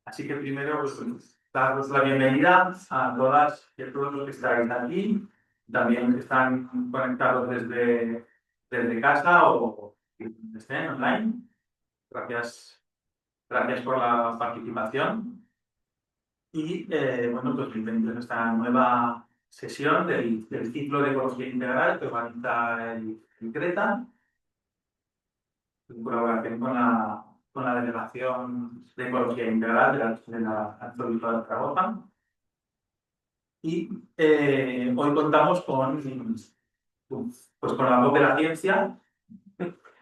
Así que primero, daros la bienvenida a todas y a todos los que estáis aquí, también que están conectados desde casa o donde estén online. Gracias, gracias por la participación. Y bueno, pues bienvenidos a esta nueva sesión del ciclo de Ecología Integral que organiza el CRETA, en colaboración con la Delegación de Ecología Integral de la Arzobispado de Zaragoza. Y hoy contamos pues con la voz de la ciencia,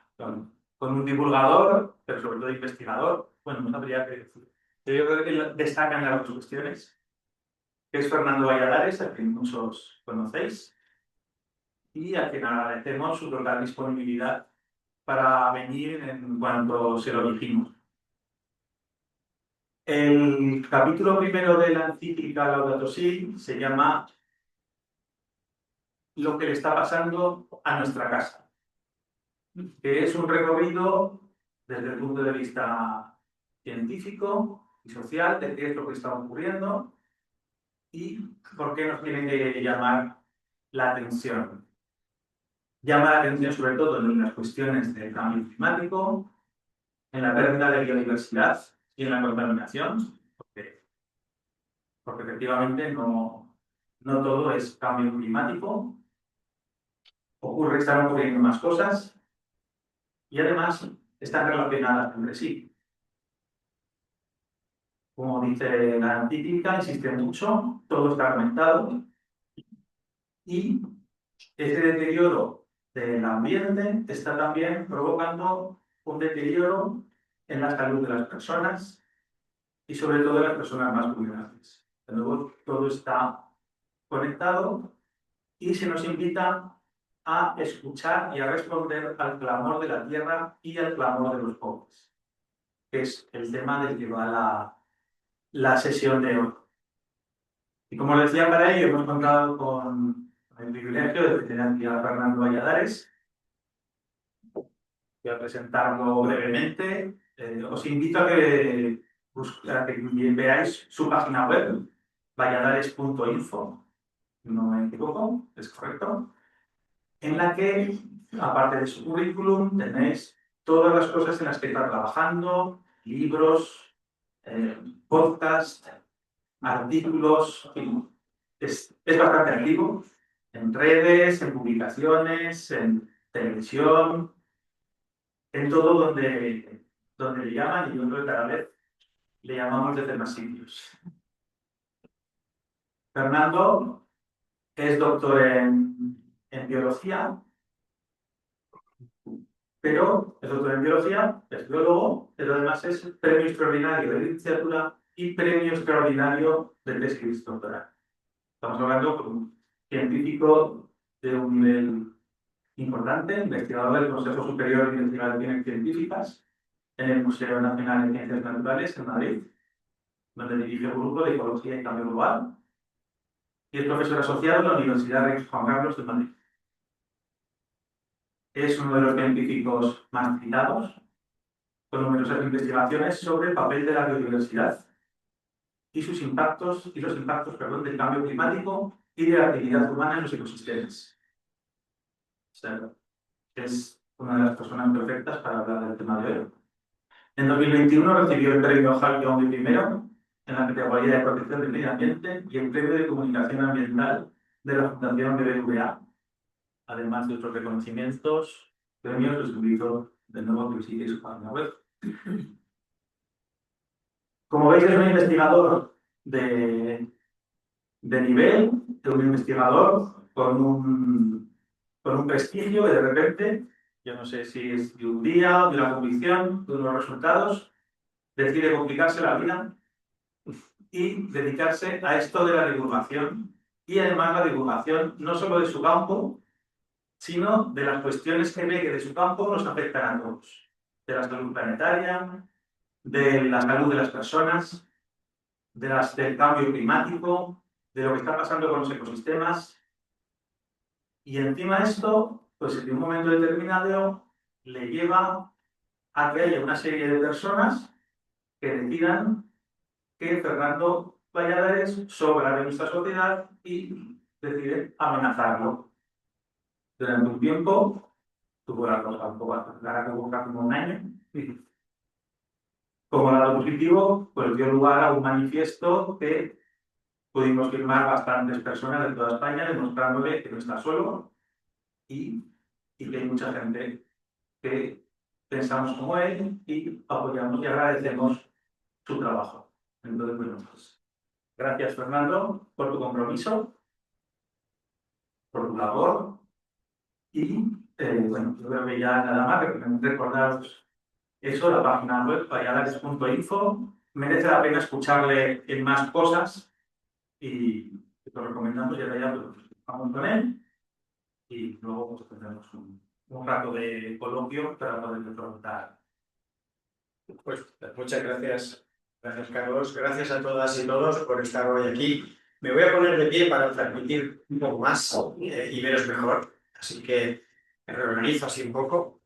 con un divulgador, pero sobre todo investigador. Bueno, no sabría qué decir. Yo creo que destacan las dos cuestiones, que es Fernando Valladares, a quien muchos conocéis, y a quien agradecemos su total disponibilidad para venir en cuanto se lo dijimos. El capítulo primero de la encíclica Laudato Si se llama Lo que le está pasando a nuestra casa, que es un recorrido desde el punto de vista científico y social de qué es lo que está ocurriendo y por qué nos tiene que llamar la atención. Llama la atención sobre todo en las cuestiones del cambio climático, en la pérdida de biodiversidad y en la contaminación, porque efectivamente no todo es cambio climático, están ocurriendo más cosas y además están relacionadas entre sí. Como dice la encíclica, insiste mucho, todo está conectado y ese deterioro del ambiente está también provocando un deterioro en la salud de las personas y sobre todo de las personas más vulnerables. De nuevo, todo está conectado y se nos invita a escuchar y a responder al clamor de la tierra y al clamor de los pobres, que es el tema del que va la sesión de hoy. Y como les decía, para ello hemos contado con el privilegio de tener aquí a Fernando Valladares. Voy a presentarlo brevemente. Os invito a que veáis su página web, valladares.info, no me equivoco, es correcto, en la que, aparte de su currículum, tenéis todas las cosas en las que está trabajando, libros, podcasts, artículos, es bastante activo en redes, en publicaciones, en televisión, en todo donde le llaman, y yo creo que cada vez le llamamos desde más sitios. Fernando es doctor en biología, pero es doctor en biología, es biólogo, pero además es premio extraordinario de literatura y premio extraordinario de tesis doctoral. Estamos hablando con un científico de un nivel importante, investigador del Consejo Superior de Investigaciones Científicas en el Museo Nacional de Ciencias Naturales en Madrid, donde dirige un grupo de Ecología y Cambio Global, y es profesor asociado en la Universidad Rey Juan Carlos de Madrid. Es uno de los científicos más citados, con numerosas investigaciones sobre el papel de la biodiversidad y los impactos del cambio climático y de la actividad humana en los ecosistemas. O sea, es una de las personas perfectas para hablar del tema de hoy. En 2021 recibió el premio Hal Young I en la categoría de protección del medio ambiente y el premio de comunicación ambiental de la Fundación BBVA, además de otros reconocimientos, premios que subieron de nuevo que visite su página web. Como veis, es un investigador de nivel, es un investigador con un prestigio que de repente, yo no sé si es de un día, de la convicción, de unos resultados, decide complicarse la vida y dedicarse a esto de la divulgación. Y además la divulgación no solo de su campo, sino de las cuestiones que ve que de su campo nos afectan a todos. De la salud planetaria, de la salud de las personas, del cambio climático, de lo que está pasando con los ecosistemas. Y encima esto, pues en un momento determinado, le lleva a que haya una serie de personas que decidan que Fernando Valladares sobra de nuestra sociedad y decide amenazarlo. Durante un tiempo, tuvo la cosa un poco larga, como un año. Como lado positivo, pues dio lugar a un manifiesto que pudimos firmar bastantes personas de toda España demostrándole que no está solo y, que hay mucha gente que pensamos como él y apoyamos y agradecemos su trabajo. Entonces, bueno, pues gracias Fernando por tu compromiso, por tu labor y, bueno, yo creo que ya nada más, recordaros eso, la página web, valladares.info, merece la pena escucharle en más cosas y te lo recomendamos y ahora ya pues, vamos con él y luego pues, tendremos un rato de coloquio para poder preguntar. Pues muchas gracias. Gracias, Carlos. Gracias a todas y todos por estar hoy aquí. Me voy a poner de pie para transmitir un poco más y veros mejor. Así que me reorganizo así un poco.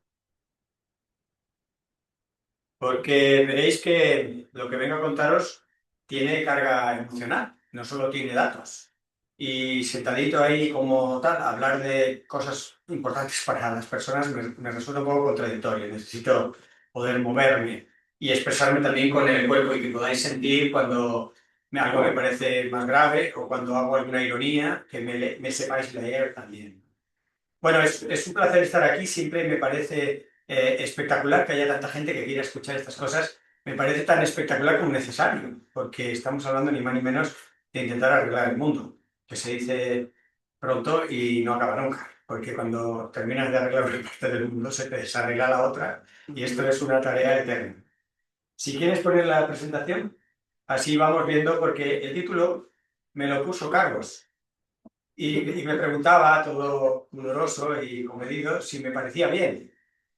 Porque veréis que lo que vengo a contaros tiene carga emocional, no solo tiene datos. Y sentadito ahí como tal, hablar de cosas importantes para las personas me resulta un poco contradictorio. Necesito poder moverme y expresarme también con el cuerpo y que podáis sentir cuando algo me parece más grave o cuando hago alguna ironía, que me sepáis leer también. Bueno, es un placer estar aquí, siempre me parece espectacular que haya tanta gente que quiera escuchar estas cosas, me parece tan espectacular como necesario, porque estamos hablando ni más ni menos de intentar arreglar el mundo, que se dice pronto y no acaba nunca, porque cuando terminas de arreglar una parte del mundo se te desarregla la otra y esto es una tarea eterna. Si quieres poner la presentación, así vamos viendo, porque el título me lo puso Carlos. Y me preguntaba, todo pudoroso y comedido, si me parecía bien.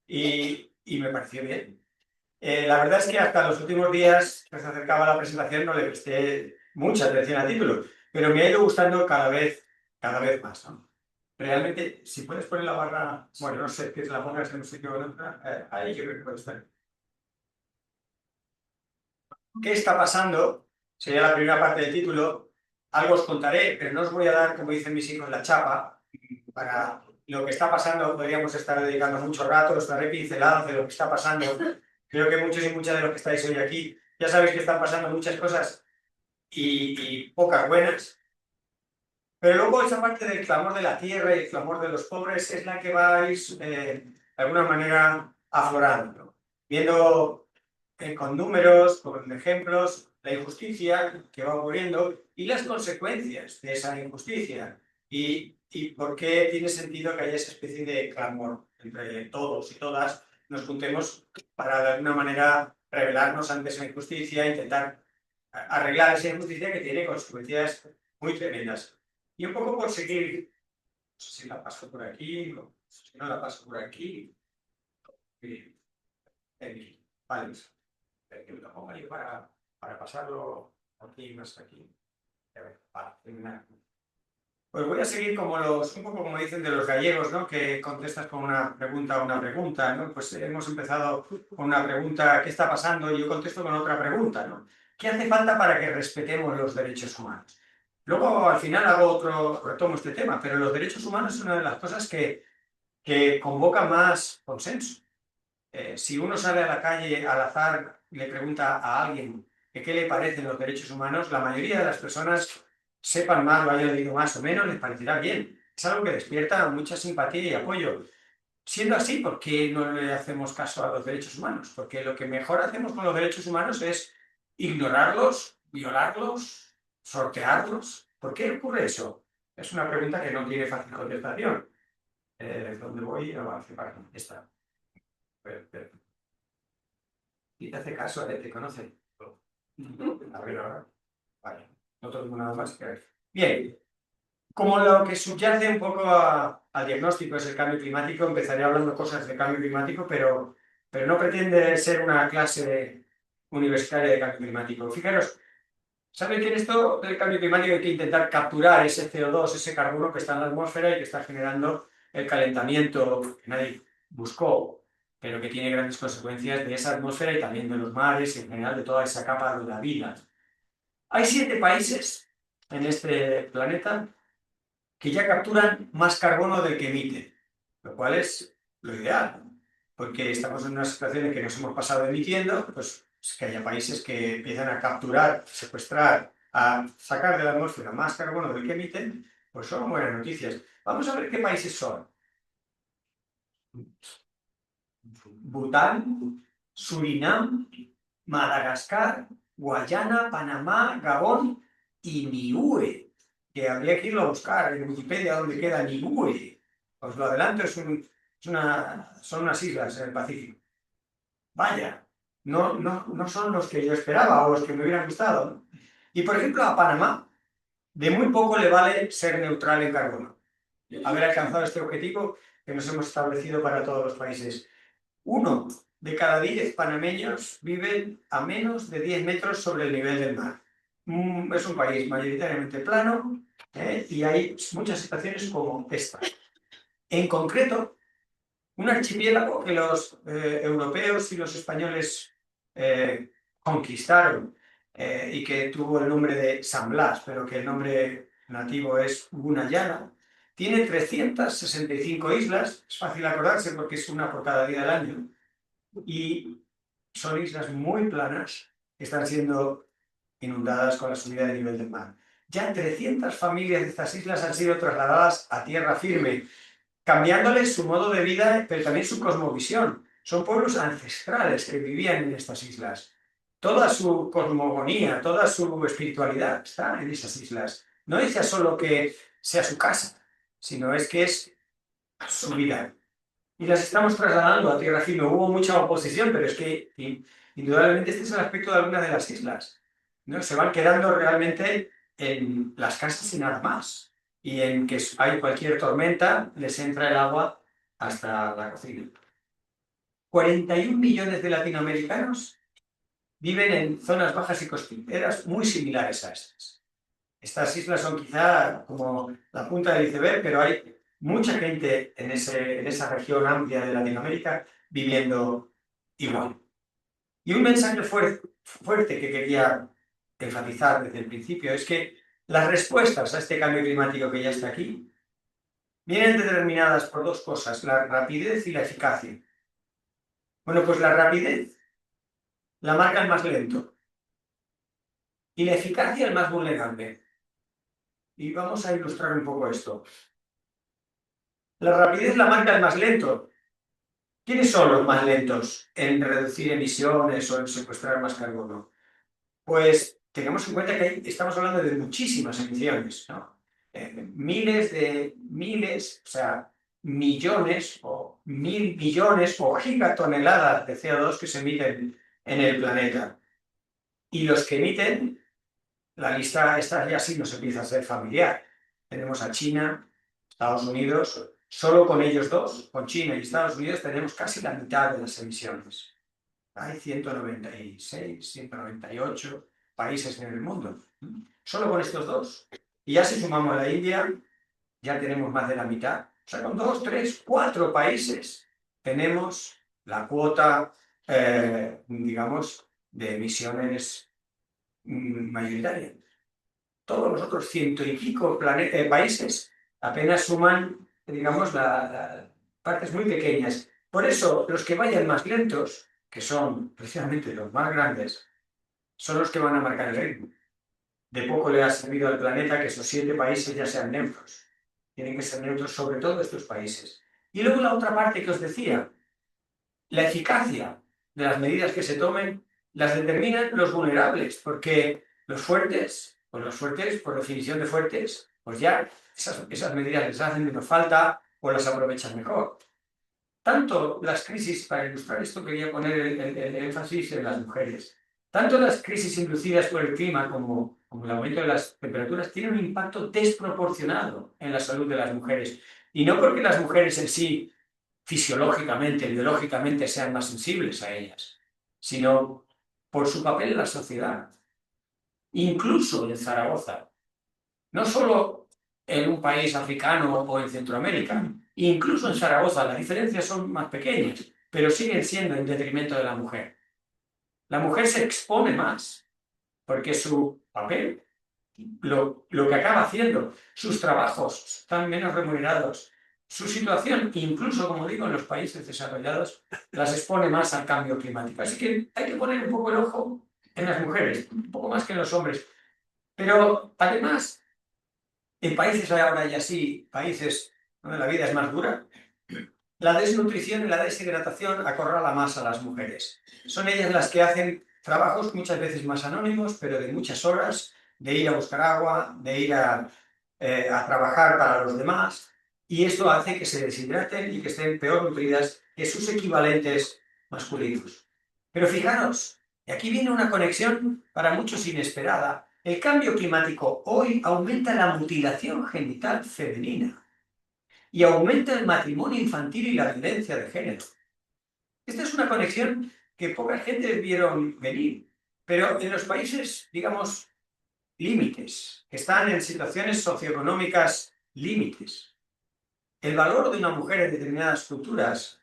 Y me pareció bien. La verdad es que hasta los últimos días que se acercaba la presentación no le presté mucha atención al título, pero me ha ido gustando cada vez más, ¿no? Realmente, si puedes poner la barra, bueno, no sé, que la pongas en un sitio o en otra, ahí yo creo que puede estar. ¿Qué está pasando? Sería la primera parte del título. Algo os contaré, pero no os voy a dar, como dicen mis hijos, la chapa. Para lo que está pasando podríamos estar dedicando mucho rato, os daré pinceladas de lo que está pasando. Creo que muchos y muchas de los que estáis hoy aquí ya sabéis que están pasando muchas cosas y pocas buenas. Pero luego esa parte del clamor de la tierra y el clamor de los pobres es la que vais, de alguna manera, aflorando. Viendo con números, con ejemplos, la injusticia que va ocurriendo y las consecuencias de esa injusticia. Y por qué tiene sentido que haya esa especie de clamor entre todos y todas, nos juntemos para de alguna manera rebelarnos ante esa injusticia, intentar arreglar esa injusticia que tiene consecuencias muy tremendas. Y un poco por seguir, no sé si la paso por aquí, o si no la paso por aquí. Vale, que me lo ponga yo para pasarlo aquí más aquí. Vale, pues voy a seguir como un poco como dicen de los gallegos, ¿no? Que contestas con una pregunta a una pregunta, ¿no? Pues hemos empezado con una pregunta, ¿qué está pasando? Y yo contesto con otra pregunta, ¿no? ¿Qué hace falta para que respetemos los derechos humanos? Luego, al final, retomo este tema, pero los derechos humanos es una de las cosas que convoca más consenso. Si uno sale a la calle al azar y le pregunta a alguien que qué le parecen los derechos humanos, la mayoría de las personas, sepan más, lo hayan leído más o menos, les parecerá bien. Es algo que despierta mucha simpatía y apoyo. Siendo así, ¿por qué no le hacemos caso a los derechos humanos? Porque lo que mejor hacemos con los derechos humanos es ignorarlos, violarlos, sortearlos. ¿Por qué ocurre eso? Es una pregunta que no tiene fácil contestación. ¿Dónde voy? Avance para esta. Y te hace caso, te conoce. A ver, ahora. Vale, no tengo nada más que ver. Bien, como lo que subyace un poco al diagnóstico es el cambio climático, empezaré hablando cosas de cambio climático, pero no pretende ser una clase universitaria de cambio climático. Fijaros, ¿saben que en esto del cambio climático hay que intentar capturar ese CO2, ese carbono que está en la atmósfera y que está generando el calentamiento que nadie buscó, pero que tiene grandes consecuencias de esa atmósfera y también de los mares y en general de toda esa capa de la vida? Hay 7 países en este planeta que ya capturan más carbono del que emiten, lo cual es lo ideal, porque estamos en una situación en que nos hemos pasado emitiendo, pues es que haya países que empiezan a capturar, secuestrar, a sacar de la atmósfera más carbono del que emiten, pues son buenas noticias. Vamos a ver qué países son. Bután, Surinam, Madagascar, Guayana, Panamá, Gabón y Niue, que habría que irlo a buscar en Wikipedia dónde queda Niue. Os lo adelanto, son unas islas en el Pacífico. Vaya, no son los que yo esperaba o los que me hubieran gustado. Y por ejemplo a Panamá, de muy poco le vale ser neutral en carbono. Haber alcanzado este objetivo que nos hemos establecido para todos los países. 1 de cada 10 panameños viven a menos de 10 metros sobre el nivel del mar. Es un país mayoritariamente plano, y hay muchas situaciones como esta. En concreto, un archipiélago que los europeos y los españoles conquistaron, y que tuvo el nombre de San Blas, pero que el nombre nativo es Gunayala, tiene 365 islas, es fácil acordarse porque es una por cada día del año, y son islas muy planas que están siendo inundadas con la subida del nivel del mar. Ya 300 familias de estas islas han sido trasladadas a tierra firme, cambiándoles su modo de vida, pero también su cosmovisión. Son pueblos ancestrales que vivían en estas islas. Toda su cosmogonía, toda su espiritualidad está en esas islas. No es ya solo que sea su casa, sino es que es su vida. Y las estamos trasladando a tierra firme. Hubo mucha oposición, pero es que indudablemente este es el aspecto de algunas de las islas, ¿no? Se van quedando realmente en las casas y nada más. Y en que hay cualquier tormenta, les entra el agua hasta la cocina. 41 millones de latinoamericanos viven en zonas bajas y costeras muy similares a estas. Estas islas son quizá como la punta del iceberg, pero hay mucha gente en esa región amplia de Latinoamérica viviendo igual. Y un mensaje fuerte que quería enfatizar desde el principio es que las respuestas a este cambio climático que ya está aquí vienen determinadas por 2 cosas, la rapidez y la eficacia. Bueno, pues la rapidez la marca el más lento y la eficacia el más vulnerable. Y vamos a ilustrar un poco esto. La rapidez la marca el más lento. ¿Quiénes son los más lentos en reducir emisiones o en secuestrar más carbono? Pues tengamos en cuenta que estamos hablando de muchísimas emisiones, ¿no? Miles, o sea, millones o 1000 millones o gigatoneladas de CO2 que se emiten en el planeta. Y los que emiten, la lista esta ya sí nos empieza a ser familiar. Tenemos a China, Estados Unidos. Solo con ellos dos, con China y Estados Unidos, tenemos casi la mitad de las emisiones. Hay 196, 198 países en el mundo. Solo con estos dos. Y ya si sumamos a la India, ya tenemos más de la mitad. O sea, con 2, 3, 4 países tenemos la cuota, digamos, de emisiones mayoritaria. Todos los otros 100 y pico países apenas suman, digamos, partes muy pequeñas. Por eso, los que vayan más lentos, que son precisamente los más grandes, son los que van a marcar el ritmo. De poco le ha servido al planeta que esos 7 países ya sean neutros. Tienen que ser neutros sobre todo estos países. Y luego la otra parte que os decía, la eficacia de las medidas que se tomen las determinan los vulnerables, porque los fuertes, por definición de fuertes, pues ya esas medidas les hacen menos falta o las aprovechan mejor. Tanto las crisis, para ilustrar esto quería poner el énfasis en las mujeres, tanto las crisis inducidas por el clima como el aumento de las temperaturas tienen un impacto desproporcionado en la salud de las mujeres. Y no porque las mujeres en sí fisiológicamente, biológicamente sean más sensibles a ellas, sino por su papel en la sociedad. Incluso en Zaragoza, no solo en un país africano o en Centroamérica, incluso en Zaragoza las diferencias son más pequeñas, pero siguen siendo en detrimento de la mujer. La mujer se expone más porque su papel, lo que acaba haciendo, sus trabajos están menos remunerados, su situación, incluso, como digo, en los países desarrollados, las expone más al cambio climático. Así que hay que poner un poco el ojo en las mujeres, un poco más que en los hombres. Pero además, en países ahora y así, países donde la vida es más dura, la desnutrición y la deshidratación acorrala más a las mujeres. Son ellas las que hacen trabajos muchas veces más anónimos, pero de muchas horas, de ir a buscar agua, de ir a trabajar para los demás, y esto hace que se deshidraten y que estén peor nutridas que sus equivalentes masculinos. Pero fijaros, y aquí viene una conexión para muchos inesperada. El cambio climático hoy aumenta la mutilación genital femenina y aumenta el matrimonio infantil y la violencia de género. Esta es una conexión que poca gente vieron venir, pero en los países, digamos, límites, que están en situaciones socioeconómicas límites, el valor de una mujer en determinadas culturas,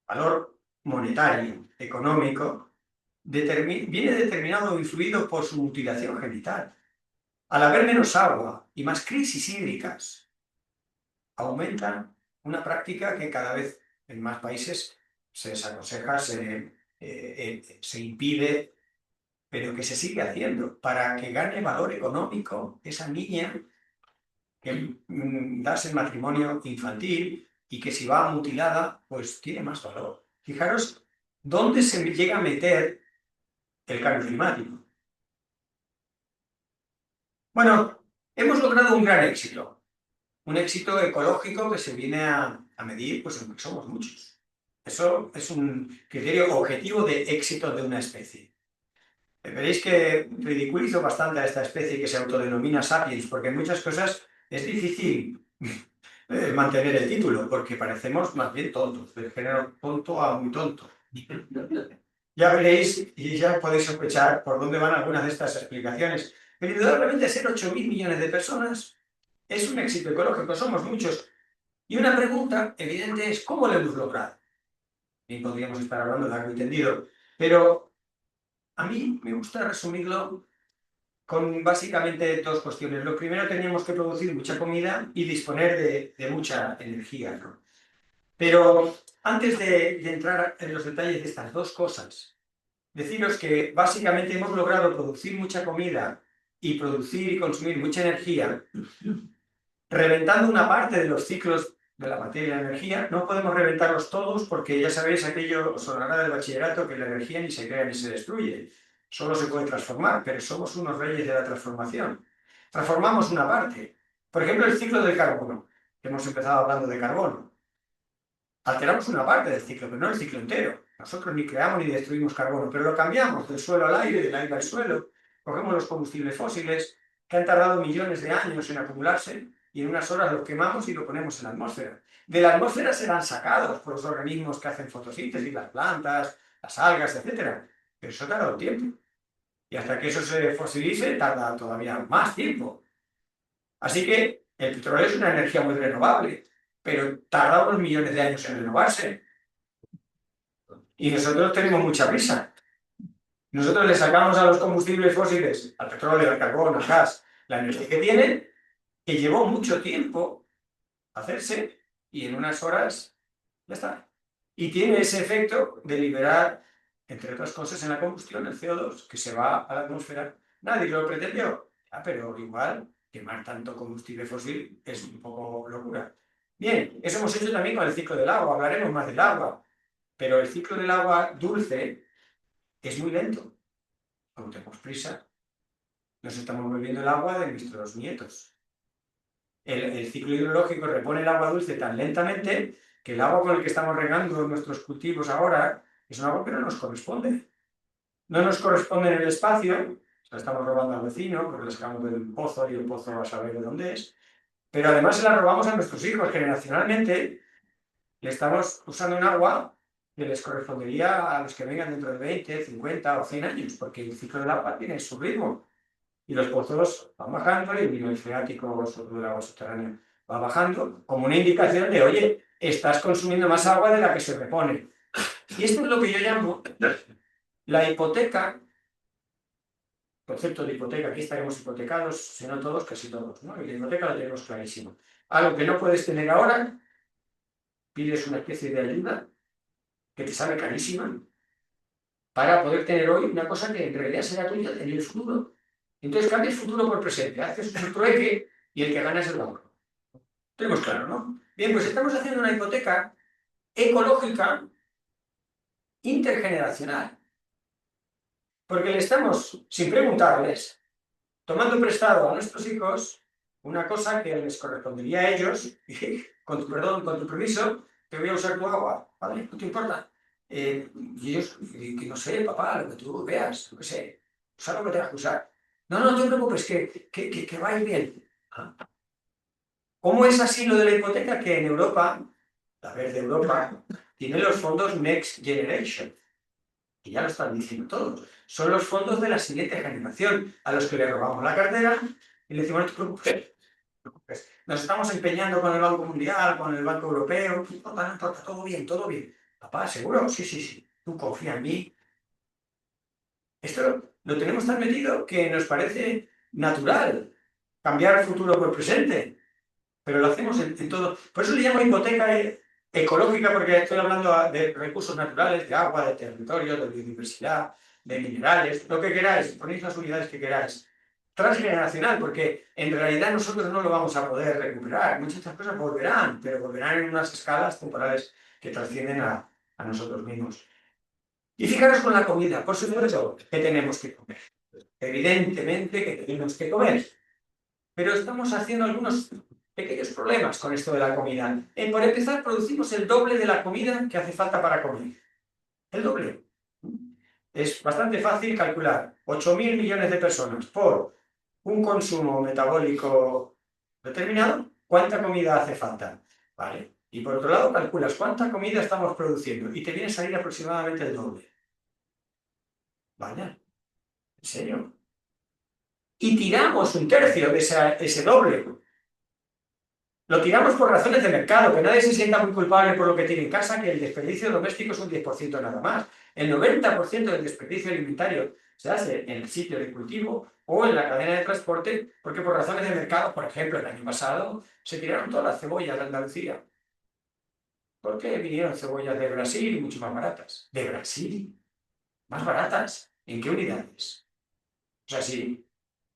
valor monetario, económico, viene determinado o influido por su mutilación genital. Al haber menos agua y más crisis hídricas, aumenta una práctica que cada vez en más países se desaconseja, se impide, pero que se sigue haciendo para que gane valor económico esa niña que das el matrimonio infantil y que si va mutilada, pues tiene más valor. Fijaros dónde se llega a meter el cambio climático. Bueno, hemos logrado un gran éxito. Un éxito ecológico que se viene a medir, pues en que somos muchos. Eso es un criterio objetivo de éxito de una especie. Veréis que ridiculizo bastante a esta especie que se autodenomina Sapiens, porque en muchas cosas es difícil mantener el título, porque parecemos más bien tontos, del género tonto a muy tonto. Ya veréis y ya podéis sospechar por dónde van algunas de estas explicaciones. Pero indudablemente ser 8.000 millones de personas es un éxito ecológico, somos muchos. Y una pregunta evidente es, ¿cómo lo hemos logrado? Y podríamos estar hablando largo y tendido, pero a mí me gusta resumirlo con básicamente dos cuestiones. Lo primero, teníamos que producir mucha comida y disponer de mucha energía, ¿no? Pero antes de entrar en los detalles de estas dos cosas, deciros que básicamente hemos logrado producir mucha comida y producir y consumir mucha energía reventando una parte de los ciclos de la materia y la energía. No podemos reventarlos todos porque ya sabéis aquello, os sonará del bachillerato, que la energía ni se crea ni se destruye, solo se puede transformar, pero somos unos reyes de la transformación. Transformamos una parte. Por ejemplo, el ciclo del carbono, que hemos empezado hablando de carbono. Alteramos una parte del ciclo, pero no el ciclo entero. Nosotros ni creamos ni destruimos carbono, pero lo cambiamos del suelo al aire, del aire al suelo. Cogemos los combustibles fósiles, que han tardado millones de años en acumularse, y en unas horas los quemamos y lo ponemos en la atmósfera. De la atmósfera serán sacados por los organismos que hacen fotosíntesis, las plantas, las algas, etc. Pero eso tarda un tiempo. Y hasta que eso se fosilice, tarda todavía más tiempo. Así que el petróleo es una energía muy renovable, pero tarda unos millones de años en renovarse. Y nosotros tenemos mucha prisa. Nosotros le sacamos a los combustibles fósiles, al petróleo, al carbón, al gas, la energía que tienen, que llevó mucho tiempo hacerse, y en unas horas ya está. Y tiene ese efecto de liberar, entre otras cosas, en la combustión el CO2, que se va a la atmósfera. Nadie lo pretendió, pero igual quemar tanto combustible fósil es un poco locura. Bien, eso hemos hecho también con el ciclo del agua, hablaremos más del agua, pero el ciclo del agua dulce es muy lento. Como tenemos prisa, nos estamos bebiendo el agua de nuestros nietos. El ciclo hidrológico repone el agua dulce tan lentamente que el agua con el que estamos regando nuestros cultivos ahora es un agua que no nos corresponde. No nos corresponde en el espacio, la estamos robando al vecino porque la sacamos del pozo y el pozo va a saber de dónde es, pero además se la robamos a nuestros hijos. Generacionalmente le estamos usando un agua que les correspondería a los que vengan dentro de 20, 50 o 100 años, porque el ciclo del agua tiene su ritmo. Y los pozos van bajando y el nivel freático del agua subterránea va bajando, como una indicación de, oye, estás consumiendo más agua de la que se repone. Y esto es lo que yo llamo la hipoteca concepto de hipoteca, aquí estaremos hipotecados, si no todos, casi todos, ¿no? Y la hipoteca lo tenemos clarísimo. Algo que no puedes tener ahora, pides una especie de ayuda que te sale carísima para poder tener hoy una cosa que en realidad será tuya en el futuro. Entonces cambias futuro por presente, haces un trueque y el que gana es el banco. Tenemos claro, ¿no? Bien, pues estamos haciendo una hipoteca ecológica intergeneracional. Porque le estamos, sin preguntarles, tomando prestado a nuestros hijos una cosa que les correspondería a ellos, y con tu perdón, con tu permiso, te voy a usar tu agua, ¿vale? ¿No te importa? Y ellos, que no sé, papá, lo que tú veas, lo que sé, usa lo que tengas que usar. No, no, no te preocupes, que va a ir bien. ¿Ah? ¿Cómo es así lo de la hipoteca? Que en Europa, la verde Europa, tiene los fondos Next Generation, que ya lo están diciendo todos. Son los fondos de la siguiente generación, a los que le robamos la cartera y le decimos, no te preocupes, no te preocupes. Nos estamos empeñando con el Banco Mundial, con el Banco Europeo, no importa, no importa, todo bien, todo bien. Papá, ¿seguro? Sí, sí, sí, tú confía en mí. Esto lo tenemos tan metido que nos parece natural cambiar el futuro por presente, pero lo hacemos en todo. Por eso le llamo hipoteca ecológica, porque estoy hablando de recursos naturales, de agua, de territorio, de biodiversidad, de minerales, lo que queráis, ponéis las unidades que queráis. Transgeneracional, porque en realidad nosotros no lo vamos a poder recuperar. Muchas de estas cosas volverán, pero volverán en unas escalas temporales que trascienden a nosotros mismos. Y fijaros con la comida, por supuesto que tenemos que comer. Evidentemente que tenemos que comer. Pero estamos haciendo algunos pequeños problemas con esto de la comida. Por empezar, producimos el doble de la comida que hace falta para comer. El doble. Es bastante fácil calcular 8.000 millones de personas por un consumo metabólico determinado, ¿cuánta comida hace falta? ¿Vale? Y por otro lado, calculas cuánta comida estamos produciendo y te viene a salir aproximadamente el doble. Vaya, ¿en serio? Y tiramos un tercio de ese doble. Lo tiramos por razones de mercado, que nadie se sienta muy culpable por lo que tiene en casa, que el desperdicio doméstico es un 10% nada más. El 90% del desperdicio alimentario se hace en el sitio de cultivo o en la cadena de transporte, porque por razones de mercado, por ejemplo, el año pasado se tiraron todas las cebollas de Andalucía. ¿Por qué vinieron cebollas de Brasil mucho más baratas? ¿De Brasil? ¿Más baratas? ¿En qué unidades? O sea, si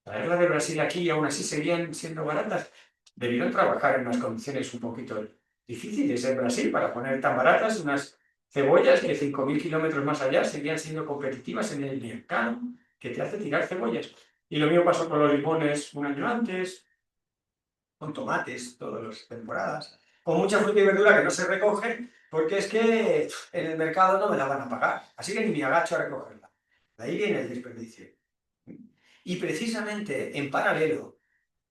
traerlas de Brasil aquí y aún así seguían siendo baratas, debieron trabajar en unas condiciones un poquito difíciles en Brasil para poner tan baratas unas cebollas que 5.000 kilómetros más allá seguían siendo competitivas en el mercado que te hace tirar cebollas. Y lo mismo pasó con los limones un año antes, con tomates todas las temporadas, con mucha fruta y verdura que no se recoge porque es que en el mercado no me la van a pagar, así que ni me agacho a recogerla. De ahí viene el desperdicio. Y precisamente en paralelo,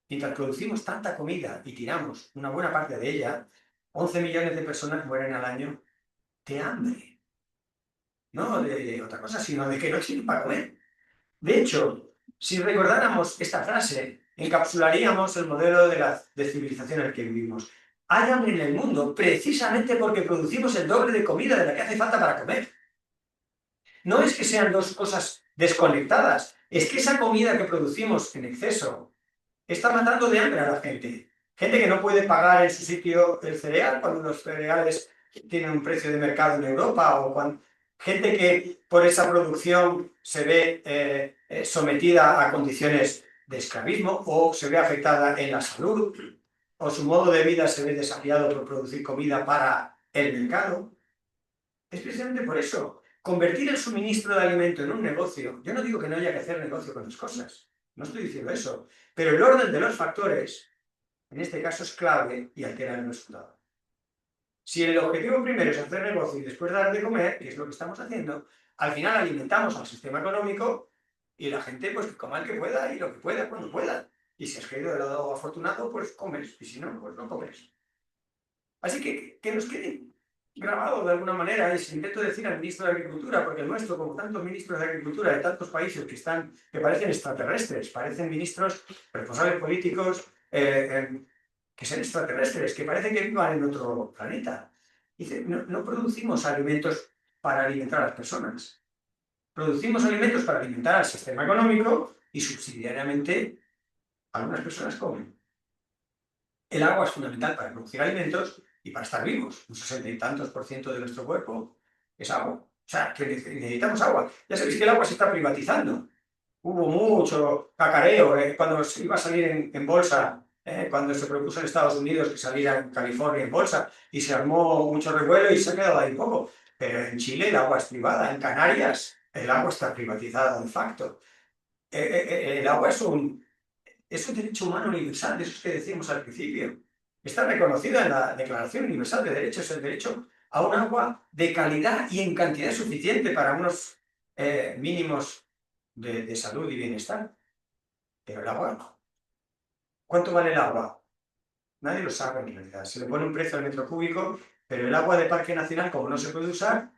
mientras producimos tanta comida y tiramos una buena parte de ella, 11 millones de personas mueren al año de hambre. No de otra cosa, sino de que no tienen para comer. De hecho, si recordáramos esta frase, encapsularíamos el modelo de civilización en el que vivimos. Hay hambre en el mundo precisamente porque producimos el doble de comida de la que hace falta para comer. No es que sean dos cosas desconectadas, es que esa comida que producimos en exceso está matando de hambre a la gente. Gente que no puede pagar en su sitio el cereal cuando los cereales tienen un precio de mercado en Europa, o gente que por esa producción se ve sometida a condiciones de esclavismo o se ve afectada en la salud, o su modo de vida se ve desafiado por producir comida para el mercado. Es precisamente por eso. Convertir el suministro de alimento en un negocio. Yo no digo que no haya que hacer negocio con las cosas. No estoy diciendo eso. Pero el orden de los factores, en este caso, es clave y altera el resultado. Si el objetivo primero es hacer negocio y después dar de comer, que es lo que estamos haciendo, al final alimentamos al sistema económico y la gente pues que coma el que pueda y lo que pueda cuando pueda. Y si has caído del lado afortunado, pues comes. Y si no, pues no comes. Así que nos quede grabado de alguna manera, y se intento decir al ministro de Agricultura, porque el nuestro, como tantos ministros de Agricultura de tantos países que parecen extraterrestres, parecen ministros, responsables políticos, que son extraterrestres, que parece que vivan en otro planeta. Dice, no producimos alimentos para alimentar a las personas. Producimos alimentos para alimentar al sistema económico y subsidiariamente algunas personas comen. El agua es fundamental para producir alimentos y para estar vivos. Un 60 y tantos por ciento de nuestro cuerpo es agua. O sea, que necesitamos agua. Ya sabéis que el agua se está privatizando. Hubo mucho cacareo cuando se iba a salir en bolsa, cuando se propuso en Estados Unidos que saliera en California en bolsa, y se armó mucho revuelo y se ha quedado ahí poco. Pero en Chile el agua es privada, en Canarias el agua está privatizada de facto. El agua es un derecho humano universal, de esos que decíamos al principio. Está reconocido en la Declaración Universal de Derechos, el derecho a un agua de calidad y en cantidad suficiente para unos mínimos de salud y bienestar. Pero el agua no. ¿Cuánto vale el agua? Nadie lo sabe en realidad. Se le pone un precio al metro cúbico, pero el agua de Parque Nacional, como no se puede usar,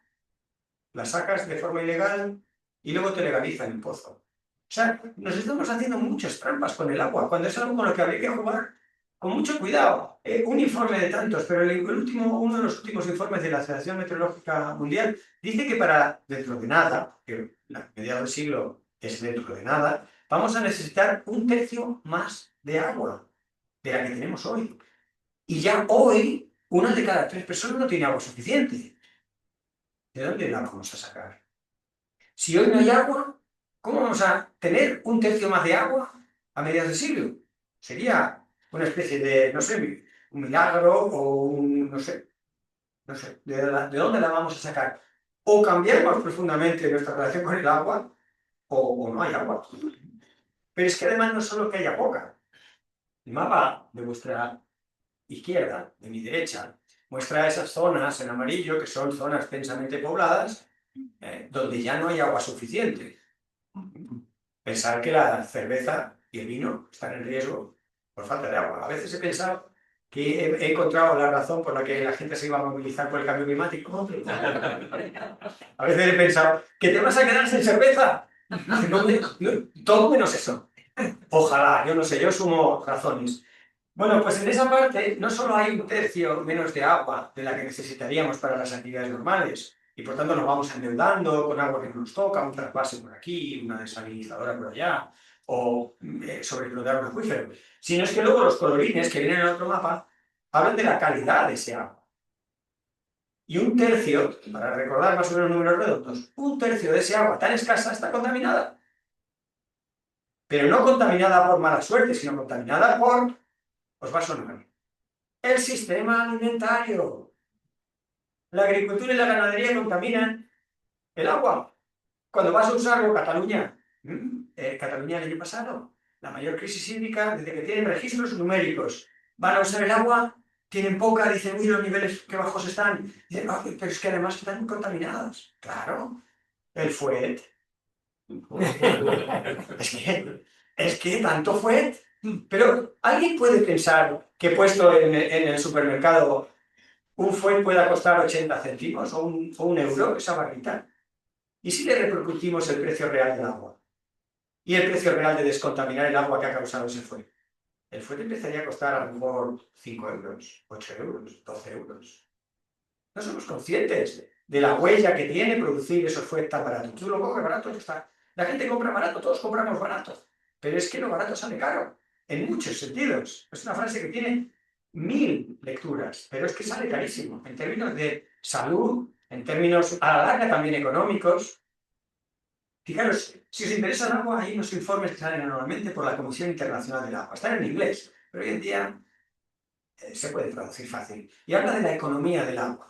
la sacas de forma ilegal y luego te legalizan el pozo. O sea, nos estamos haciendo muchas trampas con el agua, cuando es algo con lo que habría que jugar con mucho cuidado. Un informe de tantos, pero uno de los últimos informes de la Federación Meteorológica Mundial dice que para dentro de nada, que a mediados del siglo es dentro de nada, vamos a necesitar un tercio más de agua de la que tenemos hoy. Y ya hoy, una de cada 3 personas no tiene agua suficiente. ¿De dónde la vamos a sacar? Si hoy no hay agua, ¿cómo vamos a tener un tercio más de agua a mediados del siglo? Sería una especie de, no sé, un milagro o un, no sé, ¿de dónde la vamos a sacar? O cambiamos profundamente nuestra relación con el agua, o no hay agua. Pero es que además no solo que haya poca. El mapa de vuestra izquierda, de mi derecha, muestra esas zonas en amarillo, que son zonas densamente pobladas, donde ya no hay agua suficiente. Pensar que la cerveza y el vino están en riesgo por falta de agua. A veces he pensado que he encontrado la razón por la que la gente se iba a movilizar por el cambio climático. A veces he pensado que te vas a quedar sin cerveza. No, todo menos eso. Ojalá, yo no sé, yo sumo razones. Bueno, pues en esa parte no solo hay un tercio menos de agua de la que necesitaríamos para las actividades normales, y por tanto nos vamos endeudando con agua que no nos toca, un trasvase por aquí, una desalinizadora por allá, o sobreexplotar un acuífero, sino es que luego los colorines que vienen en el otro mapa hablan de la calidad de ese agua. Y un tercio, para recordar más o menos números redondos, un tercio de ese agua tan escasa está contaminada. Pero no contaminada por mala suerte, sino contaminada por, os va a sonar, el sistema alimentario. La agricultura y la ganadería contaminan el agua. Cuando vas a usarlo, Cataluña, Cataluña el año pasado, la mayor crisis hídrica desde que tienen registros numéricos. Van a usar el agua, tienen poca, dicen, uy, los niveles que bajos están. Dicen, pero es que además están contaminadas. Claro, el fuet. es que tanto fuet. Pero ¿alguien puede pensar que puesto en el supermercado un fuet pueda costar 80 céntimos o un euro, esa barrita? ¿Y si le repercutimos el precio real del agua? Y el precio real de descontaminar el agua que ha causado ese fuet. El fuet empezaría a costar a lo mejor 5 euros, 8 euros, 12 euros. No somos conscientes de la huella que tiene producir esos fuet tan baratos. Tú lo coges barato y ya está. La gente compra barato, todos compramos barato. Pero es que lo barato sale caro, en muchos sentidos. Es una frase que tiene 1000 lecturas, pero es que sale carísimo, en términos de salud, en términos a la larga también económicos. Fijaros, si os interesa el agua, hay unos informes que salen anualmente por la Comisión Internacional del Agua. Están en inglés, pero hoy en día se puede traducir fácil. Y habla de la economía del agua.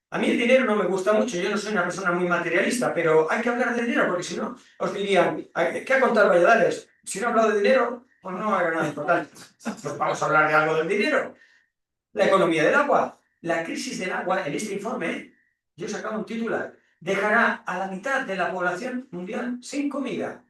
A mí el dinero no me gusta mucho, yo no soy una persona muy materialista, pero hay que hablar de dinero, porque si no, os dirían, ¿qué ha contado Valladares? Si no he hablado de dinero, pues no haga nada importante. Pues vamos a hablar de algo del dinero. La economía del agua. La crisis del agua, en este informe, yo he sacado un titular, dejará a la mitad de la población mundial sin comida.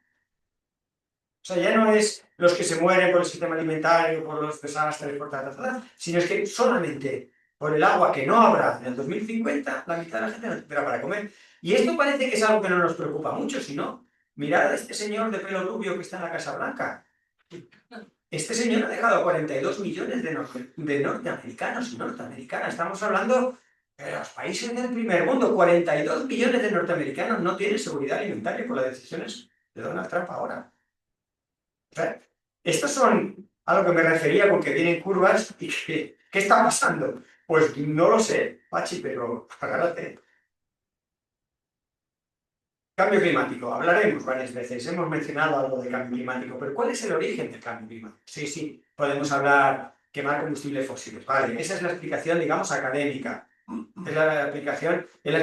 O sea, ya no es los que se mueren por el sistema alimentario, por los desastres, por tal, sino es que solamente por el agua que no habrá en el 2050, la mitad de la gente no tendrá para comer. Y esto parece que es algo que no nos preocupa mucho, sino mirad a este señor de pelo rubio que está en la Casa Blanca. Este señor ha dejado 42 millones de norteamericanos y norteamericanas. Estamos hablando de los países del primer mundo. 42 millones de norteamericanos no tienen seguridad alimentaria por las decisiones de Donald Trump ahora. O sea, estos son a lo que me refería con que vienen curvas y que, ¿qué está pasando? Pues no lo sé, Pachi, pero agárrate. Cambio climático, hablaremos varias veces, hemos mencionado algo de cambio climático, pero ¿cuál es el origen del cambio climático? Sí, sí, podemos hablar quemar combustibles fósiles, vale, esa es la explicación, digamos, académica, es la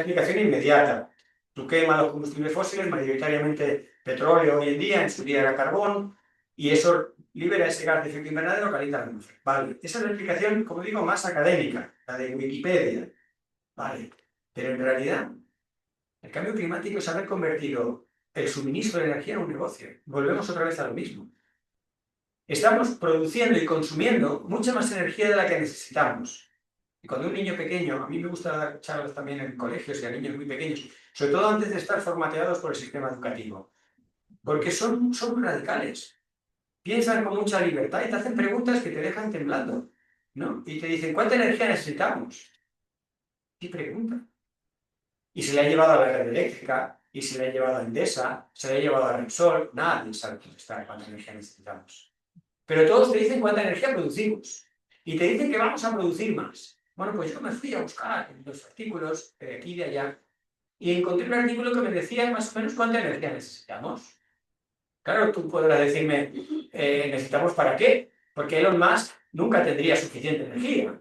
explicación inmediata. Tú quemas los combustibles fósiles, mayoritariamente petróleo hoy en día, en su día era carbón, y eso libera ese gas de efecto invernadero, calienta la atmósfera, vale. Esa es la explicación, como digo, más académica, la de Wikipedia, vale, pero en realidad el cambio climático es haber convertido el suministro de energía en un negocio. Volvemos otra vez a lo mismo. Estamos produciendo y consumiendo mucha más energía de la que necesitamos. Y cuando un niño pequeño, a mí me gusta dar charlas también en colegios y a niños muy pequeños, sobre todo antes de estar formateados por el sistema educativo, porque son muy radicales. Piensan con mucha libertad y te hacen preguntas que te dejan temblando, ¿no? Y te dicen, ¿cuánta energía necesitamos? ¿Qué pregunta? Y se le ha llevado a la red eléctrica, y se le ha llevado a Endesa, se le ha llevado a Repsol, nadie sabe cuánta energía necesitamos. Pero todos te dicen cuánta energía producimos, y te dicen que vamos a producir más. Bueno, pues yo me fui a buscar en los artículos de aquí y de allá, y encontré un artículo que me decía más o menos cuánta energía necesitamos. Claro, tú podrás decirme, ¿necesitamos para qué? Porque Elon Musk nunca tendría suficiente energía.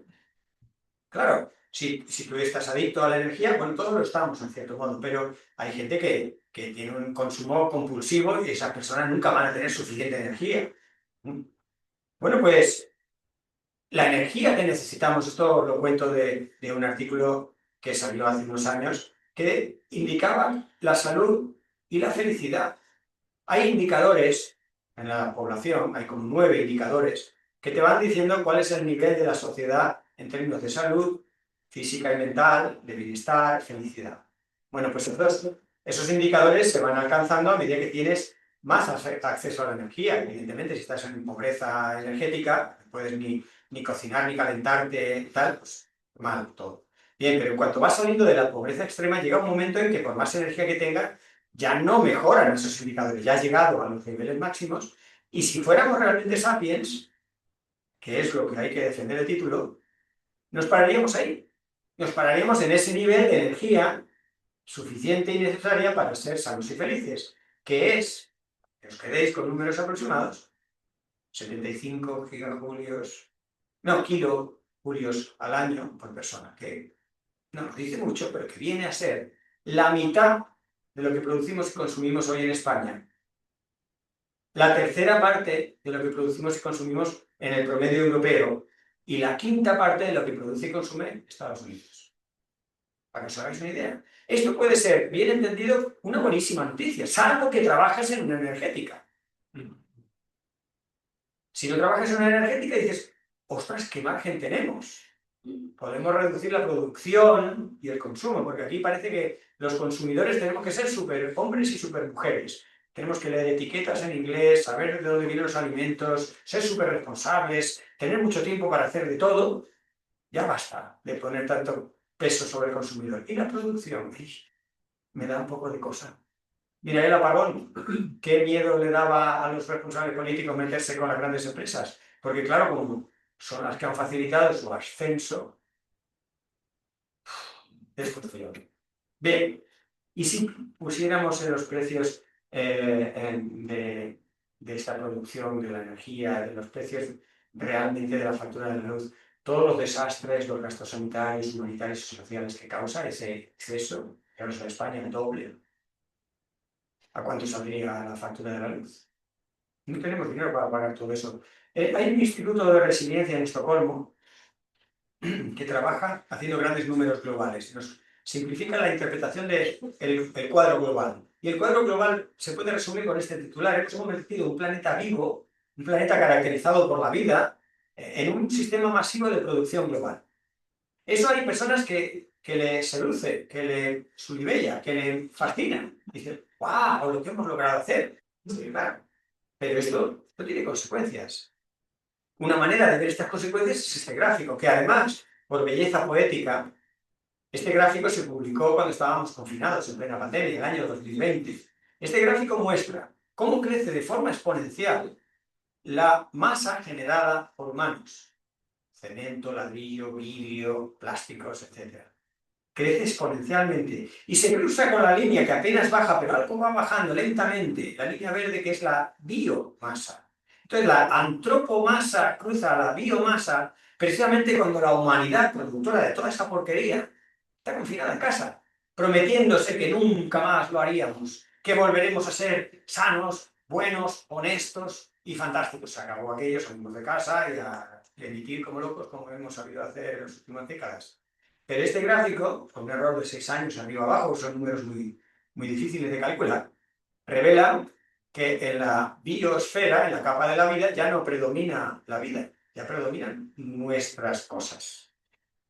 Claro, si tú estás adicto a la energía, bueno, todos lo estamos en cierto modo, pero hay gente que tiene un consumo compulsivo y esas personas nunca van a tener suficiente energía. Bueno, pues la energía que necesitamos, esto lo cuento de un artículo que salió hace unos años, que indicaba la salud y la felicidad. Hay indicadores en la población, hay como 9 indicadores, que te van diciendo cuál es el nivel de la sociedad en términos de salud, física y mental, de bienestar, felicidad. Bueno, pues esos indicadores se van alcanzando a medida que tienes más acceso a la energía. Evidentemente, si estás en pobreza energética, no puedes ni cocinar, ni calentarte, tal, pues mal todo. Bien, pero en cuanto vas saliendo de la pobreza extrema, llega un momento en que por más energía que tengas, ya no mejoran esos indicadores, ya has llegado a los niveles máximos, y si fuéramos realmente sapiens, que es lo que hay que defender el título, nos pararíamos ahí. Nos pararíamos en ese nivel de energía suficiente y necesaria para ser sanos y felices, que es, que os quedéis con números aproximados, 75 gigajulios, no, kilojulios al año por persona, que no nos dice mucho, pero que viene a ser la mitad de lo que producimos y consumimos hoy en España. La tercera parte de lo que producimos y consumimos en el promedio europeo y la quinta parte de lo que produce y consume Estados Unidos. Para que os hagáis una idea. Esto puede ser, bien entendido, una buenísima noticia, salvo que trabajas en una energética. Si no trabajas en una energética dices, ostras, ¿qué margen tenemos? Podemos reducir la producción y el consumo, porque aquí parece que los consumidores tenemos que ser super hombres y super mujeres. Tenemos que leer etiquetas en inglés, saber de dónde vienen los alimentos, ser súper responsables, tener mucho tiempo para hacer de todo. Ya basta de poner tanto peso sobre el consumidor. Y la producción, me da un poco de cosa. Mira el apagón, qué miedo le daba a los responsables políticos meterse con las grandes empresas. Porque claro, como son las que han facilitado su ascenso, es cuestión. Bien, y si pusiéramos en los precios de esta producción de la energía, de los precios realmente de la factura de la luz, todos los desastres, los gastos sanitarios, humanitarios y sociales que causa ese exceso, que ahora en España el doble, ¿a cuánto saldría la factura de la luz? No tenemos dinero para pagar todo eso. Hay un instituto de resiliencia en Estocolmo que trabaja haciendo grandes números globales. Nos simplifica la interpretación del cuadro global. Y el cuadro global se puede resumir con este titular. Hemos convertido un planeta vivo, un planeta caracterizado por la vida, en un sistema masivo de producción global. Eso hay personas que le seduce, que le suribella, que le fascina. Dicen, ¡guau! Lo que hemos logrado hacer. Sí, claro. Pero esto tiene consecuencias. Una manera de ver estas consecuencias es este gráfico, que además, por belleza poética, este gráfico se publicó cuando estábamos confinados en plena pandemia, el año 2020. Este gráfico muestra cómo crece de forma exponencial la masa generada por humanos, cemento, ladrillo, vidrio, plásticos, etc. Crece exponencialmente y se cruza con la línea que apenas baja, pero algo va bajando lentamente, la línea verde que es la biomasa. Entonces la antropomasa cruza a la biomasa precisamente cuando la humanidad, productora de toda esa porquería, está confinada en casa, prometiéndose que nunca más lo haríamos, que volveremos a ser sanos, buenos, honestos y fantásticos. Se acabó aquello, salimos de casa y a emitir como locos, como hemos sabido hacer en las últimas décadas. Pero este gráfico, con un error de 6 años arriba abajo, son números muy difíciles de calcular, revela que en la biosfera, en la capa de la vida, ya no predomina la vida, ya predominan nuestras cosas,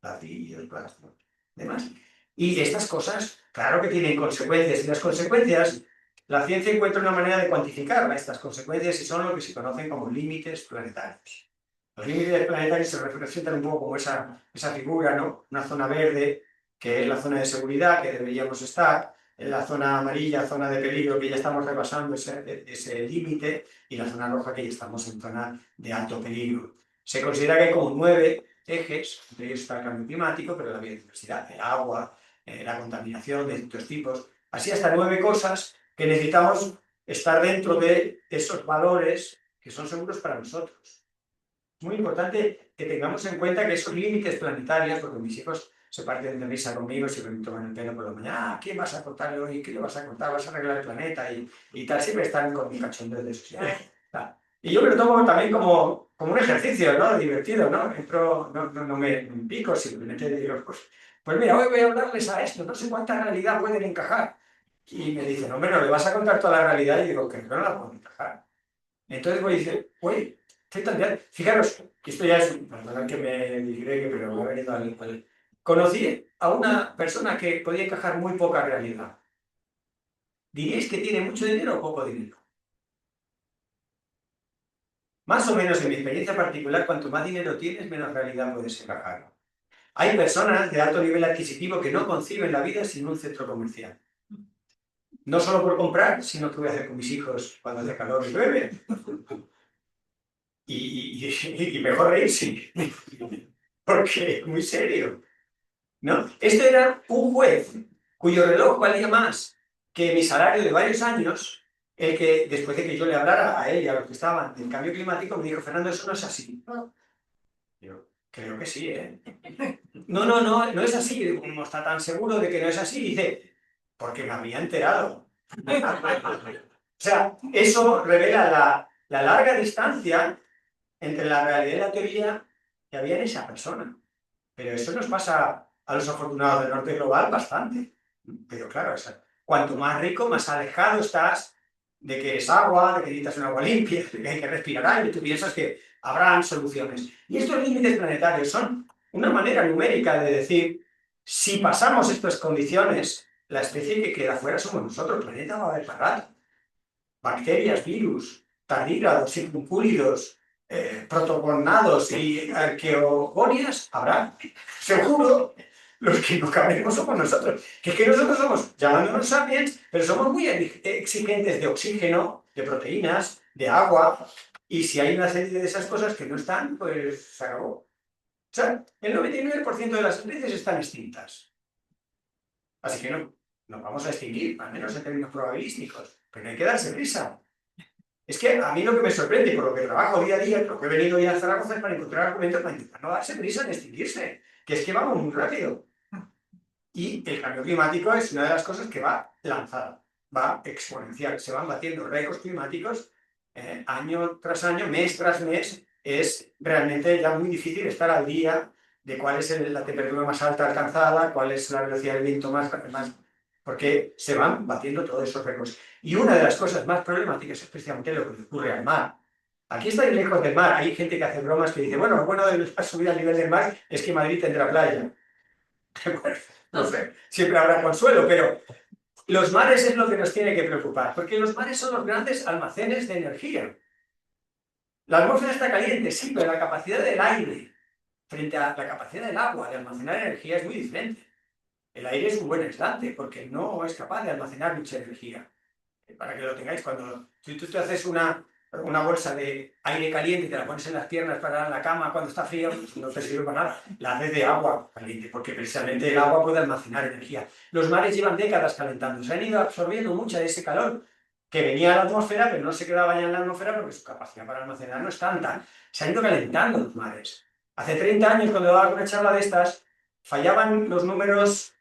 ladrillos, plástico, demás. Y estas cosas, claro que tienen consecuencias, y las consecuencias, la ciencia encuentra una manera de cuantificar estas consecuencias y son lo que se conocen como límites planetarios. Los límites planetarios se representan un poco como esa figura, ¿no? Una zona verde, que es la zona de seguridad que deberíamos estar, en la zona amarilla, zona de peligro, que ya estamos rebasando ese límite, y la zona roja, que ya estamos en zona de alto peligro. Se considera que hay como 9 ejes, entre ellos está el cambio climático, pero la biodiversidad, el agua, la contaminación de distintos tipos, así hasta 9 cosas que necesitamos estar dentro de esos valores que son seguros para nosotros. Es muy importante que tengamos en cuenta que esos límites planetarios, porque mis hijos se parten de risa conmigo, siempre me toman el pelo por la mañana, ¿a quién vas a cortarle hoy? ¿Qué le vas a cortar? ¿Vas a arreglar el planeta? Y tal, siempre están con mi cachondeo de eso. Y yo me lo tomo también como un ejercicio, ¿no? Divertido, ¿no? Entro, no me pico, simplemente digo, pues mira, hoy voy a hablarles a esto, no sé cuánta realidad pueden encajar. Y me dicen, hombre, ¿no le vas a contar toda la realidad? Y digo, que no la puedo encajar. Entonces voy a decir, oye, ¿qué tal? Fijaros, que esto ya es, perdonad que me digregue, pero me ha venido al. Conocí a una persona que podía encajar muy poca realidad. ¿Diríais que tiene mucho dinero o poco dinero? Más o menos, en mi experiencia particular, cuanto más dinero tienes, menos realidad puedes encajar. Hay personas de alto nivel adquisitivo que no conciben la vida sin un centro comercial. No solo por comprar, sino que voy a hacer con mis hijos cuando hace calor y llueve. Y mejor reírse, porque muy serio, ¿no? Esto era un juez cuyo reloj valía más que mi salario de varios años, el que, después de que yo le hablara a él y a los que estaban del cambio climático, me dijo, Fernando, eso no es así. Yo, creo que sí, ¿eh? No es así. ¿Cómo está tan seguro de que no es así? Dice, porque me había enterado. O sea, eso revela la larga distancia entre la realidad y la teoría que había en esa persona. Pero eso nos pasa a los afortunados del norte global bastante. Pero claro, cuanto más rico, más alejado estás de que es agua, de que necesitas un agua limpia, de que hay que respirar aire, tú piensas que habrán soluciones. Y estos límites planetarios son una manera numérica de decir, si pasamos estas condiciones, la especie que queda fuera somos nosotros, el planeta va a haber para rato. Bacterias, virus, tardígrados, circuncúlidos, protogonados y arqueogonias habrá. Seguro, los que no cabemos somos nosotros. Que es que nosotros somos, llamándonos sapiens, pero somos muy exigentes de oxígeno, de proteínas, de agua, y si hay una serie de esas cosas que no están, pues se acabó. O sea, el 99% de las especies están extintas. Así que no, nos vamos a extinguir, al menos en términos probabilísticos, pero no hay que darse prisa. Es que a mí lo que me sorprende, por lo que trabajo día a día, por lo que he venido hoy a Zaragoza, es para encontrar argumentos para intentar no darse prisa en extinguirse, que es que vamos muy rápido. Y el cambio climático es una de las cosas que va lanzada, va exponencial, se van batiendo récords climáticos año tras año, mes tras mes. Es realmente ya muy difícil estar al día de cuál es la temperatura más alta alcanzada, cuál es la velocidad del viento más, porque se van batiendo todos esos récords. Y una de las cosas más problemáticas es precisamente lo que ocurre al mar. Aquí estáis lejos del mar, hay gente que hace bromas que dice, bueno, lo bueno de la subida al nivel del mar es que Madrid tendrá playa. No sé, siempre habrá consuelo, pero los mares es lo que nos tiene que preocupar, porque los mares son los grandes almacenes de energía. La atmósfera está caliente, sí, pero la capacidad del aire frente a la capacidad del agua de almacenar energía es muy diferente. El aire es un buen aislante porque no es capaz de almacenar mucha energía. Para que lo tengáis, cuando tú te haces una una bolsa de aire caliente y te la pones en las piernas para en la cama cuando está frío, no te sirve para nada. La haces de agua caliente, porque precisamente el agua puede almacenar energía. Los mares llevan décadas calentando, se han ido absorbiendo mucha de ese calor que venía a la atmósfera, pero no se quedaba ya en la atmósfera porque su capacidad para almacenar no es tanta. Se han ido calentando los mares. Hace 30 años, cuando daba una charla de estas, fallaban los números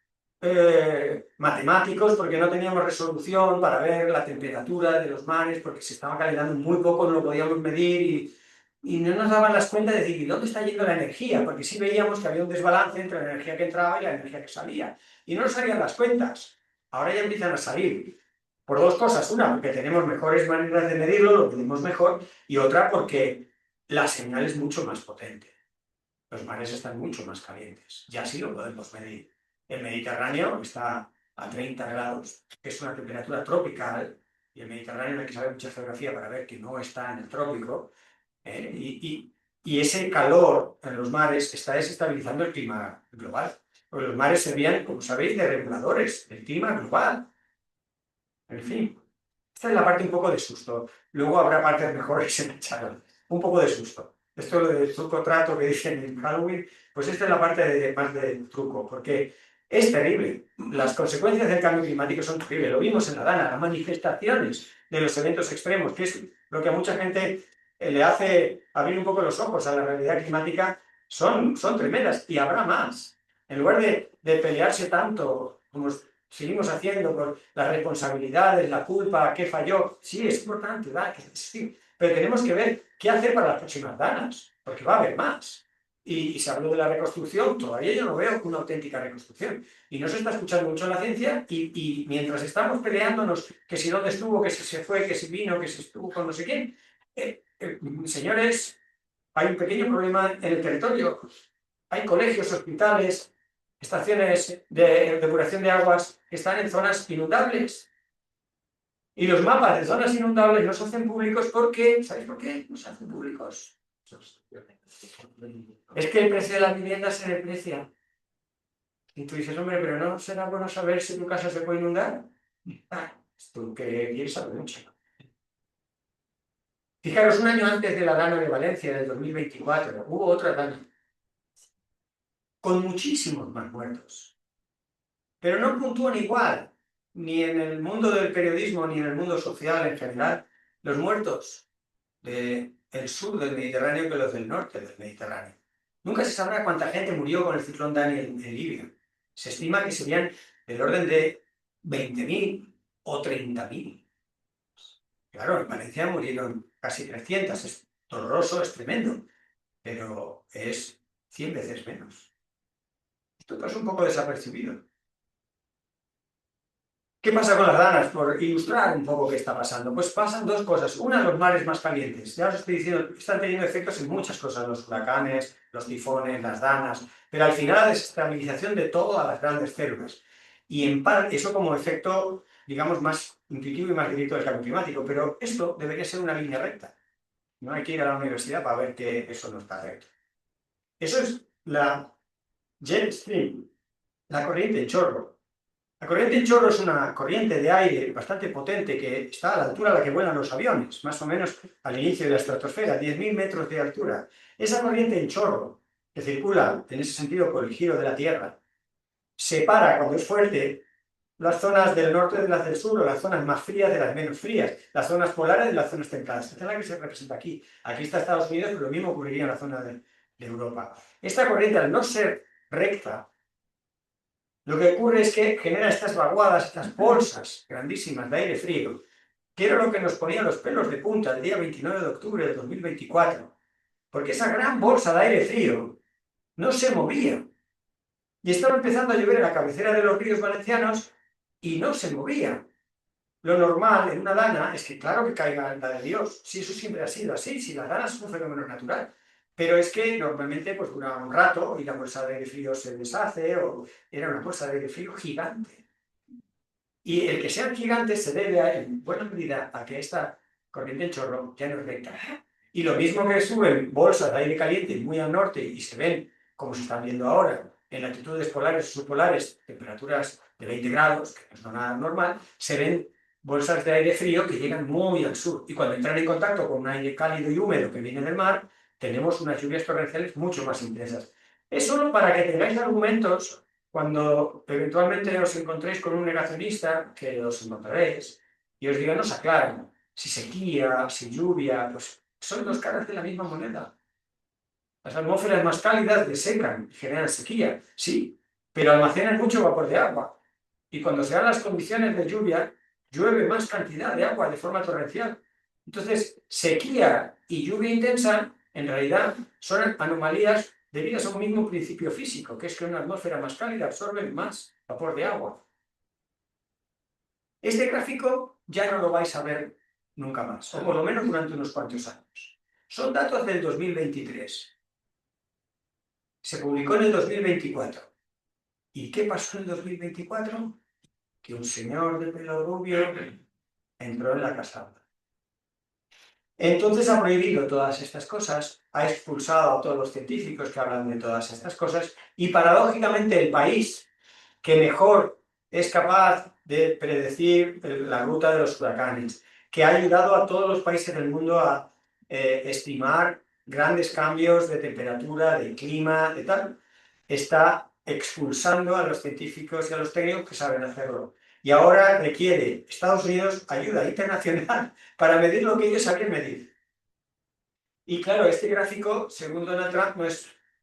matemáticos porque no teníamos resolución para ver la temperatura de los mares, porque se estaba calentando muy poco, no lo podíamos medir y no nos daban las cuentas de decir, ¿y dónde está yendo la energía? Porque sí veíamos que había un desbalance entre la energía que entraba y la energía que salía. Y no nos salían las cuentas. Ahora ya empiezan a salir. Por dos cosas. Una, porque tenemos mejores maneras de medirlo, lo medimos mejor, y otra, porque la señal es mucho más potente. Los mares están mucho más calientes. Ya sí lo podemos medir. El Mediterráneo está a 30 grados, que es una temperatura tropical, y el Mediterráneo no hay que saber mucha geografía para ver que no está en el trópico, y ese calor en los mares está desestabilizando el clima global. Porque los mares servían, como sabéis, de reguladores del clima global. En fin, esta es la parte un poco de susto. Luego habrá partes mejores en el charla. Un poco de susto. Esto es lo del truco trato que dicen en Halloween, pues esta es la parte más de truco, porque es terrible. Las consecuencias del cambio climático son terribles. Lo vimos en la Dana, las manifestaciones de los eventos extremos, que es lo que a mucha gente le hace abrir un poco los ojos a la realidad climática, son tremendas y habrá más. En lugar de pelearse tanto como seguimos haciendo por las responsabilidades, la culpa, qué falló. Sí, es importante, ¿verdad? Sí, pero tenemos que ver qué hacer para las próximas danas, porque va a haber más. Y se habló de la reconstrucción, todavía yo no veo una auténtica reconstrucción. Y no se está escuchando mucho la ciencia y mientras estamos peleándonos que si dónde estuvo, que si se fue, que si vino, que si estuvo con no sé quién, señores, hay un pequeño problema en el territorio. Hay colegios, hospitales, estaciones de depuración de aguas que están en zonas inundables. Y los mapas de zonas inundables no se hacen públicos porque, ¿sabéis por qué? No se hacen públicos. Es que el precio de la vivienda se deprecia. Y tú dices, hombre, pero no será bueno saber si tu casa se puede inundar. Ah, tú que quieres saber mucho. Fijaros, un año antes de la Dana de Valencia, del 2024, hubo otra Dana, con muchísimos más muertos. Pero no puntúan igual, ni en el mundo del periodismo, ni en el mundo social en general, los muertos del sur del Mediterráneo que los del norte del Mediterráneo. Nunca se sabrá cuánta gente murió con el ciclón Dani en Libia. Se estima que serían del orden de 20.000 o 30.000. Claro, en Valencia murieron casi 300. Es horroroso, es tremendo, pero es 100 veces menos. Esto pasa un poco desapercibido. ¿Qué pasa con las danas? Por ilustrar un poco qué está pasando. Pues pasan dos cosas. Una, los mares más calientes. Ya os estoy diciendo, están teniendo efectos en muchas cosas, los huracanes, los tifones, las danas, pero al final la desestabilización de todas las grandes células. Y en parte, eso como efecto, digamos, más intuitivo y más directo del cambio climático. Pero esto debería ser una línea recta. No hay que ir a la universidad para ver que eso no está recto. Eso es la jet stream, la corriente en chorro. La corriente en chorro es una corriente de aire bastante potente que está a la altura a la que vuelan los aviones, más o menos al inicio de la estratosfera, 10.000 metros de altura. Esa corriente en chorro, que circula en ese sentido por el giro de la Tierra, separa cuando es fuerte las zonas del norte de las del sur, o las zonas más frías de las menos frías, las zonas polares de las zonas templadas. Esta es la que se representa aquí. Aquí está Estados Unidos, pero lo mismo ocurriría en la zona de Europa. Esta corriente, al no ser recta, lo que ocurre es que genera estas vaguadas, estas bolsas grandísimas de aire frío, que era lo que nos ponía los pelos de punta el día 29 de octubre del 2024, porque esa gran bolsa de aire frío no se movía. Y estaba empezando a llover en la cabecera de los ríos valencianos y no se movía. Lo normal en una dana es que, claro, que caiga la de Dios. Si eso siempre ha sido así, si la dana es un fenómeno natural. Pero es que normalmente pues dura un rato y la bolsa de aire frío se deshace, o era una bolsa de aire frío gigante. Y el que sean gigantes se debe en buena medida a que esta corriente en chorro ya no es recta. Y lo mismo que suben bolsas de aire caliente muy al norte y se ven, como se están viendo ahora, en latitudes polares o subpolares, temperaturas de 20 grados, que no es nada normal, se ven bolsas de aire frío que llegan muy al sur. Y cuando entran en contacto con un aire cálido y húmedo que viene del mar, tenemos unas lluvias torrenciales mucho más intensas. Es solo para que tengáis argumentos cuando eventualmente os encontréis con un negacionista, que os encontraréis, y os diga, nos aclaran, si sequía, si lluvia, pues son dos caras de la misma moneda. Las atmósferas más cálidas desecan, generan sequía, sí, pero almacenan mucho vapor de agua. Y cuando se dan las condiciones de lluvia, llueve más cantidad de agua de forma torrencial. Entonces, sequía y lluvia intensa, en realidad, son anomalías debidas a un mismo principio físico, que es que una atmósfera más cálida absorbe más vapor de agua. Este gráfico ya no lo vais a ver nunca más, o por lo menos durante unos cuantos años. Son datos del 2023. Se publicó en el 2024. ¿Y qué pasó en el 2024? Que un señor de pelo rubio entró en la Casa. Entonces ha prohibido todas estas cosas, ha expulsado a todos los científicos que hablan de todas estas cosas y paradójicamente el país que mejor es capaz de predecir la ruta de los huracanes, que ha ayudado a todos los países del mundo a estimar grandes cambios de temperatura, de clima, de tal, está expulsando a los científicos y a los técnicos que saben hacerlo. Y ahora requiere Estados Unidos ayuda internacional para medir lo que ellos saben medir. Y claro, este gráfico, según Donald Trump,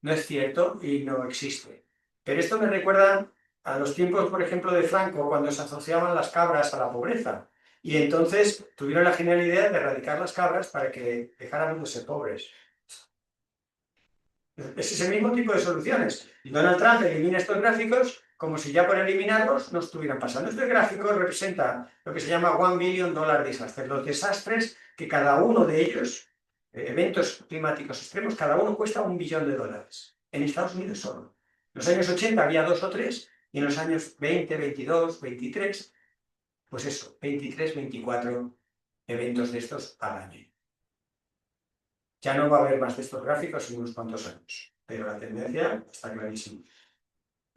no es cierto y no existe. Pero esto me recuerda a los tiempos, por ejemplo, de Franco, cuando se asociaban las cabras a la pobreza. Y entonces tuvieron la genial idea de erradicar las cabras para que dejaran de ser pobres. Es ese mismo tipo de soluciones. Y Donald Trump elimina estos gráficos como si ya por eliminarlos no estuvieran pasando. Este gráfico representa lo que se llama $1 billion disaster, los desastres que cada uno de ellos, eventos climáticos extremos, cada uno cuesta $1 billón. En Estados Unidos solo. En los años 80 había 2 o 3, y en los años 20, 22, 23, pues eso, 23, 24 eventos de estos al año. Ya no va a haber más de estos gráficos en unos cuantos años, pero la tendencia está clarísima.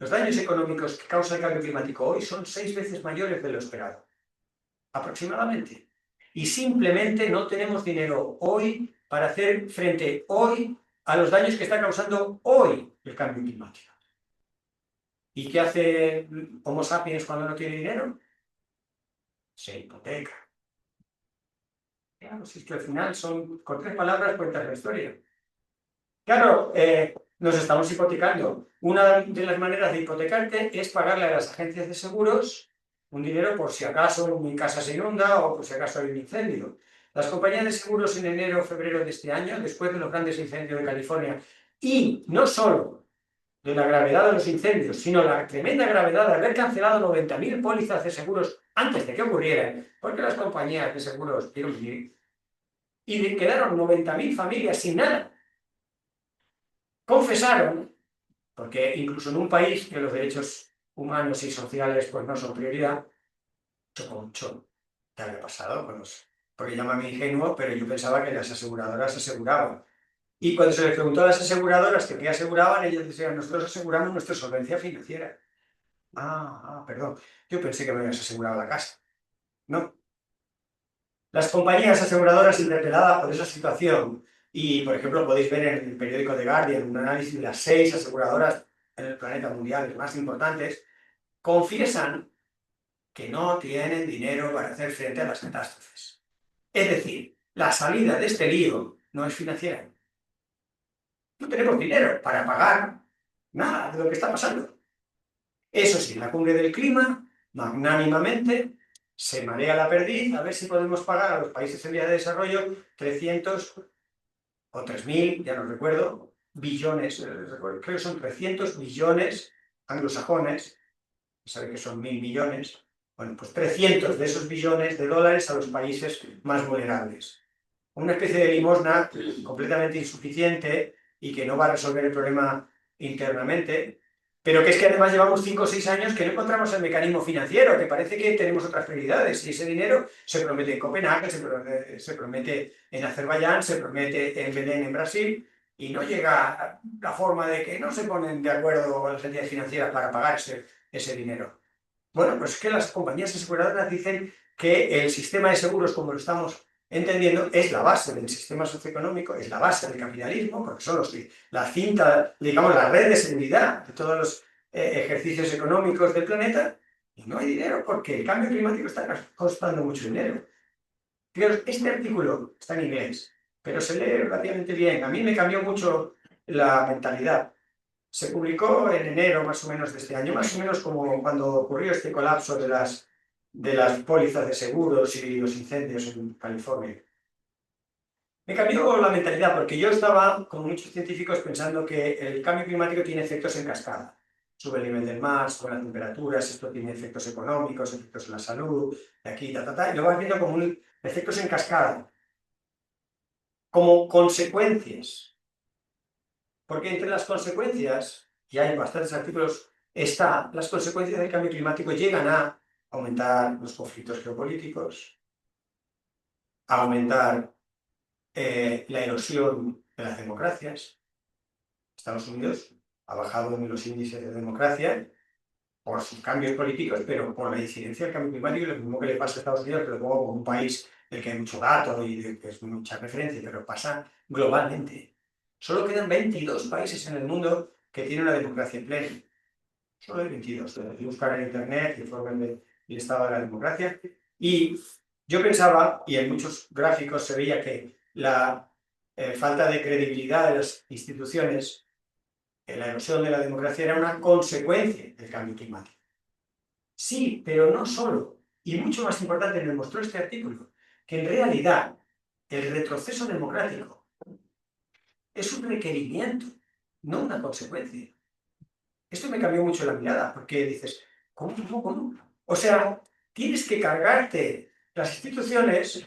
Los daños económicos que causa el cambio climático hoy son 6 veces mayores de lo esperado, aproximadamente. Y simplemente no tenemos dinero hoy para hacer frente hoy a los daños que está causando hoy el cambio climático. ¿Y qué hace Homo sapiens cuando no tiene dinero? Se hipoteca. Claro, si es que al final son, con 3 palabras cuentas la historia. Claro, nos estamos hipotecando. Una de las maneras de hipotecarte es pagarle a las agencias de seguros un dinero por si acaso mi casa se inunda o por si acaso hay un incendio. Las compañías de seguros en enero o febrero de este año, después de los grandes incendios de California, y no solo de la gravedad de los incendios, sino la tremenda gravedad de haber cancelado 90.000 pólizas de seguros antes de que ocurrieran, porque las compañías de seguros dieron y quedaron 90.000 familias sin nada. Confesaron, porque incluso en un país que los derechos humanos y sociales pues no son prioridad, chocó mucho. ¿Qué había pasado? Pues, porque llámame ingenuo, pero yo pensaba que las aseguradoras aseguraban. Y cuando se les preguntó a las aseguradoras que qué aseguraban, ellos decían, nosotros aseguramos nuestra solvencia financiera. Perdón, yo pensé que me habías asegurado la casa. No. Las compañías aseguradoras interpeladas por esa situación, y por ejemplo podéis ver en el periódico The Guardian un análisis de las 6 aseguradoras en el planeta mundial más importantes, confiesan que no tienen dinero para hacer frente a las catástrofes. Es decir, la salida de este lío no es financiera. No tenemos dinero para pagar nada de lo que está pasando. Eso sí, en la cumbre del clima, magnánimamente, se marea la perdiz a ver si podemos pagar a los países en vía de desarrollo 300 o 3.000, ya no recuerdo, billones, creo que son 300 billones anglosajones, sabe que son 1.000 millones, bueno, pues 300 de esos billones de dólares a los países más vulnerables. Una especie de limosna completamente insuficiente y que no va a resolver el problema internamente, pero que es que además llevamos 5 o 6 años que no encontramos el mecanismo financiero, que parece que tenemos otras prioridades, y ese dinero se promete en Copenhague, se promete en Azerbaiyán, se promete en Belén, en Brasil, y no llega la forma de que no se ponen de acuerdo las entidades financieras para pagar ese dinero. Bueno, pues es que las compañías aseguradoras dicen que el sistema de seguros, como lo estamos entendiendo, es la base del sistema socioeconómico, es la base del capitalismo, porque son la cinta, digamos, la red de seguridad de todos los ejercicios económicos del planeta, y no hay dinero porque el cambio climático está costando mucho dinero. Fijaros, este artículo está en inglés, pero se lee relativamente bien. A mí me cambió mucho la mentalidad. Se publicó en enero más o menos de este año, más o menos como cuando ocurrió este colapso de las pólizas de seguros y los incendios en California. Me cambió la mentalidad porque yo estaba, como muchos científicos, pensando que el cambio climático tiene efectos en cascada. Sube el nivel del mar, suben las temperaturas, esto tiene efectos económicos, efectos en la salud, de aquí, y lo vas viendo como efectos en cascada, como consecuencias. Porque entre las consecuencias, y hay bastantes artículos, las consecuencias del cambio climático llegan a aumentar los conflictos geopolíticos, a aumentar la erosión de las democracias. Estados Unidos ha bajado en los índices de democracia por sus cambios políticos, pero por la incidencia del cambio climático, lo mismo que le pasa a Estados Unidos, que lo pongo como un país del que hay mucho dato y del que es mucha referencia, pero pasa globalmente. Solo quedan 22 países en el mundo que tienen una democracia plena. Solo hay 22. Buscar en internet informes del estado de la democracia. Y yo pensaba, y en muchos gráficos se veía que la falta de credibilidad de las instituciones, la erosión de la democracia era una consecuencia del cambio climático. Sí, pero no solo. Y mucho más importante, me mostró este artículo, que en realidad el retroceso democrático es un requerimiento, no una consecuencia. Esto me cambió mucho la mirada, porque dices, ¿cómo? O sea, tienes que cargarte las instituciones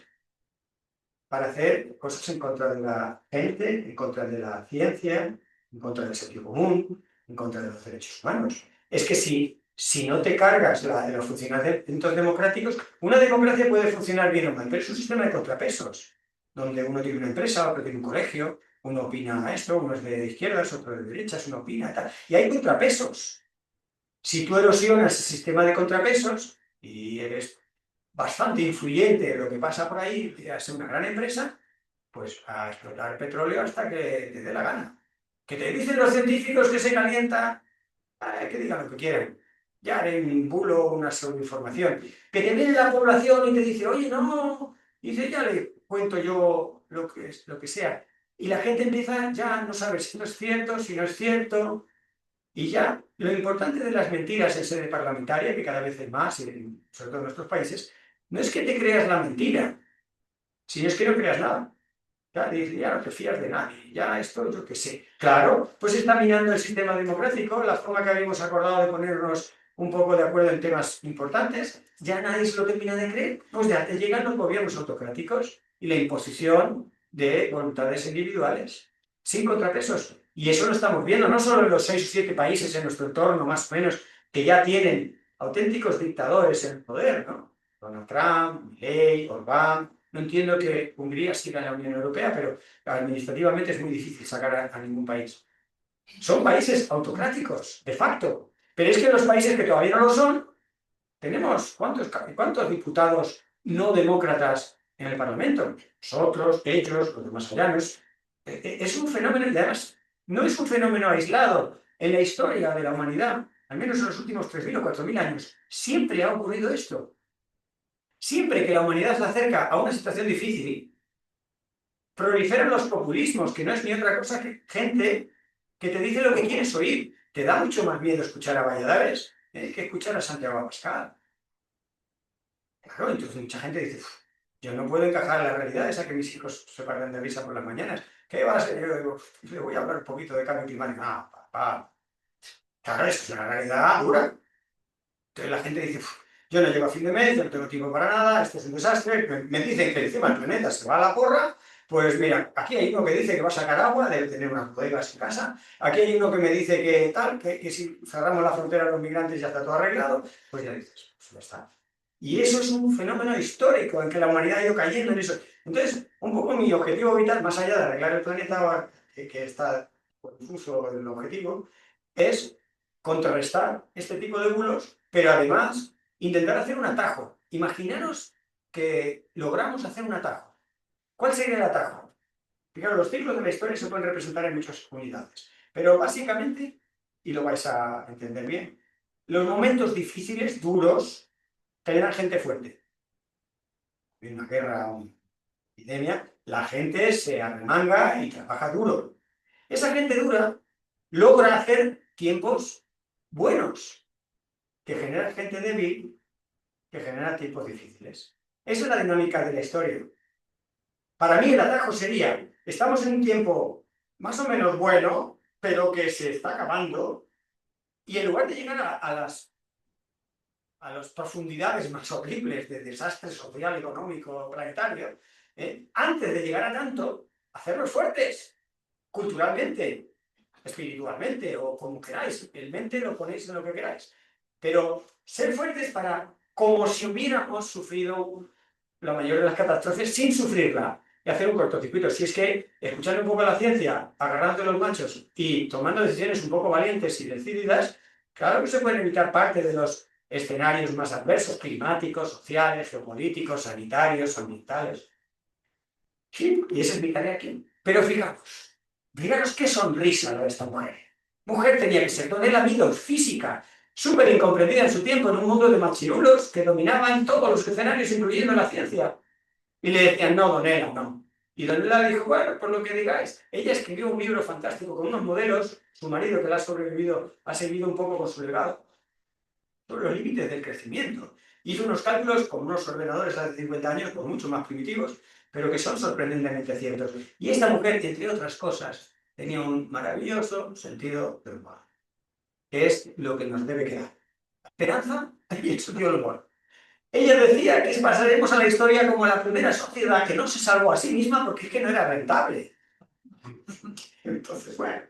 para hacer cosas en contra de la gente, en contra de la ciencia, en contra del sentido común, en contra de los derechos humanos. Es que si no te cargas los funcionamientos democráticos, una democracia puede funcionar bien o mal, pero es un sistema de contrapesos, donde uno tiene una empresa, otro tiene un colegio, uno opina a esto, uno es de izquierdas, otro de derechas, uno opina tal, y hay contrapesos. Si tú erosionas el sistema de contrapesos y eres bastante influyente en lo que pasa por ahí, a ser una gran empresa, pues a explotar petróleo hasta que te dé la gana. Que te dicen los científicos que se calienta, que digan lo que quieran. Ya haré un bulo, una pseudoinformación. Que te viene la población y te dice, oye, no, y dice, ya le cuento yo lo que sea. Y la gente empieza ya no saber si no es cierto, si no es cierto. Y ya, lo importante de las mentiras en sede parlamentaria, que cada vez hay más, sobre todo en nuestros países, no es que te creas la mentira, sino es que no creas nada. Ya no te fías de nadie, ya esto yo qué sé. Claro, pues está minando el sistema democrático, la forma que habíamos acordado de ponernos un poco de acuerdo en temas importantes, ya nadie se lo termina de creer, pues ya te llegan los gobiernos autocráticos y la imposición de voluntades individuales, sin contrapesos. Y eso lo estamos viendo, no solo en los 6 o 7 países en nuestro entorno, más o menos, que ya tienen auténticos dictadores en el poder, ¿no? Donald Trump, Milei, Orbán. No entiendo que Hungría siga en la Unión Europea, pero administrativamente es muy difícil sacar a ningún país. Son países autocráticos, de facto. Pero es que en los países que todavía no lo son, tenemos ¿cuántos diputados no demócratas en el Parlamento? Nosotros, ellos, los demás allanos. Es un fenómeno, y además no es un fenómeno aislado en la historia de la humanidad, al menos en los últimos 3.000 o 4.000 años. Siempre ha ocurrido esto. Siempre que la humanidad se acerca a una situación difícil, proliferan los populismos, que no es ni otra cosa que gente que te dice lo que quieres oír. Te da mucho más miedo escuchar a Valladares que escuchar a Santiago Abascal. Claro, entonces mucha gente dice, yo no puedo encajar la realidad esa que mis hijos se parten de risa por las mañanas. ¿Qué va a ser? Yo digo, le voy a hablar un poquito de cambio climático. Ah, papá. Claro, eso es una realidad dura. Entonces la gente dice, yo no llego a fin de mes, yo no tengo tiempo para nada, esto es un desastre. Me dicen que encima el planeta se va a la porra. Pues mira, aquí hay uno que dice que va a sacar agua, debe tener unas bodegas en casa. Aquí hay uno que me dice que tal, que si cerramos la frontera a los migrantes ya está todo arreglado. Pues ya dices, pues ya está. Y eso es un fenómeno histórico en que la humanidad ha ido cayendo en eso. Entonces, un poco mi objetivo vital, más allá de arreglar el planeta, que está confuso el objetivo, es contrarrestar este tipo de bulos, pero además intentar hacer un atajo. Imaginaros que logramos hacer un atajo. ¿Cuál sería el atajo? Fijaros, los ciclos de la historia se pueden representar en muchas unidades, pero básicamente, y lo vais a entender bien, los momentos difíciles, duros, generan gente fuerte. En una guerra o una epidemia, la gente se arremanga y trabaja duro. Esa gente dura logra hacer tiempos buenos, que generan gente débil, que genera tiempos difíciles. Esa es la dinámica de la historia. Para mí el atajo sería, estamos en un tiempo más o menos bueno, pero que se está acabando, y en lugar de llegar a las profundidades más horribles de desastre social, económico, planetario, antes de llegar a tanto, hacerlos fuertes, culturalmente, espiritualmente, o como queráis, el mente lo ponéis en lo que queráis, pero ser fuertes para, como si hubiéramos sufrido la mayoría de las catástrofes sin sufrirla, y hacer un cortocircuito. Si es que, escuchando un poco la ciencia, agarrando los machos y tomando decisiones un poco valientes y decididas, claro que se pueden evitar parte de los escenarios más adversos, climáticos, sociales, geopolíticos, sanitarios, ambientales. Sí, y esa es mi tarea aquí. Pero fijaros qué sonrisa la de esta mujer. Mujer tenía que ser Donella Meadows, física, súper incomprendida en su tiempo en un mundo de machirulos que dominaban todos los escenarios, incluyendo la ciencia. Y le decían, no, Donella, no. Y Donella dijo, bueno, por lo que digáis. Ella escribió un libro fantástico con unos modelos, su marido que la ha sobrevivido, ha seguido un poco con su legado, sobre los límites del crecimiento. Hizo unos cálculos con unos ordenadores hace 50 años, por mucho más primitivos, pero que son sorprendentemente ciertos. Y esta mujer, entre otras cosas, tenía un maravilloso sentido del humor, que es lo que nos debe quedar. La esperanza y el sentido del humor. Ella decía que pasaremos a la historia como la primera sociedad que no se salvó a sí misma porque es que no era rentable. Entonces, bueno,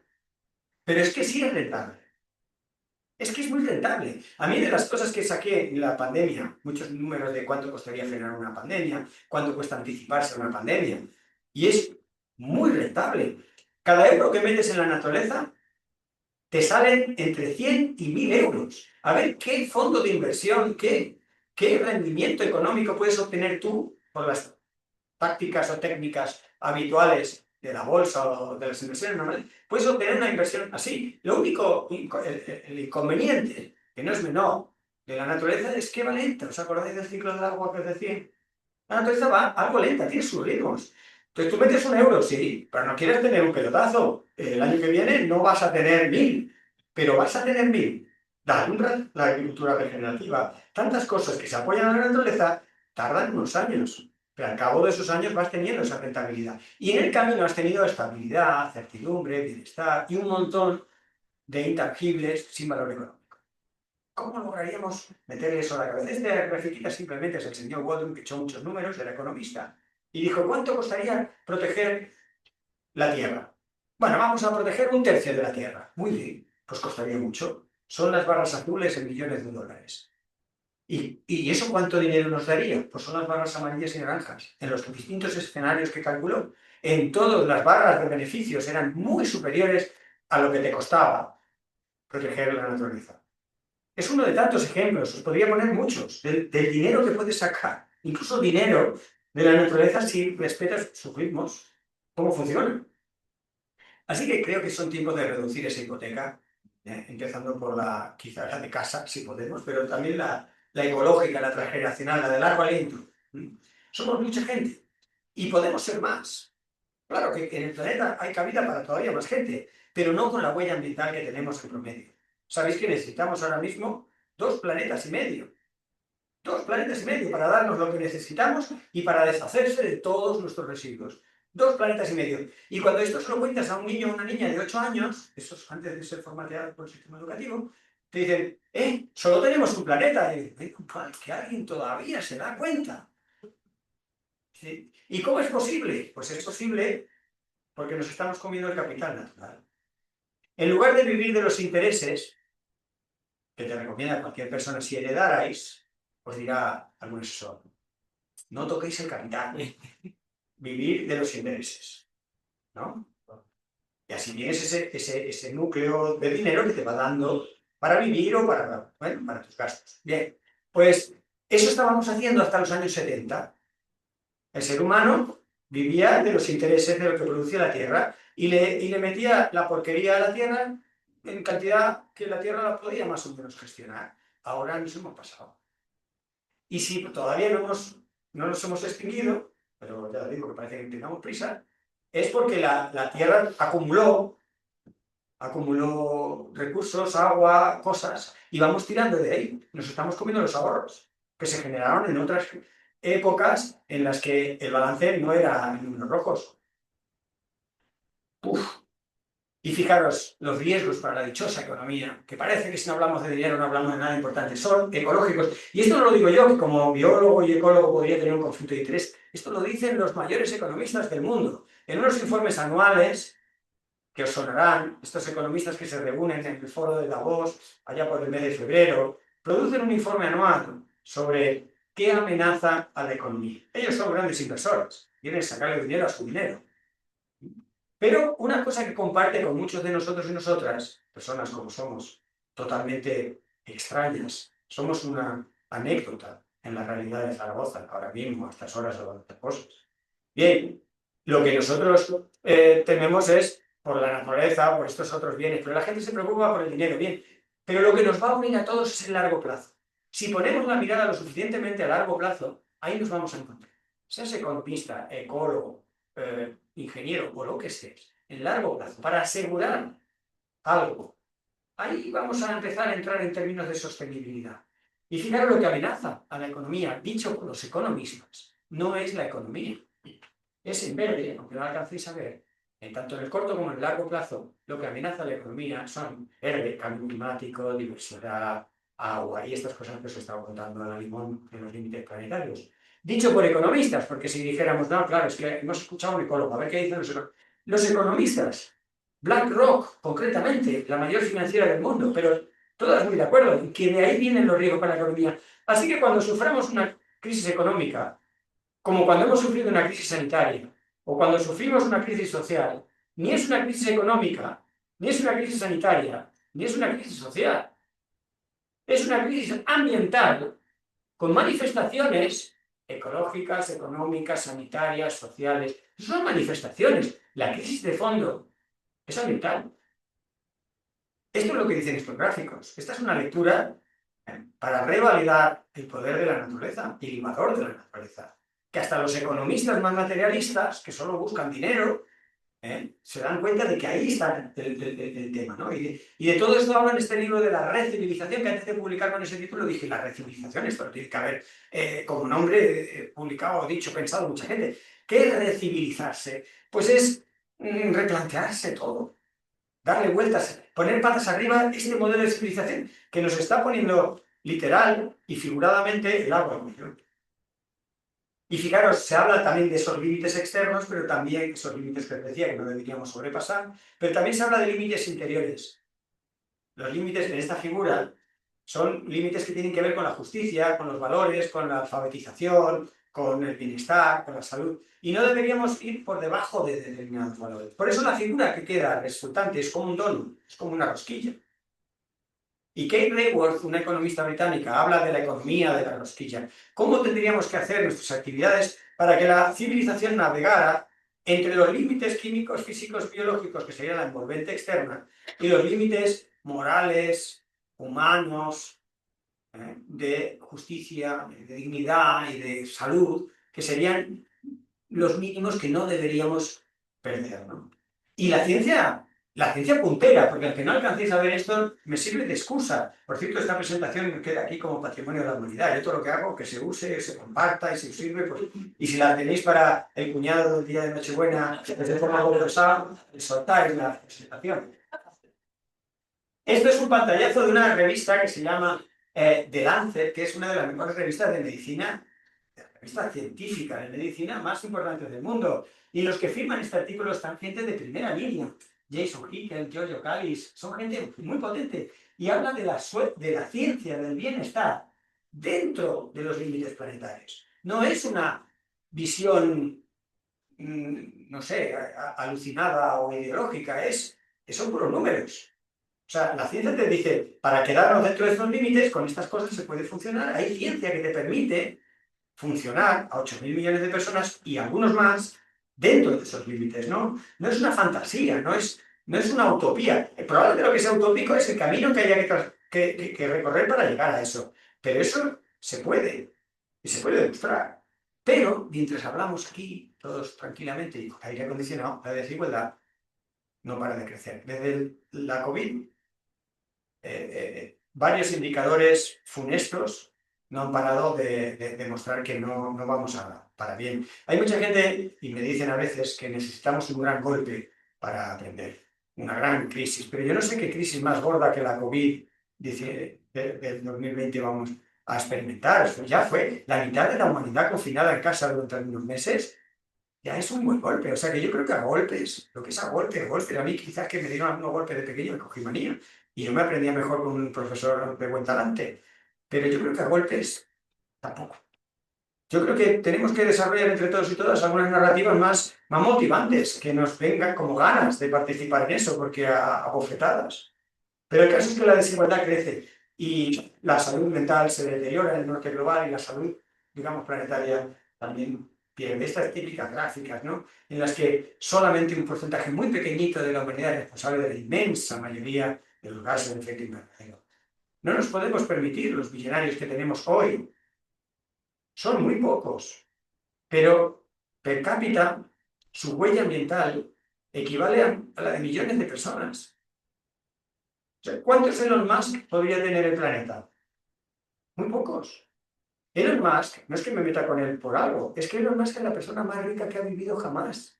pero es que sí es rentable. Es que es muy rentable. A mí de las cosas que saqué en la pandemia, muchos números de cuánto costaría frenar una pandemia, cuánto cuesta anticiparse a una pandemia, y es muy rentable. Cada euro que metes en la naturaleza te salen entre 100 y 1000 euros. A ver qué fondo de inversión, qué rendimiento económico puedes obtener tú por las tácticas o técnicas habituales de la bolsa o de las inversiones normales, puedes obtener una inversión así. Lo único, el inconveniente, que no es menor, de la naturaleza es que va lenta. ¿Os acordáis del ciclo del agua que os decía? La naturaleza va algo lenta, tiene sus ritmos. Entonces tú metes un euro, sí, pero no quieres tener un pelotazo. El año que viene no vas a tener 1000, pero vas a tener 1000. La alumbre, la agricultura regenerativa, tantas cosas que se apoyan a la naturaleza, tardan unos años. Pero al cabo de esos años vas teniendo esa rentabilidad. Y en el camino has tenido estabilidad, certidumbre, bienestar y un montón de intangibles sin valor económico. ¿Cómo lograríamos meter eso a la cabeza? Esta grafiquita simplemente es el señor Waldron, que echó muchos números, era economista, y dijo, ¿cuánto costaría proteger la Tierra? Bueno, vamos a proteger 1/3 de la Tierra. Muy bien, pues costaría mucho. Son las barras azules en millones de dólares. ¿Y eso cuánto dinero nos daría? Pues son las barras amarillas y naranjas. En los distintos escenarios que calculó, en todas las barras de beneficios eran muy superiores a lo que te costaba proteger la naturaleza. Es uno de tantos ejemplos, os podría poner muchos, del dinero que puedes sacar, incluso dinero de la naturaleza si respetas sus ritmos, cómo funcionan. Así que creo que son tiempos de reducir esa hipoteca, empezando por quizá la de casa, si podemos, pero también la ecológica, la transgeneracional, la de largo aliento. Somos mucha gente y podemos ser más. Claro que en el planeta hay cabida para todavía más gente, pero no con la huella ambiental que tenemos en promedio. ¿Sabéis que necesitamos ahora mismo 2 planetas y medio? 2 planetas y medio para darnos lo que necesitamos y para deshacerse de todos nuestros residuos. 2 planetas y medio. Y cuando esto se lo cuentas a un niño o una niña de 8 años, eso es antes de ser formateado por el sistema educativo, te dicen, solo tenemos un planeta. Y que alguien todavía se da cuenta. ¿Sí? ¿Y cómo es posible? Pues es posible porque nos estamos comiendo el capital natural. En lugar de vivir de los intereses, que te recomienda cualquier persona si heredarais, os dirá algún asesor, no toquéis el capital, vivir de los intereses, ¿no? Y así tienes ese núcleo de dinero que te va dando para vivir o para tus gastos. Bien, pues Eso estábamos haciendo hasta los años 70. El ser humano vivía de los intereses de lo que producía la Tierra y le metía la porquería a la Tierra en cantidad que la Tierra la podía más o menos gestionar. Ahora nos hemos pasado. Y si todavía no nos hemos extinguido, pero ya digo que parece que tengamos prisa, es porque la Tierra acumuló recursos, agua, cosas, y vamos tirando de ahí. Nos estamos comiendo los ahorros que se generaron en otras épocas en las que el balance no era en números rojos. Uf. Y fijaros, los riesgos para la dichosa economía, que parece que si no hablamos de dinero no hablamos de nada importante, son ecológicos. Y esto no lo digo yo, que como biólogo y ecólogo podría tener un conflicto de interés. Esto lo dicen los mayores economistas del mundo. En unos informes anuales, que os sonarán, estos economistas que se reúnen en el foro de Davos, allá por el mes de febrero, producen un informe anual sobre qué amenaza a la economía. Ellos son grandes inversores, quieren sacarle dinero a su dinero. Pero una cosa que comparte con muchos de nosotros y nosotras, personas como somos, totalmente extrañas, somos una anécdota en la realidad de Zaragoza, ahora mismo, a estas horas o estas cosas. Bien, lo que nosotros tememos es por la naturaleza, por estos otros bienes, pero la gente se preocupa por el dinero, bien, pero lo que nos va a unir a todos es el largo plazo. Si ponemos la mirada lo suficientemente a largo plazo, ahí nos vamos a encontrar. Seas economista, ecólogo, ingeniero o lo que estés, en largo plazo, para asegurar algo, ahí vamos a empezar a entrar en términos de sostenibilidad. Y fijaros lo que amenaza a la economía, dicho por los economistas, no es la economía. Es en verde, aunque no alcancéis a ver, tanto en el corto como en el largo plazo, lo que amenaza a la economía son verde, cambio climático, diversidad, agua y estas cosas que os he estado contando a la limón en los límites planetarios. Dicho por economistas, porque si dijéramos, no, claro, es que hemos escuchado a un ecólogo, a ver qué dicen los economistas. BlackRock, concretamente, la mayor financiera del mundo, pero todas muy de acuerdo en que de ahí vienen los riesgos para la economía. Así que cuando suframos una crisis económica, como cuando hemos sufrido una crisis sanitaria o cuando sufrimos una crisis social, ni es una crisis económica, ni es una crisis sanitaria, ni es una crisis social. Es una crisis ambiental con manifestaciones ecológicas, económicas, sanitarias, sociales. Son manifestaciones. La crisis de fondo es ambiental. Esto es lo que dicen estos gráficos. Esta es una lectura para revalidar el poder de la naturaleza y el valor de la naturaleza. Que hasta los economistas más materialistas, que solo buscan dinero, se dan cuenta de que ahí está el tema, ¿no? Y de todo esto habla en este libro de la recivilización, que antes de publicar con ese título dije, la recivilización, esto lo tiene que haber como nombre publicado, dicho, pensado mucha gente. ¿Qué es recivilizarse? Pues es replantearse todo, darle vueltas, poner patas arriba este modelo de civilización que nos está poniendo literal y figuradamente el agua. Y fijaros, se habla también de esos límites externos, pero también esos límites que os decía que no deberíamos sobrepasar, pero también se habla de límites interiores. Los límites en esta figura son límites que tienen que ver con la justicia, con los valores, con la alfabetización, con el bienestar, con la salud, y no deberíamos ir por debajo de determinados valores. Por eso la figura que queda resultante es como un donut, es como una rosquilla. Y Kate Raworth, una economista británica, habla de la economía de la rosquilla. ¿Cómo tendríamos que hacer nuestras actividades para que la civilización navegara entre los límites químicos, físicos, biológicos, que sería la envolvente externa, y los límites morales, humanos, de justicia, de dignidad y de salud, que serían los mínimos que no deberíamos perder, ¿no? Y la ciencia puntera, porque aunque no alcancéis a ver esto, me sirve de excusa. Por cierto, esta presentación me queda aquí como patrimonio de la humanidad. Yo todo lo que hago, que se use, se comparta y se sirve. Pues, y si la tenéis para el cuñado del día de Nochebuena, de forma gloriosa, soltáis la presentación. Esto es un pantallazo de una revista que se llama The Lancet, que es una de las mejores revistas de medicina, revista científica de medicina más importante del mundo. Y los que firman este artículo están gente de primera línea. Jason Hickel, Giorgio Callis, son gente muy potente. Y habla de la ciencia, del bienestar, dentro de los límites planetarios. No es una visión, no sé, alucinada o ideológica, son puros números. sea, la ciencia te dice, para quedarnos dentro de estos límites, con estas cosas se puede funcionar. Hay ciencia que te permite funcionar a 8.000 millones de personas y algunos más dentro de esos límites, ¿no? No es una fantasía, no es una utopía. Probablemente lo que sea utópico es el camino que haya que recorrer para llegar a eso. Pero eso se puede, y se puede demostrar. Pero mientras hablamos aquí, todos tranquilamente, y con aire acondicionado, la desigualdad no para de crecer. Desde la COVID, varios indicadores funestos no han parado de demostrar que no vamos para bien. Hay mucha gente, y me dicen a veces, que necesitamos un gran golpe para aprender, una gran crisis, pero yo no sé qué crisis más gorda que la COVID del 2020 vamos a experimentar. Esto ya fue la mitad de la humanidad confinada en casa durante algunos meses. Ya es un buen golpe, o sea que yo creo que a golpes, lo que es a golpes, a mí quizás que me dieron algunos golpes de pequeño me cogí manía y yo me aprendía mejor con un profesor de buen talante, pero yo creo que a golpes tampoco. Yo creo que tenemos que desarrollar entre todos y todas algunas narrativas más motivantes, que nos vengan como ganas de participar en eso, porque a bofetadas. Pero el caso es que la desigualdad crece y la salud mental se deteriora en el norte global y la salud, digamos, planetaria también pierde. Estas típicas gráficas, ¿no? En las que solamente un porcentaje muy pequeñito de la humanidad es responsable de la inmensa mayoría de los gases de efecto invernadero. No nos podemos permitir los millonarios que tenemos hoy. Son muy pocos, pero per cápita su huella ambiental equivale a la de millones de personas. O sea, ¿cuántos Elon Musk podría tener el planeta? Muy pocos. Elon Musk, no es que me meta con él por algo, es que Elon Musk es la persona más rica que ha vivido jamás.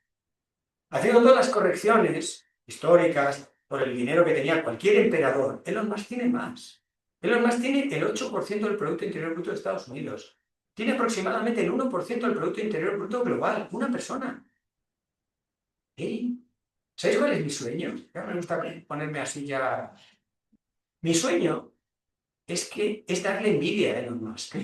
Haciendo todas las correcciones históricas por el dinero que tenía cualquier emperador, Elon Musk tiene más. Elon Musk tiene el 8% del Producto Interior Bruto de Estados Unidos. Tiene aproximadamente el 1% del Producto Interior Bruto global. Una persona. ¿Y sabéis cuál es mi sueño? Ya me gusta ponerme así ya. Mi sueño es darle envidia a Elon Musk.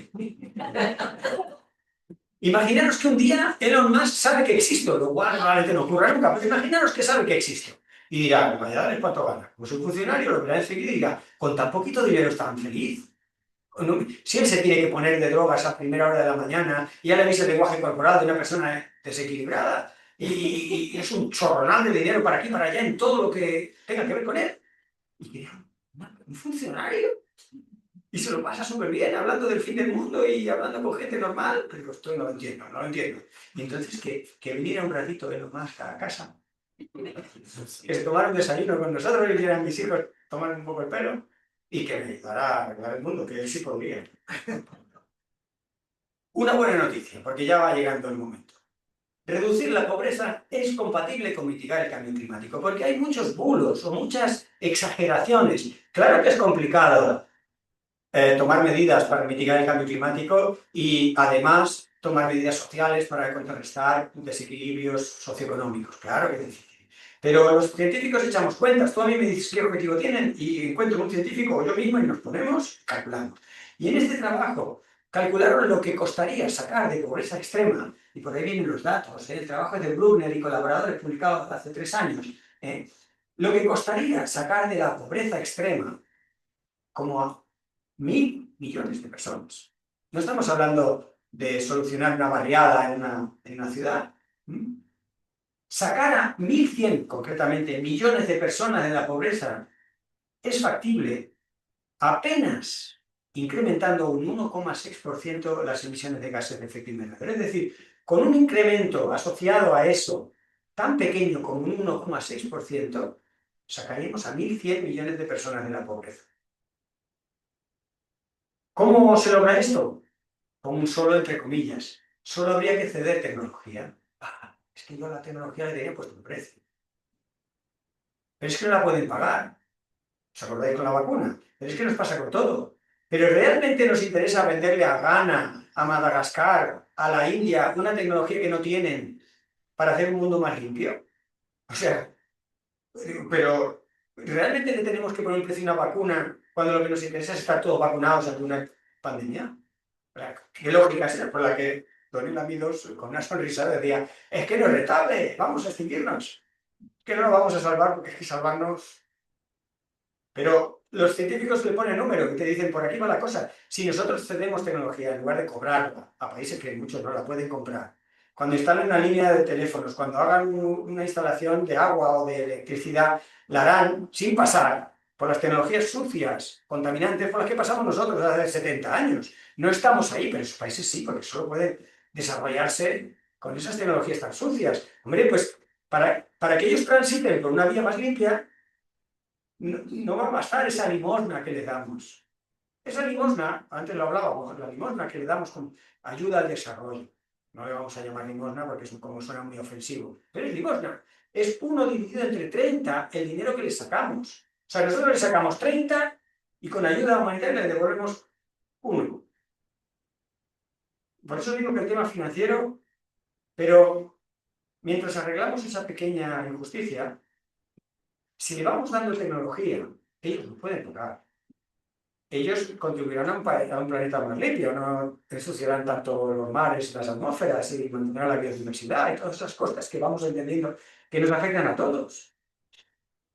Imaginaros que un día Elon Musk sabe que existo, lo cual probablemente no ocurra nunca, pero imaginaros que sabe que existo. Y dirá, vaya, dale cuánto gana. Como soy funcionario, lo verá enseguida y dirá, con tan poquito dinero es tan feliz. Si él se tiene que poner de drogas a primera hora de la mañana y ya le veis el lenguaje corporal de una persona desequilibrada y es un chorronal de dinero para aquí y para allá en todo lo que tenga que ver con él. Y dirá, ¿un funcionario? Y se lo pasa súper bien hablando del fin del mundo y hablando con gente normal. Pero digo, esto no lo entiendo, no lo entiendo. Y entonces que viniera un ratito de lo más a casa, que se tomara un desayuno con nosotros y vinieran mis hijos tomar un poco el pelo y que me ayudara a arreglar el mundo, que él sí podría. Una buena noticia, porque ya va llegando el momento. Reducir la pobreza es compatible con mitigar el cambio climático, porque hay muchos bulos o muchas exageraciones. Claro que es complicado tomar medidas para mitigar el cambio climático y además tomar medidas sociales para contrarrestar desequilibrios socioeconómicos. Claro que es difícil. Pero los científicos echamos cuentas. Tú a mí me dices qué objetivo tienen y encuentro un científico o yo mismo y nos ponemos calculando. Y en este trabajo calcularon lo que costaría sacar de pobreza extrema, y por ahí vienen los datos, el trabajo de Bruckner y colaboradores publicado hace 3 años, lo que costaría sacar de la pobreza extrema como a 1.000 millones de personas. No estamos hablando de solucionar una barriada en una ciudad. Sacar a 1.100, concretamente, millones de personas de la pobreza es factible apenas incrementando un 1,6% las emisiones de gases de efecto invernadero. Es decir, con un incremento asociado a eso tan pequeño como un 1,6%, sacaríamos a 1.100 millones de personas de la pobreza. ¿Cómo se logra esto? Con un solo entre comillas. Solo habría que ceder tecnología. Es que yo a la tecnología le tenía puesto un precio. Pero es que no la pueden pagar. ¿Os acordáis con la vacuna? Pero es que nos pasa con todo. Pero realmente nos interesa venderle a Ghana, a Madagascar, a la India, una tecnología que no tienen para hacer un mundo más limpio. O sea, pero ¿realmente le tenemos que poner un precio a una vacuna cuando lo que nos interesa es estar todos vacunados ante una pandemia? ¿Qué lógica es esa por la que Don Lamidos, con una sonrisa, decía, es que no es rentable, vamos a extinguirnos, que no nos vamos a salvar porque es que salvarnos... Pero los científicos le ponen número, que te dicen, por aquí va la cosa. Si nosotros cedemos tecnología en lugar de cobrarla a países que muchos no la pueden comprar, cuando instalen una línea de teléfonos, cuando hagan una instalación de agua o de electricidad, la harán sin pasar por las tecnologías sucias, contaminantes, por las que pasamos nosotros hace 70 años. No estamos ahí, pero esos países sí, porque solo pueden desarrollarse con esas tecnologías tan sucias. Hombre, pues para que ellos transiten por una vía más limpia, no va a bastar esa limosna que le damos. Esa limosna, antes lo hablábamos, la limosna que le damos con ayuda al desarrollo. No le vamos a llamar limosna porque es como suena muy ofensivo, pero es limosna. Es 1 dividido entre 30 el dinero que le sacamos. O sea, nosotros le sacamos 30 y con ayuda humanitaria le devolvemos 1. Por eso digo que el tema financiero, pero mientras arreglamos esa pequeña injusticia, si le vamos dando tecnología, ellos lo pueden tocar. Ellos contribuirán a un planeta más limpio, no ensuciarán tanto los mares, las atmósferas y mantendrán la biodiversidad y todas esas cosas que vamos entendiendo que nos afectan a todos.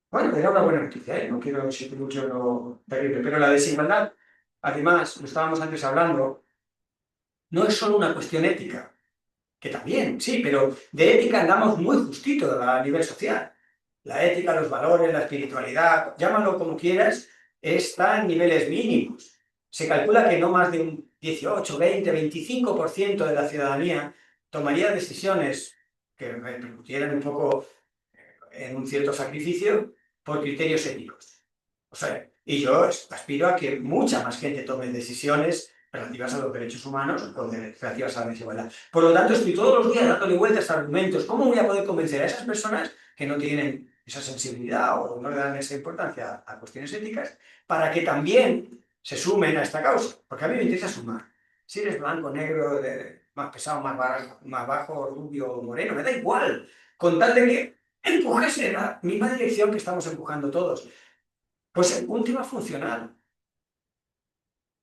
Bueno, era una buena noticia, ¿eh? No quiero decir mucho lo terrible, pero la desigualdad, además, lo estábamos antes hablando, no es solo una cuestión ética, que también, sí, pero de ética andamos muy justito a nivel social. La ética, los valores, la espiritualidad, llámalo como quieras, está en niveles mínimos. Se calcula que no más de un 18, 20, 25% de la ciudadanía tomaría decisiones que repercutieran un poco en un cierto sacrificio por criterios éticos. O sea, y yo aspiro a que mucha más gente tome decisiones relativas a los derechos humanos o relativas a la desigualdad. Por lo tanto, estoy todos los días dándole vueltas a argumentos. ¿Cómo voy a poder convencer a esas personas que no tienen esa sensibilidad o no le dan esa importancia a cuestiones éticas para que también se sumen a esta causa? Porque a mí me interesa sumar. Si eres blanco, negro, más pesado, más bajo, rubio, moreno, me da igual. Con tal de que empujes en la misma dirección que estamos empujando todos. Pues un tema funcional.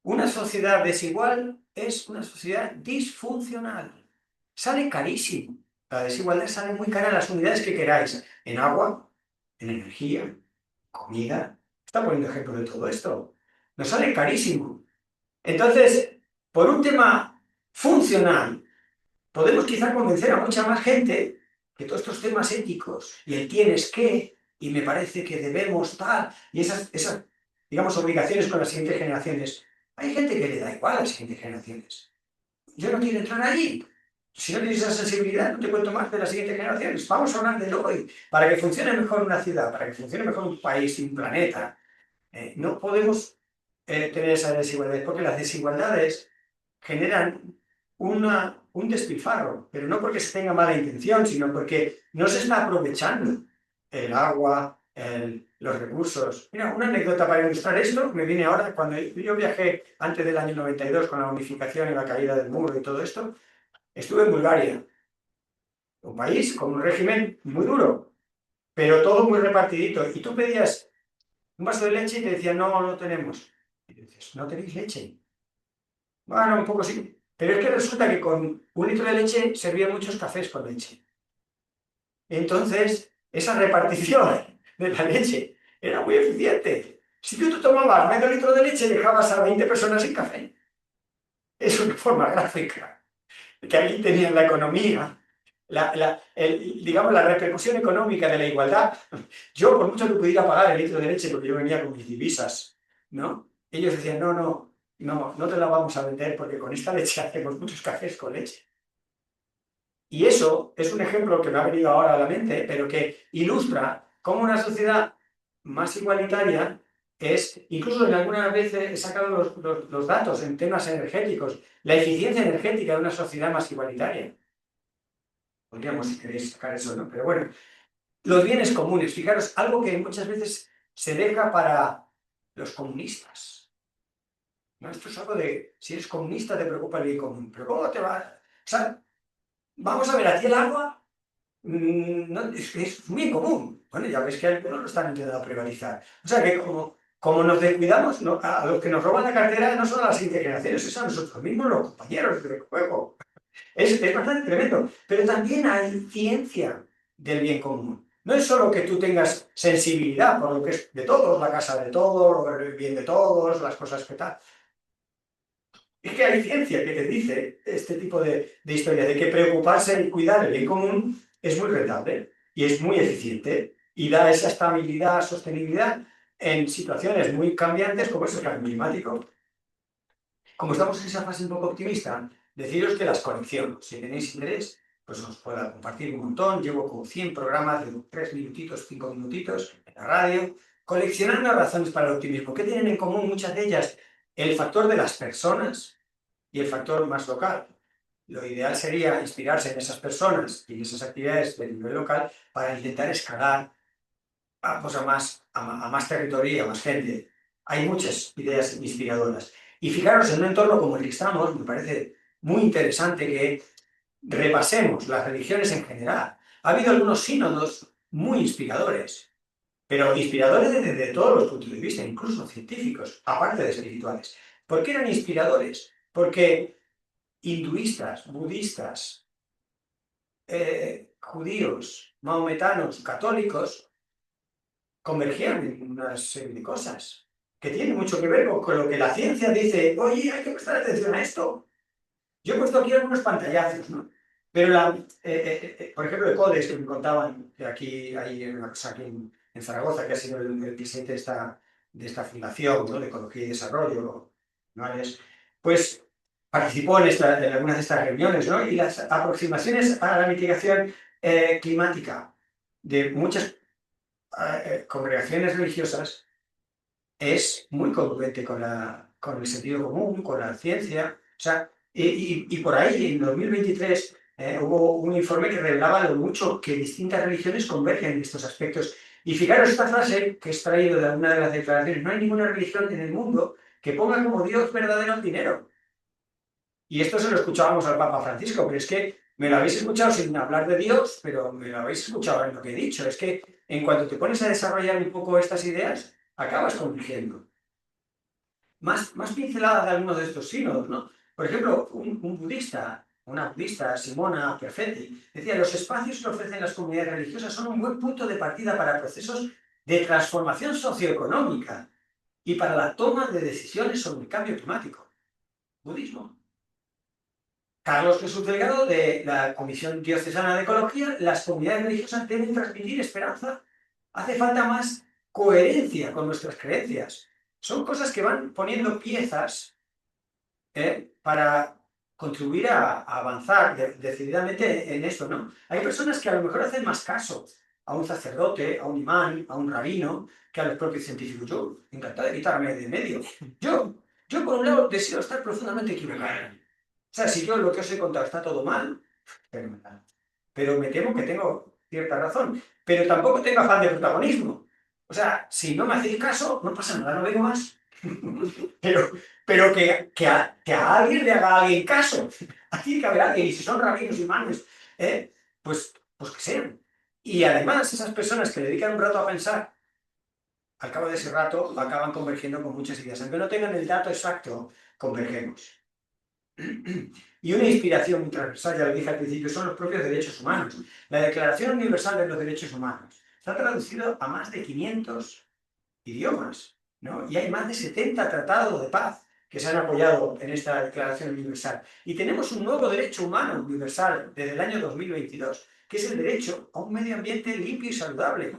Una sociedad desigual es una sociedad disfuncional. Sale carísimo. La desigualdad sale muy cara en las unidades que queráis. En agua, en energía, comida. Está poniendo ejemplo de todo esto. Nos sale carísimo. Entonces, por un tema funcional, podemos quizá convencer a mucha más gente que todos estos temas éticos y el tienes que, y me parece que debemos tal, y esas digamos, obligaciones con las siguientes generaciones. Hay gente que le da igual a las siguientes generaciones. Yo no quiero entrar allí. Si no tienes esa sensibilidad, no te cuento más de las siguientes generaciones. Vamos a hablar del hoy, para que funcione mejor una ciudad, para que funcione mejor un país y un planeta. No podemos tener esa desigualdad, porque las desigualdades generan un despilfarro, pero no porque se tenga mala intención, sino porque no se está aprovechando el agua, los recursos. Mira, una anécdota para ilustrar esto me viene ahora, cuando yo viajé antes del año 92 con la unificación y la caída del muro y todo esto, estuve en Bulgaria, un país con un régimen muy duro, pero todo muy repartidito, y tú pedías un vaso de leche y te decían, no, no tenemos. Y dices, ¿no tenéis leche? Bueno, un poco sí. Pero es que resulta que con 1 litro de leche servían muchos cafés con leche. Entonces, esa repartición de la leche era muy eficiente. Si tú te tomabas medio litro de leche, dejabas a 20 personas sin café. Es una forma gráfica que ahí tenían la economía, digamos, la repercusión económica de la igualdad. Yo, por mucho que pudiera pagar el litro de leche, porque yo venía con mis divisas, ¿no? Ellos decían, no, no, no, no te la vamos a vender porque con esta leche hacemos muchos cafés con leche. Y eso es un ejemplo que me ha venido ahora a la mente, pero que ilustra cómo una sociedad más igualitaria es, incluso en algunas veces he sacado los datos en temas energéticos, la eficiencia energética de una sociedad más igualitaria. Podríamos, si queréis, sacar eso, ¿no? Pero bueno, los bienes comunes, fijaros, algo que muchas veces se deja para los comunistas. ¿No? Esto es algo de, si eres comunista te preocupa el bien común, pero ¿cómo te va? O sea, vamos a ver, aquí el agua no, es un bien común. Bueno, ya ves que algunos lo están intentando privatizar. O sea que como nos descuidamos, a los que nos roban la cartera no son a las siguientes generaciones, es a nosotros mismos, los compañeros de juego. Es bastante tremendo. Pero también hay ciencia del bien común. No es solo que tú tengas sensibilidad por lo que es de todos, la casa de todos, el bien de todos, las cosas que tal. Es que hay ciencia que te dice este tipo de historias, de que preocuparse y cuidar el bien común es muy rentable y es muy eficiente y da esa estabilidad, sostenibilidad en situaciones muy cambiantes como es el cambio climático. Como estamos en esa fase un poco optimista, deciros que las conexiones, si tenéis interés, pues os puedo compartir un montón. Llevo como 100 programas de 3 minutitos, 5 minutitos en la radio, coleccionando razones para el optimismo. ¿Qué tienen en común muchas de ellas? El factor de las personas y el factor más local. Lo ideal sería inspirarse en esas personas y en esas actividades del nivel local para intentar escalar pues a más territorio y a más gente. Hay muchas ideas inspiradoras. Y fijaros, en un entorno como el que estamos, me parece muy interesante que repasemos las religiones en general. Ha habido algunos sínodos muy inspiradores, pero inspiradores desde todos los puntos de vista, incluso científicos, aparte de espirituales. ¿Por qué eran inspiradores? Porque hinduistas, budistas, judíos, maometanos, católicos, convergían en una serie de cosas que tienen mucho que ver con lo que la ciencia dice, oye, hay que prestar atención a esto. Yo he puesto aquí algunos pantallazos, ¿no? Pero, por ejemplo, el CODES que me contaban, que aquí hay una cosa aquí en Zaragoza, que ha sido el presidente de esta fundación, ¿no?, de Ecología y Desarrollo, ¿no?, pues participó en algunas de estas reuniones, ¿no? Y las aproximaciones a la mitigación climática de muchas congregaciones religiosas es muy congruente con el sentido común, con la ciencia. O sea, y por ahí, en 2023, hubo un informe que revelaba lo mucho que distintas religiones convergen en estos aspectos. Y fijaros esta frase que he extraído de alguna de las declaraciones: no hay ninguna religión en el mundo que ponga como Dios verdadero el dinero. Y esto se lo escuchábamos al Papa Francisco, pero es que me lo habéis escuchado sin hablar de Dios, pero me lo habéis escuchado en lo que he dicho. Es que en cuanto te pones a desarrollar un poco estas ideas, acabas convirtiendo. Más pinceladas de algunos de estos sínodos, ¿no? Por ejemplo, un budista, una budista, Simona Perfetti, decía: los espacios que ofrecen las comunidades religiosas son un buen punto de partida para procesos de transformación socioeconómica y para la toma de decisiones sobre el cambio climático. Budismo. Carlos Jesús Delgado, de la Comisión Diocesana de Ecología: las comunidades religiosas deben transmitir esperanza. Hace falta más coherencia con nuestras creencias. Son cosas que van poniendo piezas para contribuir a avanzar decididamente en esto, ¿no? Hay personas que a lo mejor hacen más caso a un sacerdote, a un imán, a un rabino, que a los propios científicos. Yo, encantado de quitarme de medio. Yo por un lado, deseo estar profundamente equivocado. O sea, si yo lo que os he contado está todo mal, fenomenal. Pero me temo que tengo cierta razón. Pero tampoco tengo afán de protagonismo. O sea, si no me hacéis caso, no pasa nada, no vengo más. pero que a alguien le haga a alguien caso. Aquí que haber alguien, y si son rabinos y imanes, pues que sean. Y además, esas personas que dedican un rato a pensar, al cabo de ese rato acaban convergiendo con muchas ideas. Aunque no tengan el dato exacto, convergemos. Y una inspiración muy transversal, ya lo dije al principio, son los propios derechos humanos. La Declaración Universal de los Derechos Humanos está traducido a más de 500 idiomas, ¿no? Y hay más de 70 tratados de paz que se han apoyado en esta Declaración Universal. Y tenemos un nuevo derecho humano universal desde el año 2022, que es el derecho a un medio ambiente limpio y saludable.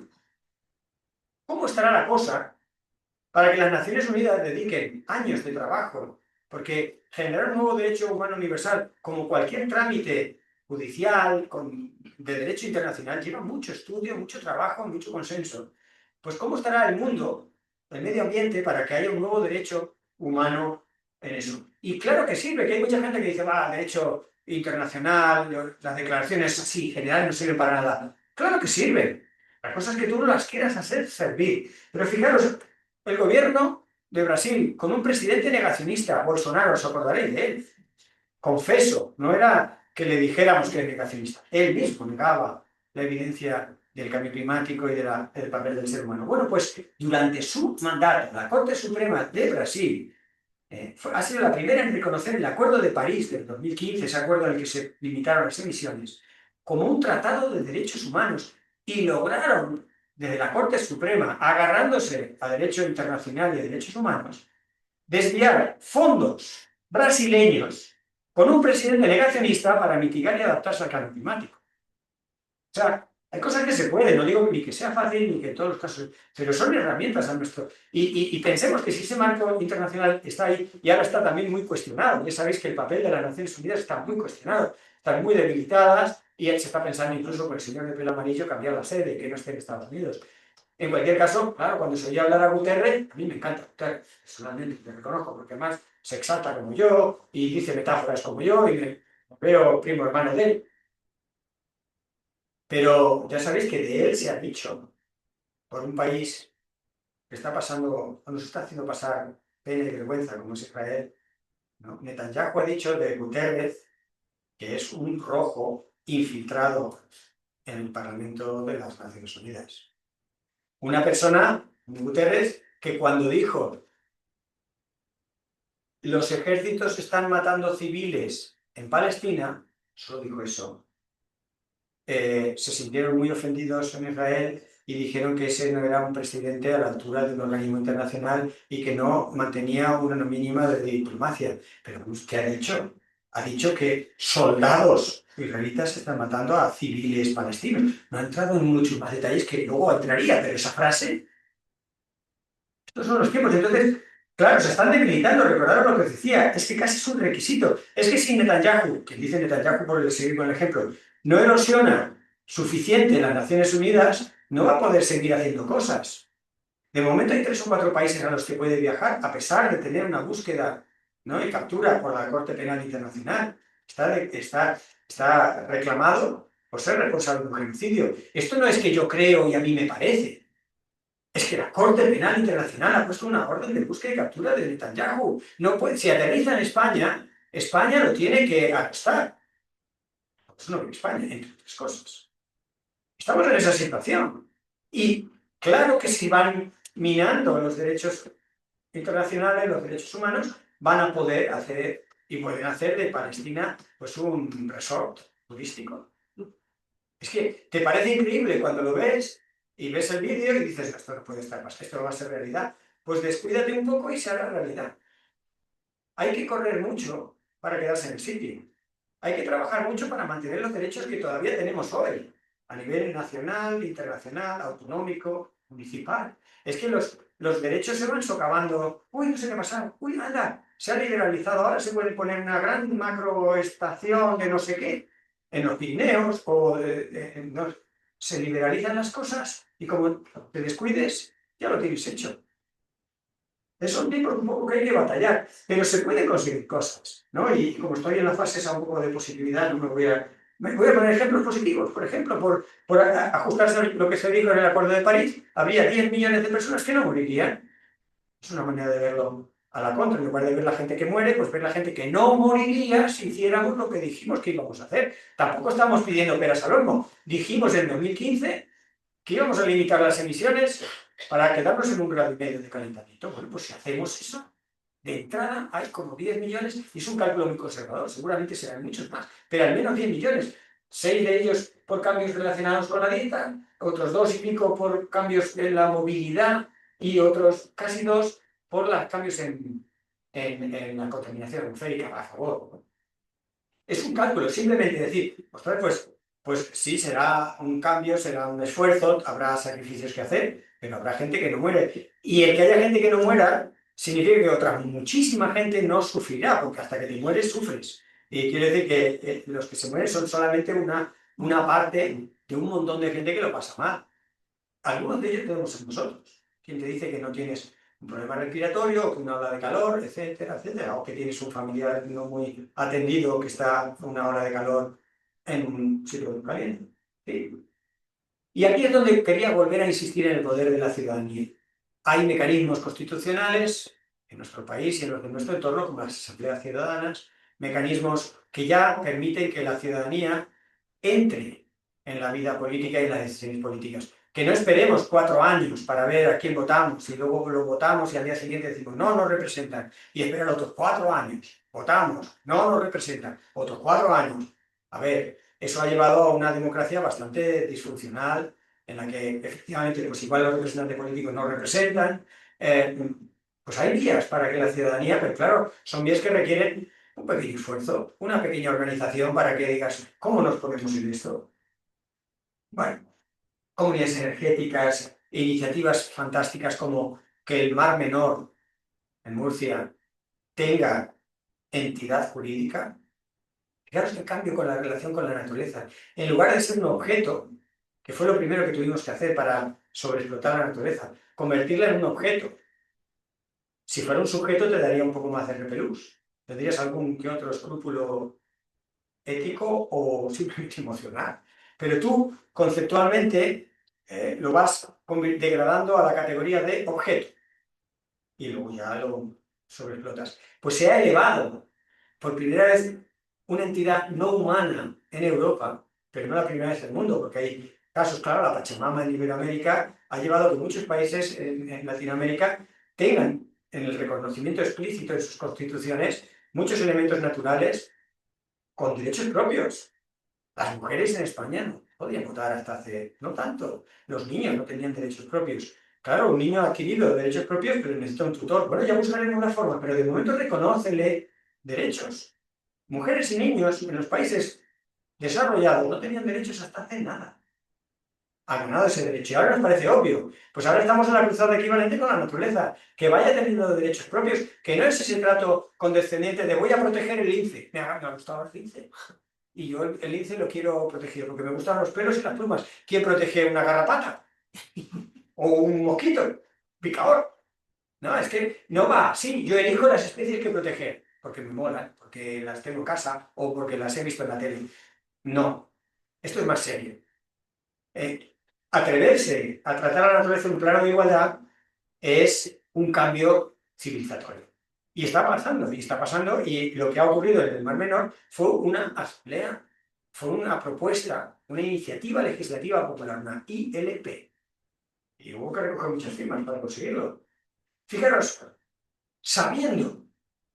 ¿Cómo estará la cosa para que las Naciones Unidas dediquen años de trabajo? Porque generar un nuevo derecho humano universal, como cualquier trámite judicial, de derecho internacional, lleva mucho estudio, mucho trabajo, mucho consenso. Pues ¿cómo estará el mundo, el medio ambiente, para que haya un nuevo derecho humano en eso? Y claro que sirve, que hay mucha gente que dice: va, derecho internacional, las declaraciones así generales no sirven para nada. Claro que sirven. La cosa es que tú no las quieras hacer servir. Pero fijaros, el gobierno de Brasil, con un presidente negacionista, Bolsonaro, os acordaréis de él, confeso, no era que le dijéramos que es negacionista, él mismo negaba la evidencia del cambio climático y del papel del ser humano. Bueno, pues durante su mandato, la Corte Suprema de Brasil ha sido la primera en reconocer el Acuerdo de París del 2015, ese acuerdo en el que se limitaron las emisiones, como un tratado de derechos humanos, y lograron, desde la Corte Suprema, agarrándose a derecho internacional y a derechos humanos, desviar fondos brasileños con un presidente negacionista para mitigar y adaptarse al cambio climático. O sea, hay cosas que se pueden, no digo ni que sea fácil ni que en todos los casos, pero son herramientas a nuestro... Y pensemos que si ese marco internacional está ahí y ahora está también muy cuestionado, ya sabéis que el papel de las Naciones Unidas está muy cuestionado, están muy debilitadas y se está pensando incluso con el señor de pelo amarillo cambiar la sede, que no esté en Estados Unidos. En cualquier caso, claro, cuando se oye hablar a Guterres, a mí me encanta Guterres, personalmente, te reconozco, porque además se exalta como yo y dice metáforas como yo y me veo primo hermano de él. Pero ya sabéis que de él se ha dicho, por un país que está pasando, o nos está haciendo pasar pena y vergüenza, como es Israel, ¿no? Netanyahu ha dicho de Guterres que es un rojo infiltrado en el Parlamento de las Naciones Unidas. Una persona, Guterres, que cuando dijo los ejércitos están matando civiles en Palestina, solo dijo eso, se sintieron muy ofendidos en Israel y dijeron que ese no era un presidente a la altura de un organismo internacional y que no mantenía una mínima de diplomacia. Pero ¿qué ha dicho? Ha dicho que soldados israelitas están matando a civiles palestinos. No ha entrado en muchos más detalles que luego entraría, pero esa frase... Estos son los tiempos. Entonces, claro, se están debilitando. Recordaros lo que os decía. Es que casi es un requisito. Es que si Netanyahu, que dice Netanyahu por seguir con el ejemplo, no erosiona suficiente en las Naciones Unidas, no va a poder seguir haciendo cosas. De momento hay 3 o 4 países a los que puede viajar, a pesar de tener una búsqueda, ¿no?, y captura por la Corte Penal Internacional. Está reclamado por ser responsable de un genocidio. Esto no es que yo creo y a mí me parece. Es que la Corte Penal Internacional ha puesto una orden de búsqueda y captura de Netanyahu. No puede, si aterriza en España, España lo tiene que arrestar. Eso no vive España, entre otras cosas. Estamos en esa situación. Y claro que si van minando los derechos internacionales, los derechos humanos, van a poder hacer y pueden hacer de Palestina pues un resort turístico. Es que te parece increíble cuando lo ves y ves el vídeo y dices, esto no puede estar más, esto no va a ser realidad. Pues descuídate un poco y se hará realidad. Hay que correr mucho para quedarse en el sitio. Hay que trabajar mucho para mantener los derechos que todavía tenemos hoy, a nivel nacional, internacional, autonómico, municipal. Es que los derechos se van socavando. Uy, no sé qué ha pasado. Uy, anda, se ha liberalizado. Ahora se puede poner una gran macroestación de no sé qué en los Pirineos o no, se liberalizan las cosas y como te descuides, ya lo tienes hecho. Son tiempos un poco que hay que batallar, pero se pueden conseguir cosas, ¿no? Y como estoy en la fase esa un poco de positividad, no me voy a poner ejemplos positivos. Por ejemplo, por ajustarse a lo que se dijo en el Acuerdo de París, habría 10 millones de personas que no morirían. Es una manera de verlo a la contra. En lugar de ver la gente que muere, pues ver la gente que no moriría si hiciéramos lo que dijimos que íbamos a hacer. Tampoco estamos pidiendo peras al olmo. Dijimos en 2015 que íbamos a limitar las emisiones para quedarnos en 1,5 grados de calentamiento. Bueno, pues si hacemos eso, de entrada hay como 10 millones, y es un cálculo muy conservador, seguramente serán muchos más, pero al menos 10 millones. 6 de ellos por cambios relacionados con la dieta, otros 2 y pico por cambios en la movilidad y otros casi 2 por los cambios en la contaminación atmosférica, a favor. Es un cálculo, simplemente decir, pues sí, será un cambio, será un esfuerzo, habrá sacrificios que hacer, pero habrá gente que no muere. Y el que haya gente que no muera significa que otra muchísima gente no sufrirá, porque hasta que te mueres sufres. Y quiere decir que los que se mueren son solamente una parte de un montón de gente que lo pasa mal. Algunos de ellos tenemos en nosotros. Quien te dice que no tienes un problema respiratorio, o que una ola de calor, etcétera, etcétera, o que tienes un familiar no muy atendido que está una ola de calor en un sitio muy caliente. ¿Sí? Y aquí es donde quería volver a insistir en el poder de la ciudadanía. Hay mecanismos constitucionales en nuestro país y en los de nuestro entorno, como las asambleas ciudadanas, mecanismos que ya permiten que la ciudadanía entre en la vida política y en las decisiones políticas. Que no esperemos 4 años para ver a quién votamos y luego lo votamos y al día siguiente decimos no nos representan y esperar otros 4 años, votamos, no nos representan, otros 4 años. A ver, eso ha llevado a una democracia bastante disfuncional en la que efectivamente pues igual los representantes políticos no representan, pues hay vías para que la ciudadanía, pero claro, son vías que requieren un pequeño esfuerzo, una pequeña organización para que digas, ¿cómo nos ponemos en esto? Bueno, comunidades energéticas, iniciativas fantásticas como que el Mar Menor en Murcia tenga entidad jurídica. Fijaros el cambio con la relación con la naturaleza. En lugar de ser un objeto, que fue lo primero que tuvimos que hacer para sobreexplotar la naturaleza, convertirla en un objeto. Si fuera un sujeto te daría un poco más de repelús. Tendrías algún que otro escrúpulo ético o simplemente emocional. Pero tú, conceptualmente, lo vas degradando a la categoría de objeto. Y luego ya lo sobreexplotas. Pues se ha elevado por primera vez una entidad no humana en Europa, pero no la primera vez en el mundo, porque hay casos, claro, la Pachamama en Iberoamérica ha llevado a que muchos países en Latinoamérica tengan en el reconocimiento explícito de sus constituciones muchos elementos naturales con derechos propios. Las mujeres en España no podían votar hasta hace no tanto. Los niños no tenían derechos propios. Claro, un niño ha adquirido derechos propios, pero necesita un tutor. Bueno, ya buscaremos una forma, pero de momento reconócele derechos. Mujeres y niños en los países desarrollados no tenían derechos hasta hace nada. Han ganado ese derecho y ahora nos parece obvio. Pues ahora estamos en la cruzada equivalente con la naturaleza, que vaya teniendo derechos propios, que no es ese trato condescendiente de voy a proteger el lince. Me ha gustado el lince. Y yo el lince lo quiero proteger porque me gustan los pelos y las plumas. ¿Quién protege una garrapata? ¿O un mosquito? ¿Picador? No, es que no va así. Yo elijo las especies que proteger porque me molan, porque las tengo en casa o porque las he visto en la tele. No, esto es más serio. Atreverse a tratar a la naturaleza en un plano de igualdad es un cambio civilizatorio. Y está avanzando, y está pasando, y lo que ha ocurrido en el Mar Menor fue una asamblea, fue una propuesta, una iniciativa legislativa popular, una ILP. Y hubo que recoger muchas firmas para conseguirlo. Fijaros, sabiendo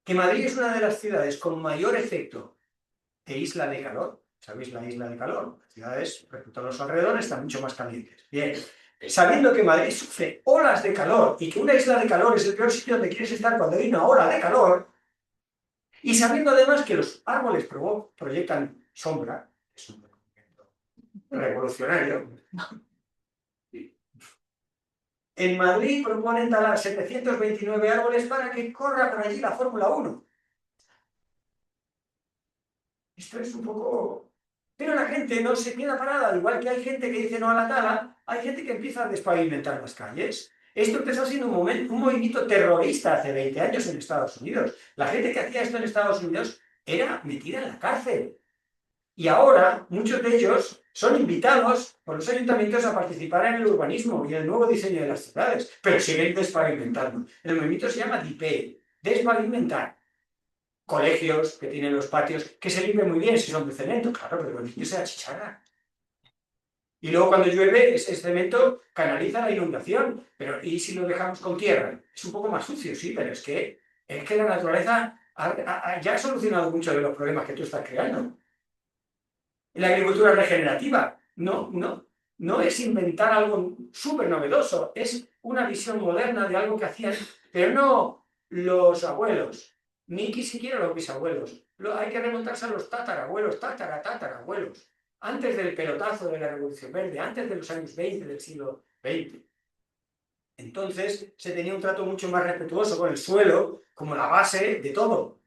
que Madrid es una de las ciudades con mayor efecto de isla de calor, ¿sabéis la isla de calor? Las ciudades, respecto a los alrededores, están mucho más calientes. Bien, sabiendo que Madrid sufre olas de calor y que una isla de calor es el peor sitio donde quieres estar cuando hay una ola de calor, y sabiendo además que los árboles proyectan sombra, es un documento revolucionario, en Madrid proponen talar 729 árboles para que corra por allí la Fórmula 1. Esto es un poco... Pero la gente no se queda parada, al igual que hay gente que dice no a la tala, hay gente que empieza a despavimentar las calles. Esto empezó siendo un movimiento terrorista hace 20 años en Estados Unidos. La gente que hacía esto en Estados Unidos era metida en la cárcel. Y ahora muchos de ellos son invitados por los ayuntamientos a participar en el urbanismo y en el nuevo diseño de las ciudades, pero siguen despavimentando. El movimiento se llama DIPE, despavimentar. Colegios que tienen los patios, que se limpian muy bien si son de cemento, claro, pero el niño se achicharra. Y luego cuando llueve, ese cemento canaliza la inundación. Pero ¿y si lo dejamos con tierra? Es un poco más sucio, sí, pero es que la naturaleza ya ha solucionado muchos de los problemas que tú estás creando. La agricultura regenerativa no es inventar algo súper novedoso, es una visión moderna de algo que hacían, pero no los abuelos, ni siquiera los bisabuelos. Hay que remontarse a los tatarabuelos, tatarabuelos, antes del pelotazo de la Revolución Verde, antes de los años 20 del siglo XX. Entonces se tenía un trato mucho más respetuoso con el suelo como la base de todo.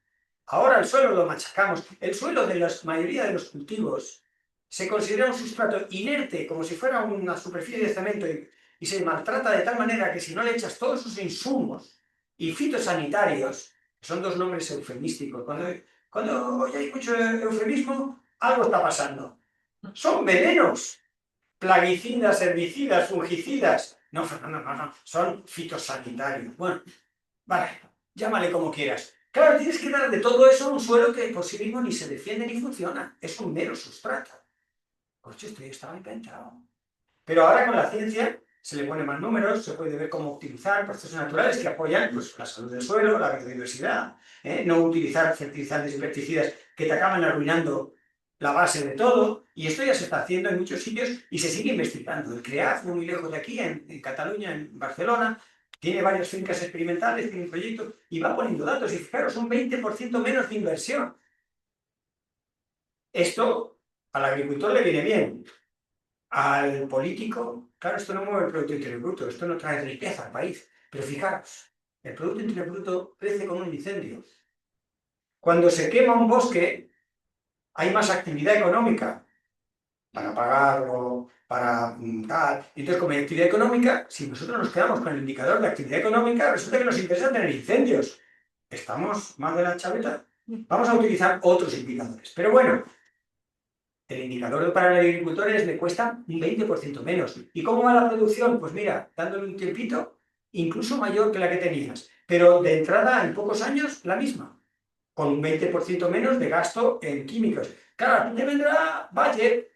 Ahora el suelo lo machacamos. El suelo de la mayoría de los cultivos se considera un sustrato inerte, como si fuera una superficie de cemento, y se maltrata de tal manera que si no le echas todos sus insumos y fitosanitarios, que son dos nombres eufemísticos, cuando hoy hay mucho eufemismo, algo está pasando. Son venenos, plaguicidas, herbicidas, fungicidas. No, son fitosanitarios. Bueno, vale, llámale como quieras. Claro, tienes que dar de todo eso a un suelo que por sí mismo ni se defiende ni funciona. Es un mero sustrato. Pues esto ya estaba inventado. Pero ahora con la ciencia se le ponen más números, se puede ver cómo optimizar procesos naturales que apoyan pues, la salud del suelo, la biodiversidad, no utilizar fertilizantes y pesticidas que te acaban arruinando la base de todo, y esto ya se está haciendo en muchos sitios y se sigue investigando. El CREAF, muy lejos de aquí, en Cataluña, en Barcelona, tiene varias fincas experimentales, tiene un proyecto y va poniendo datos. Y fijaros, un 20% menos de inversión. Esto al agricultor le viene bien. Al político, claro, esto no mueve el Producto Interior Bruto, esto no trae riqueza al país. Pero fijaros, el Producto Interior Bruto crece con un incendio. Cuando se quema un bosque, hay más actividad económica para pagarlo, para tal. Y entonces, como hay actividad económica, si nosotros nos quedamos con el indicador de actividad económica, resulta que nos interesa tener incendios. ¿Estamos más de la chaveta? Vamos a utilizar otros indicadores. Pero bueno, el indicador para el agricultor le cuesta un 20% menos. ¿Y cómo va la producción? Pues mira, dándole un tiempito, incluso mayor que la que tenías. Pero de entrada, en pocos años, la misma, con un 20% menos de gasto en químicos. Claro, aquí te vendrá Bayer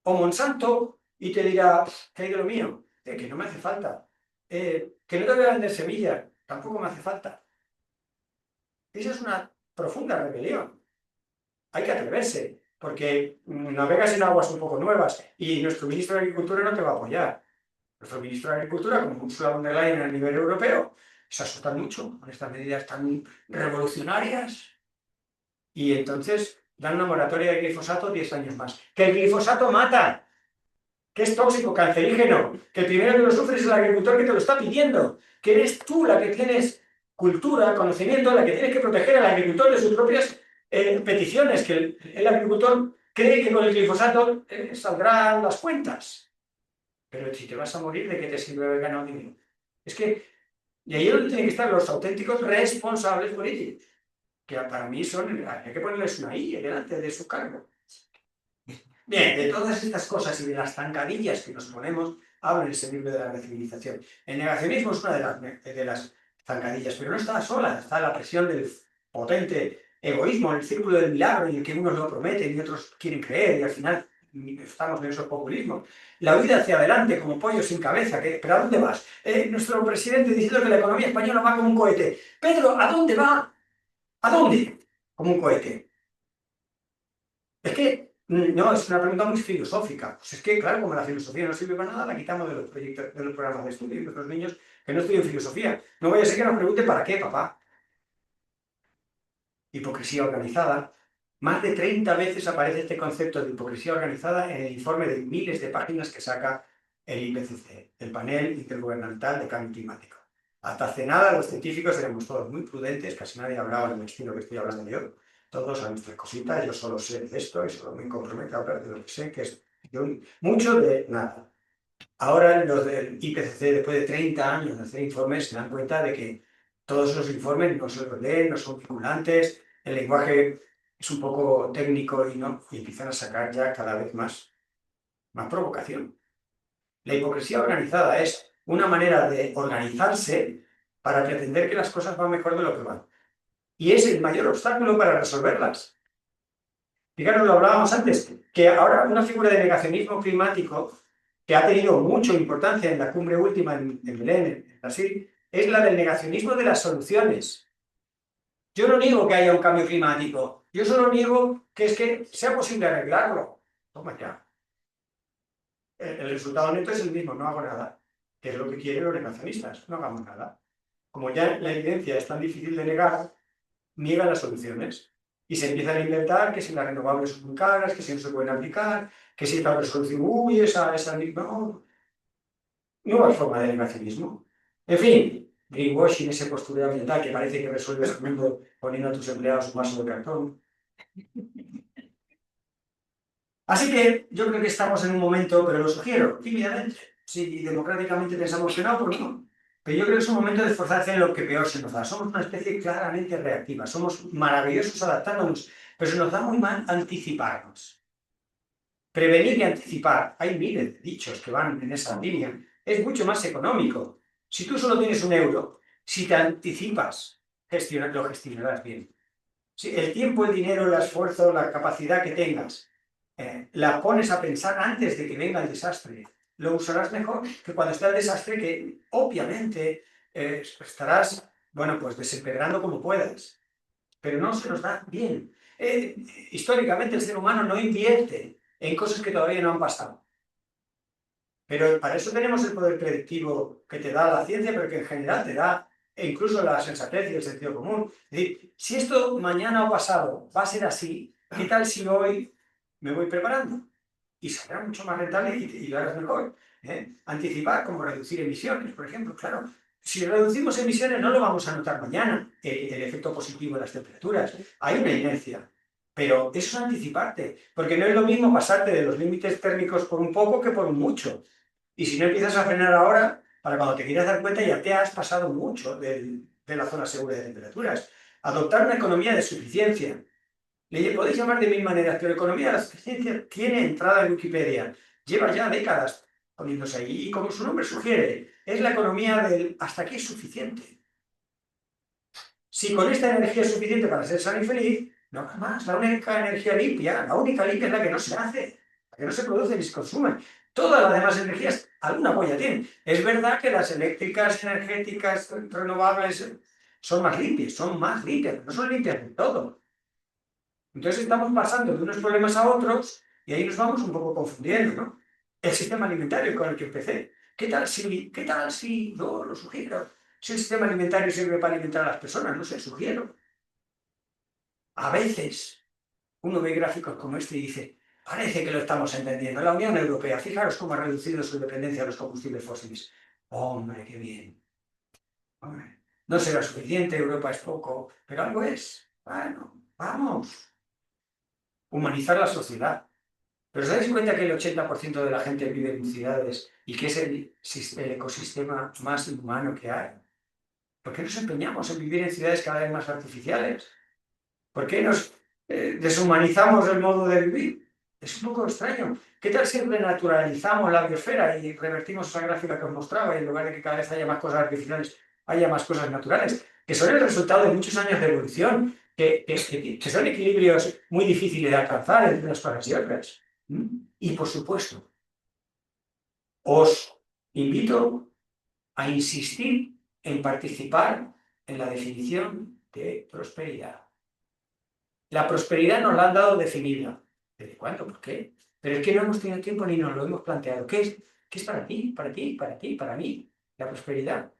o Monsanto y te dirá, ¿qué hay de lo mío? Que no me hace falta. Que no te voy a vender semillas, tampoco me hace falta. Esa es una profunda rebelión. Hay que atreverse, porque navegas en aguas un poco nuevas y nuestro ministro de Agricultura no te va a apoyar. Nuestro ministro de Agricultura, como Ursula von der Leyen a nivel europeo, se asustan mucho con estas medidas tan revolucionarias y entonces dan una moratoria de glifosato 10 años más. ¡Que el glifosato mata! ¡Que es tóxico, cancerígeno! ¡Que el primero que lo sufre es el agricultor que te lo está pidiendo! ¡Que eres tú la que tienes cultura, conocimiento, la que tienes que proteger al agricultor de sus propias peticiones! Que el agricultor cree que con el glifosato saldrán las cuentas. Pero si te vas a morir, ¿de qué te sirve haber ganado dinero? Es que, y ahí es donde tienen que estar los auténticos responsables políticos, que para mí hay que ponerles una I delante de su cargo. Bien, de todas estas cosas y de las zancadillas que nos ponemos, habla en ese libro de la civilización. El negacionismo es una de las zancadillas, pero no está sola, está la presión del potente egoísmo, el círculo del milagro en el que unos lo prometen y otros quieren creer y al final estamos en esos populismos. La huida hacia adelante como pollo sin cabeza, ¿pero a dónde vas? Nuestro presidente diciendo que la economía española va como un cohete. Pedro, ¿a dónde va? ¿A dónde? Como un cohete. Es que, no, es una pregunta muy filosófica. Pues es que, claro, como la filosofía no sirve para nada, la quitamos de los proyectos, de los programas de estudio de los niños que no estudian filosofía. No vaya a ser que nos pregunte ¿para qué, papá? Hipocresía organizada. Más de 30 veces aparece este concepto de hipocresía organizada en el informe de miles de páginas que saca el IPCC, el Panel Intergubernamental de Cambio Climático. Hasta hace nada los científicos éramos todos muy prudentes, casi nadie hablaba del estilo que estoy hablando yo. Todos a nuestras cositas, yo solo sé de esto y solo me comprometo a hablar de lo que sé, que es mucho de nada. Ahora los del IPCC, después de 30 años de hacer informes, se dan cuenta de que todos esos informes no se los leen, no son vinculantes, el lenguaje es un poco técnico y empiezan a sacar ya cada vez más provocación. La hipocresía organizada es una manera de organizarse para pretender que las cosas van mejor de lo que van. Y es el mayor obstáculo para resolverlas. Fijaros, lo hablábamos antes, que ahora una figura de negacionismo climático que ha tenido mucha importancia en la cumbre última en Belén, en Brasil, es la del negacionismo de las soluciones. Yo no niego que haya un cambio climático, yo solo niego que sea posible arreglarlo. Toma ya. El resultado neto es el mismo, no hago nada, que es lo que quieren los negacionistas, no hagamos nada. Como ya la evidencia es tan difícil de negar, niegan las soluciones. Y se empiezan a inventar que si las renovables son muy caras, que si no se pueden aplicar, que si esta resolución, esa no, no hay forma de negacionismo. En fin, greenwashing, ese postureo ambiental que parece que resuelves el mundo poniendo a tus empleados un vaso de cartón. Así que yo creo que estamos en un momento, pero lo sugiero, tímidamente, si democráticamente pensamos que no, pues no. Pero yo creo que es un momento de esforzarse en lo que peor se nos da. Somos una especie claramente reactiva, somos maravillosos adaptándonos, pero se nos da muy mal anticiparnos. Prevenir y anticipar, hay miles de dichos que van en esa línea, es mucho más económico. Si tú solo tienes €1, si te anticipas, lo gestionarás bien. Si el tiempo, el dinero, el esfuerzo, la capacidad que tengas, la pones a pensar antes de que venga el desastre, lo usarás mejor que cuando está el desastre, que obviamente estarás, bueno, pues desempedrando como puedas, pero no se nos da bien. Históricamente el ser humano no invierte en cosas que todavía no han pasado. Pero para eso tenemos el poder predictivo que te da la ciencia, pero que en general te da incluso la sensatez y el sentido común. Es decir, si esto mañana o pasado va a ser así, ¿qué tal si hoy me voy preparando? Y será mucho más rentable y lo harás mejor. Anticipar, como reducir emisiones, por ejemplo. Claro, si reducimos emisiones no lo vamos a notar mañana, el efecto positivo de las temperaturas. Hay una inercia. Pero eso es anticiparte, porque no es lo mismo pasarte de los límites térmicos por un poco que por un mucho. Y si no empiezas a frenar ahora, para cuando te quieras dar cuenta ya te has pasado mucho de la zona segura de temperaturas. Adoptar una economía de suficiencia. Le podéis llamar de mil maneras, pero economía de la suficiencia tiene entrada en Wikipedia. Lleva ya décadas poniéndose ahí. Y como su nombre sugiere, es la economía del hasta aquí es suficiente. Si con esta energía es suficiente para ser sano y feliz, no más. La única energía limpia, la única limpia es la que no se hace, la que no se produce ni se consume. Todas las demás energías alguna polla tienen. Es verdad que las eléctricas, energéticas, renovables son más limpias, pero no son limpias del todo. Entonces estamos pasando de unos problemas a otros y ahí nos vamos un poco confundiendo, ¿no? El sistema alimentario con el que empecé. Qué tal si, yo lo sugiero, si el sistema alimentario sirve para alimentar a las personas? No sé, sugiero. A veces uno ve gráficos como este y dice, parece que lo estamos entendiendo. La Unión Europea, fijaros cómo ha reducido su dependencia de los combustibles fósiles. Hombre, qué bien. Hombre, no será suficiente, Europa es poco, pero algo es. Bueno, vamos. Humanizar la sociedad. Pero ¿os dais cuenta que el 80% de la gente vive en ciudades y que es el ecosistema más humano que hay? ¿Por qué nos empeñamos en vivir en ciudades cada vez más artificiales? ¿Por qué nos deshumanizamos el modo de vivir? Es un poco extraño. ¿Qué tal si renaturalizamos la biosfera y revertimos esa gráfica que os mostraba y en lugar de que cada vez haya más cosas artificiales, haya más cosas naturales? Que son el resultado de muchos años de evolución, que son equilibrios muy difíciles de alcanzar entre unas cosas y otras. ¿Mm? Y por supuesto, os invito a insistir en participar en la definición de prosperidad. La prosperidad nos la han dado definida. ¿Desde cuándo? ¿Por qué? Pero es que no hemos tenido tiempo ni nos lo hemos planteado. ¿Qué es para ti, para ti, para ti, para mí la prosperidad?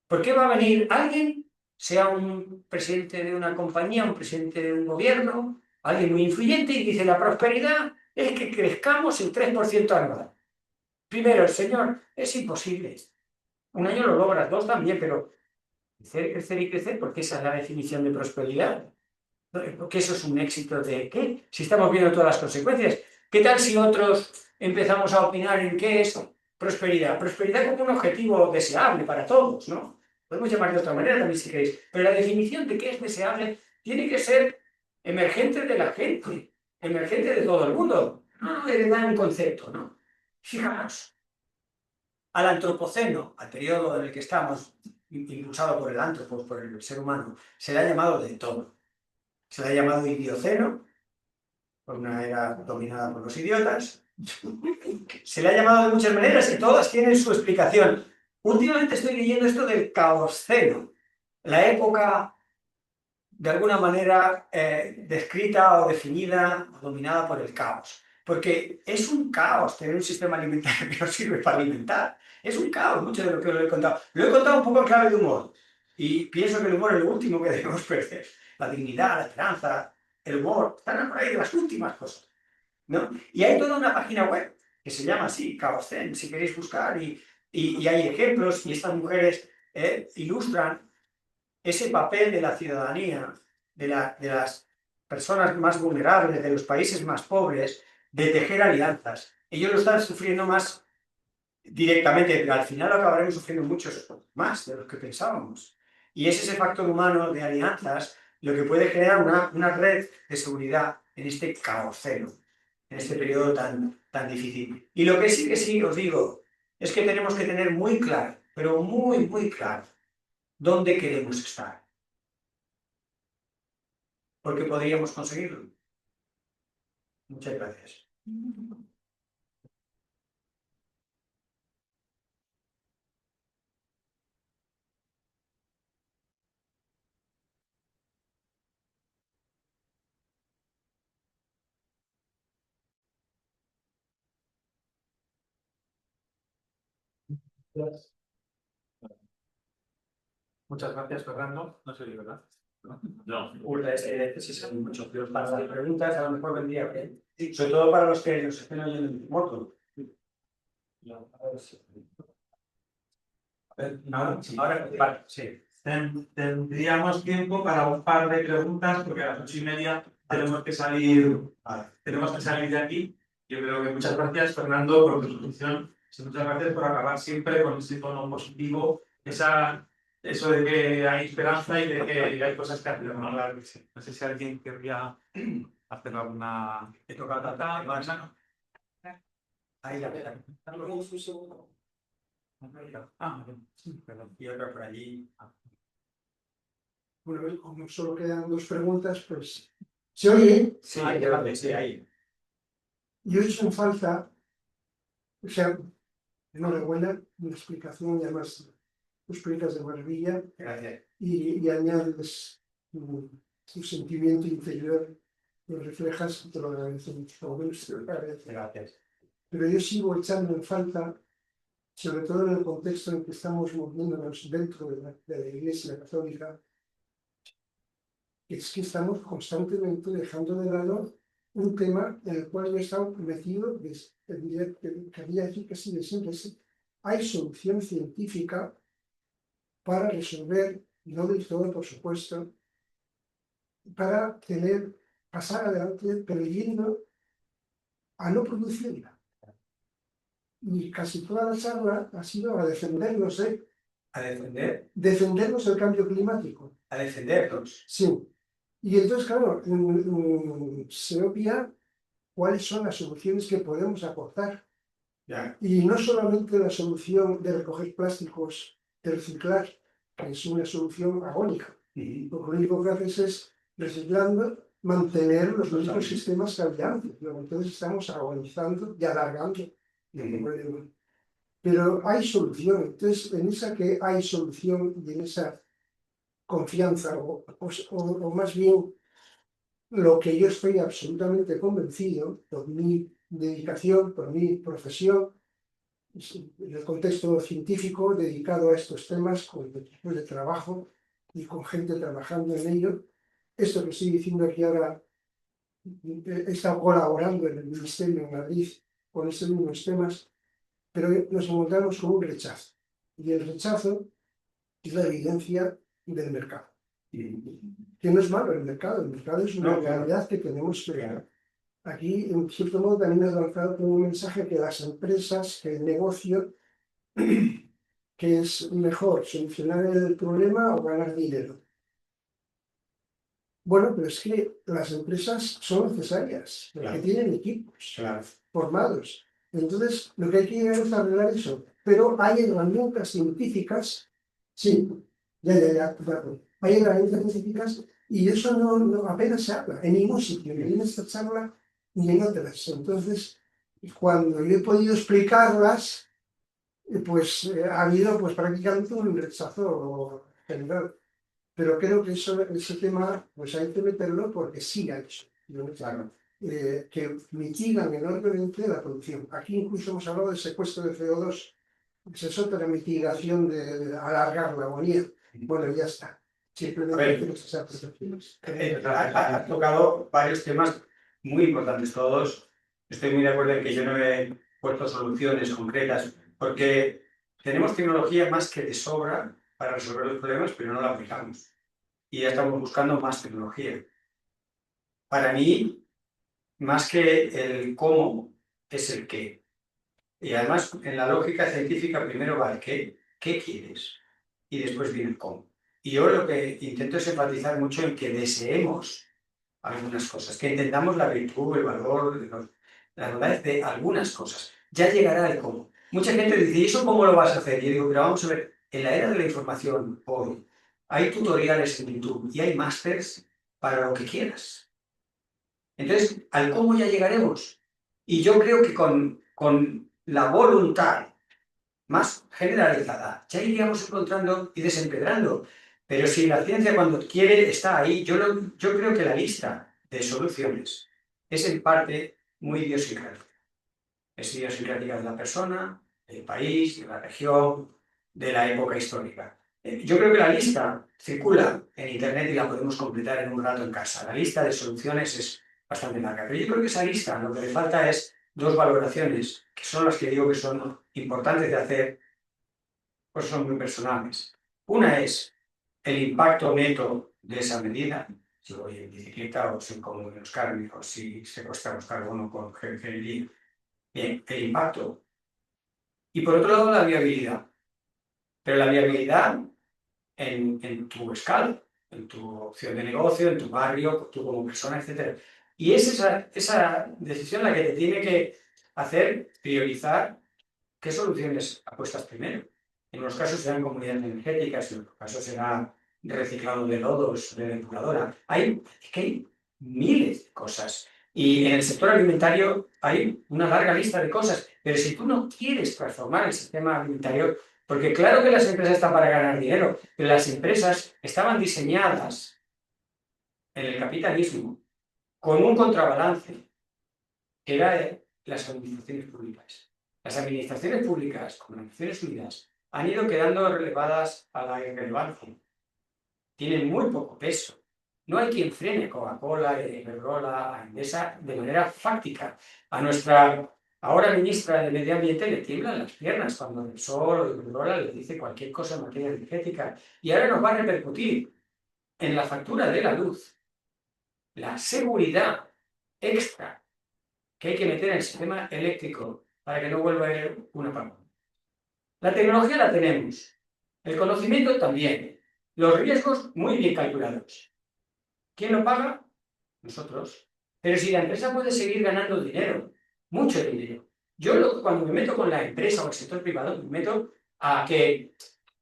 ¿Por qué va a venir alguien, sea un presidente de una compañía, un presidente de un gobierno, alguien muy influyente y dice la prosperidad es que crezcamos el 3% anual? Primero, señor, es imposible. Un año lo logras, dos también, pero crecer, crecer y crecer, porque esa es la definición de prosperidad. Porque eso es un éxito de qué, si estamos viendo todas las consecuencias. ¿Qué tal si otros empezamos a opinar en qué es prosperidad? Prosperidad como un objetivo deseable para todos, ¿no? Podemos llamar de otra manera también si queréis, pero la definición de qué es deseable tiene que ser emergente de la gente, emergente de todo el mundo, no heredar un concepto, ¿no? Fijaos, al antropoceno, al periodo en el que estamos, impulsado por el antropo, por el ser humano, se le ha llamado de todo. Se le ha llamado idioceno, por una era dominada por los idiotas. Se le ha llamado de muchas maneras y todas tienen su explicación. Últimamente estoy leyendo esto del caosceno, la época de alguna manera descrita o definida o dominada por el caos. Porque es un caos tener un sistema alimentario que no sirve para alimentar. Es un caos, mucho de lo que os he contado. Lo he contado un poco en clave de humor. Y pienso que el humor es lo último que debemos perder. La dignidad, la esperanza, el humor, están por ahí de las últimas cosas, ¿no? Y hay toda una página web que se llama así, Caoscen, si queréis buscar, y hay ejemplos, y estas mujeres ilustran ese papel de la ciudadanía, de las personas más vulnerables, de los países más pobres, de tejer alianzas. Ellos lo están sufriendo más directamente, pero al final lo acabaremos sufriendo muchos más de los que pensábamos. Y es ese factor humano de alianzas lo que puede generar una red de seguridad en este caos cero, en este periodo tan difícil. Y lo que sí os digo es que tenemos que tener muy claro, pero muy, muy claro, dónde queremos estar, porque podríamos conseguirlo. Muchas gracias. Muchas gracias, Fernando. No sé, ¿verdad? No. Sí, son mucho, pero para las preguntas a lo mejor vendría bien. Sobre todo para los que nos estén oyendo en moto. Ahora, vale, sí. Tendríamos tiempo para un par de preguntas, porque a las 8:30 tenemos que salir de aquí. Yo creo que muchas gracias, Fernando, por tu exposición. Muchas gracias por acabar siempre con ese tono positivo, eso de que hay esperanza y de que hay cosas que hacer. ¿No? Claro que sí. No sé si alguien querría hacer alguna... He tocado tanta mano. Ahí la verdad. Y otra por allí. Bueno, como solo quedan dos preguntas, pues... ¿Se oye? Sí, ahí. Yo he hecho en falta, o sea, enhorabuena, una explicación y además lo explicas de maravilla Gracias. y añades tu sentimiento interior, lo reflejas y te lo agradezco mucho. Gracias. Pero yo sigo echando en falta, sobre todo en el contexto en que estamos moviéndonos dentro de la Iglesia Católica, es que estamos constantemente dejando de lado un tema en el cual yo he estado metido que había aquí casi de siempre. Hay solución científica para resolver, no del todo por supuesto, para pasar adelante previendo a no producirla. Y casi toda la charla ha sido a defendernos, ¿A defender? defendernos del cambio climático. ¿A defendernos? Sí. Y entonces, claro, se obvia cuáles son las soluciones que podemos aportar. Ya. Y no solamente la solución de recoger plásticos, de reciclar, que es una solución agónica. Lo único que haces es, reciclando, mantener los mismos sistemas que había antes. Entonces estamos agonizando y alargando. Pero hay solución. Entonces, en esa que hay solución y en esa confianza, o más bien lo que yo estoy absolutamente convencido, por mi dedicación, por mi profesión, en el contexto científico dedicado a estos temas, con equipos de trabajo y con gente trabajando en ello. Esto que estoy diciendo aquí ahora, he estado colaborando en el Ministerio en Madrid con estos mismos temas, pero nos encontramos con un rechazo. Y el rechazo es la evidencia del mercado. Que no es malo el mercado es una realidad que tenemos que ver. Aquí, en cierto modo, también has lanzado un mensaje que las empresas, que el negocio, que es mejor solucionar el problema o ganar dinero. Bueno, pero es que las empresas son necesarias, porque tienen equipos formados. Entonces, lo que hay que llegar es a arreglar eso. Pero hay herramientas científicas, sí, claro. Hay herramientas científicas y eso no apenas se habla en ningún sitio, ni en esta charla ni en otras. Entonces, cuando yo he podido explicarlas, pues ha habido pues prácticamente un rechazo general. Pero creo que ese tema pues hay que meterlo porque sí ha hecho. Claro. Que mitigan enormemente la producción. Aquí incluso hemos hablado de secuestro de CO2. Esa es otra mitigación de alargar la agonía. Bueno, ya está. Simplemente esas protecciones. Has tocado varios temas muy importantes todos. Estoy muy de acuerdo en que yo no he puesto soluciones concretas, porque tenemos tecnología más que de sobra para resolver los problemas, pero no la aplicamos. Y ya estamos buscando más tecnología. Para mí, más que el cómo, es el qué. Y además, en la lógica científica, primero va el qué quieres, y después viene el cómo. Y yo lo que intento es enfatizar mucho en que deseemos algunas cosas, que entendamos la virtud, el valor, la bondad de algunas cosas. Ya llegará el cómo. Mucha gente dice, ¿y eso cómo lo vas a hacer? Y yo digo, pero vamos a ver, en la era de la información hoy, hay tutoriales en YouTube y hay másters para lo que quieras. Entonces, al cómo ya llegaremos. Y yo creo que con la voluntad más generalizada, ya iríamos encontrando y desempedrando. Pero si la ciencia cuando quiere está ahí, yo creo que la lista de soluciones es en parte muy idiosincrática. Es idiosincrática de la persona, del país, de la región, de la época histórica. Yo creo que la lista circula en Internet y la podemos completar en un rato en casa. La lista de soluciones es bastante larga, pero yo creo que esa lista lo que le falta es dos valoraciones, que son las que digo que son importantes de hacer, pues son muy personales. Una es el impacto neto de esa medida, si voy en bicicleta o si como en los cárnicos, si secuestramos carbono con geoingeniería. Bien, el impacto. Y por otro lado, la viabilidad. Pero la viabilidad en tu escala, en tu opción de negocio, en tu barrio, tú como persona, etc. Y es esa decisión la que te tiene que hacer priorizar qué soluciones apuestas primero. En unos casos serán comunidades energéticas, en otros casos será reciclado de lodos, de depuradora. Es que hay miles de cosas. Y en el sector alimentario hay una larga lista de cosas. Pero si tú no quieres transformar el sistema alimentario, porque claro que las empresas están para ganar dinero, pero las empresas estaban diseñadas en el capitalismo con un contrabalance, que era las administraciones públicas. Las administraciones públicas, como las Naciones Unidas, han ido quedando relevadas a la irrelevancia. Tienen muy poco peso. No hay quien frene a Coca-Cola, a Iberdrola, a Endesa de manera fáctica. A nuestra ahora ministra de Medio Ambiente le tiemblan las piernas cuando el Sol o Iberdrola le dice cualquier cosa en materia energética. Y ahora nos va a repercutir en la factura de la luz la seguridad extra que hay que meter en el sistema eléctrico para que no vuelva a haber un apagón. La tecnología la tenemos, el conocimiento también, los riesgos muy bien calculados. ¿Quién lo paga? Nosotros. Pero si la empresa puede seguir ganando dinero, mucho dinero. Cuando me meto con la empresa o el sector privado, me meto a que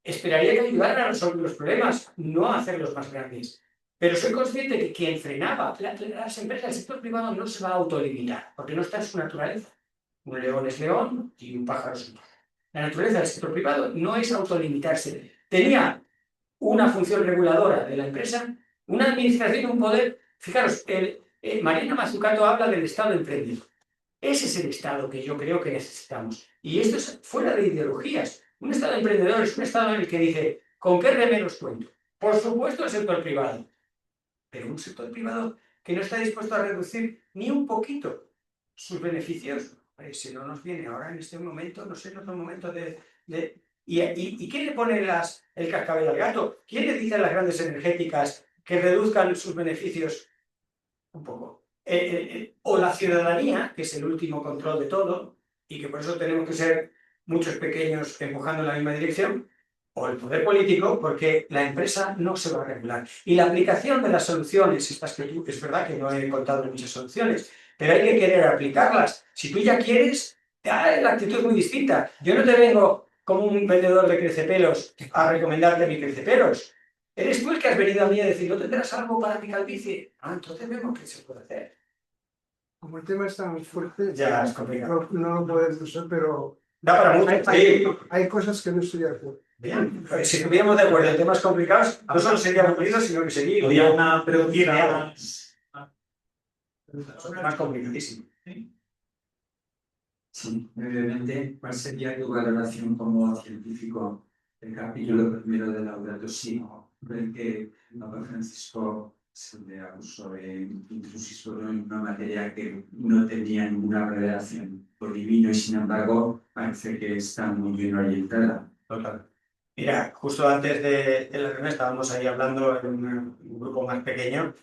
esperaría que ayudaran a resolver los problemas, no a hacerlos más grandes. Pero soy consciente que quien frenaba las empresas del sector privado no se va a autolimitar, porque no está en su naturaleza. Un león es león y un pájaro es un pájaro. La naturaleza del sector privado no es autolimitarse. Tenía una función reguladora de la empresa, una administración y un poder. Fijaros, Mariana Mazzucato habla del Estado emprendedor. Ese es el Estado que yo creo que necesitamos. Y esto es fuera de ideologías. Un Estado emprendedor es un Estado en el que dice, ¿con qué remeros cuento? Por supuesto el sector privado, pero un sector privado que no está dispuesto a reducir ni un poquito sus beneficios. Si no nos viene ahora en este momento, no sé, en otro momento ¿Y quién le pone el cascabel al gato? ¿Quién le dice a las grandes energéticas que reduzcan sus beneficios un poco? O la ciudadanía, que es el último control de todo, y que por eso tenemos que ser muchos pequeños empujando en la misma dirección, o el poder político, porque la empresa no se va a regular. Y la aplicación de las soluciones, es verdad que no he contado muchas soluciones, pero hay que querer aplicarlas. Si tú ya quieres, la actitud es muy distinta. Yo no te vengo como un vendedor de crecepelos a recomendarte mi crecepelos. Eres tú el que has venido a mí a decir, ¿no tendrás algo para mi calvicie? Ah, entonces vemos qué se puede hacer. Como el tema está muy fuerte, Ya, es complicado. no lo podemos usar, pero Da para mucho. hay cosas que no estoy de acuerdo. Bien, pues si estuviéramos de acuerdo en temas complicados, no solo sería aburrido, sino que sería Había una pregunta. más complicadísimo. Sí, brevemente, ¿cuál sería tu valoración como científico del capítulo primero de Laudato Si? ¿Creen que el Papa Francisco se le acusó de intrusismo en una materia que no tenía ninguna relación con divino y sin embargo parece que está muy bien orientada? Total. Mira, justo antes de la reunión estábamos ahí hablando en un grupo más pequeño.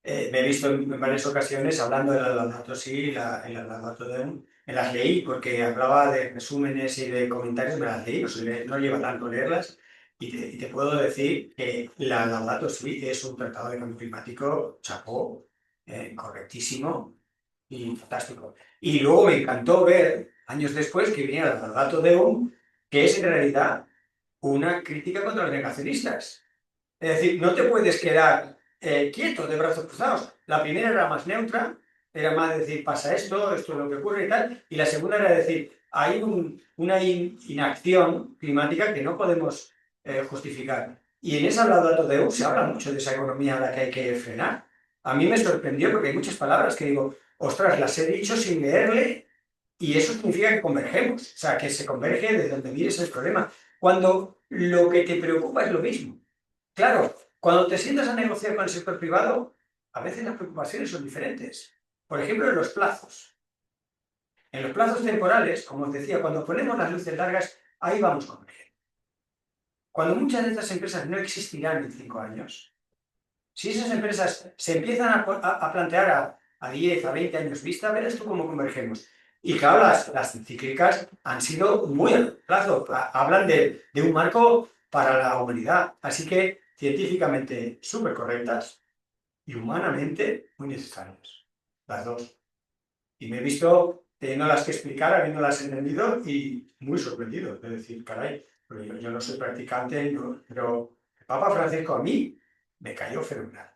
Me he visto en varias ocasiones hablando de la Laudato Si y la Laudato Deum. Me las leí porque hablaba de resúmenes y de comentarios, me las leí, no lleva tanto leerlas. Y te puedo decir que la Laudato Si es un tratado de cambio climático, chapó, correctísimo y fantástico. Y luego me encantó ver, años después, que viniera la Laudato Deum, que es en realidad una crítica contra los negacionistas. Es decir, no te puedes quedar quieto, de brazos cruzados. La primera era más neutra, era más decir, pasa esto es lo que ocurre y tal, y la segunda era decir, hay una inacción climática que no podemos justificar. Y en esa Laudato Deum se habla mucho de esa economía a la que hay que frenar. A mí me sorprendió porque hay muchas palabras que digo, ostras, las he dicho sin leerle Y eso significa que convergemos, o sea, que se converge desde donde mires el problema. Cuando lo que te preocupa es lo mismo. Claro, cuando te sientas a negociar con el sector privado, a veces las preocupaciones son diferentes. Por ejemplo, en los plazos. En los plazos temporales, como os decía, cuando ponemos las luces largas, ahí vamos convergiendo. Cuando muchas de estas empresas no existirán en 5 años, si esas empresas se empiezan a plantear a 10, a 20 años vista, verás tú cómo convergemos. Y claro, las cíclicas han sido muy a largo plazo, hablan de un marco para la humanidad. Así que científicamente súper correctas y humanamente muy necesarias, las dos. Y me he visto teniéndolas que explicar, habiéndolas entendido y muy sorprendido. Es decir, caray, pero yo no soy practicante, pero el Papa Francisco a mí me cayó fenomenal.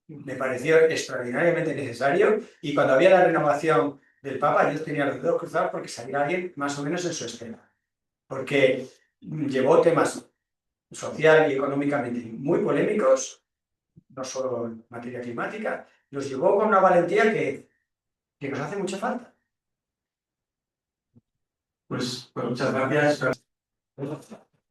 Me pareció extraordinariamente necesario y cuando había la renovación del Papa yo tenía los dedos cruzados porque salía alguien más o menos en su esquema. Porque llevó temas social y económicamente muy polémicos, no solo en materia climática, los llevó con una valentía que nos hace mucha falta. Pues muchas gracias.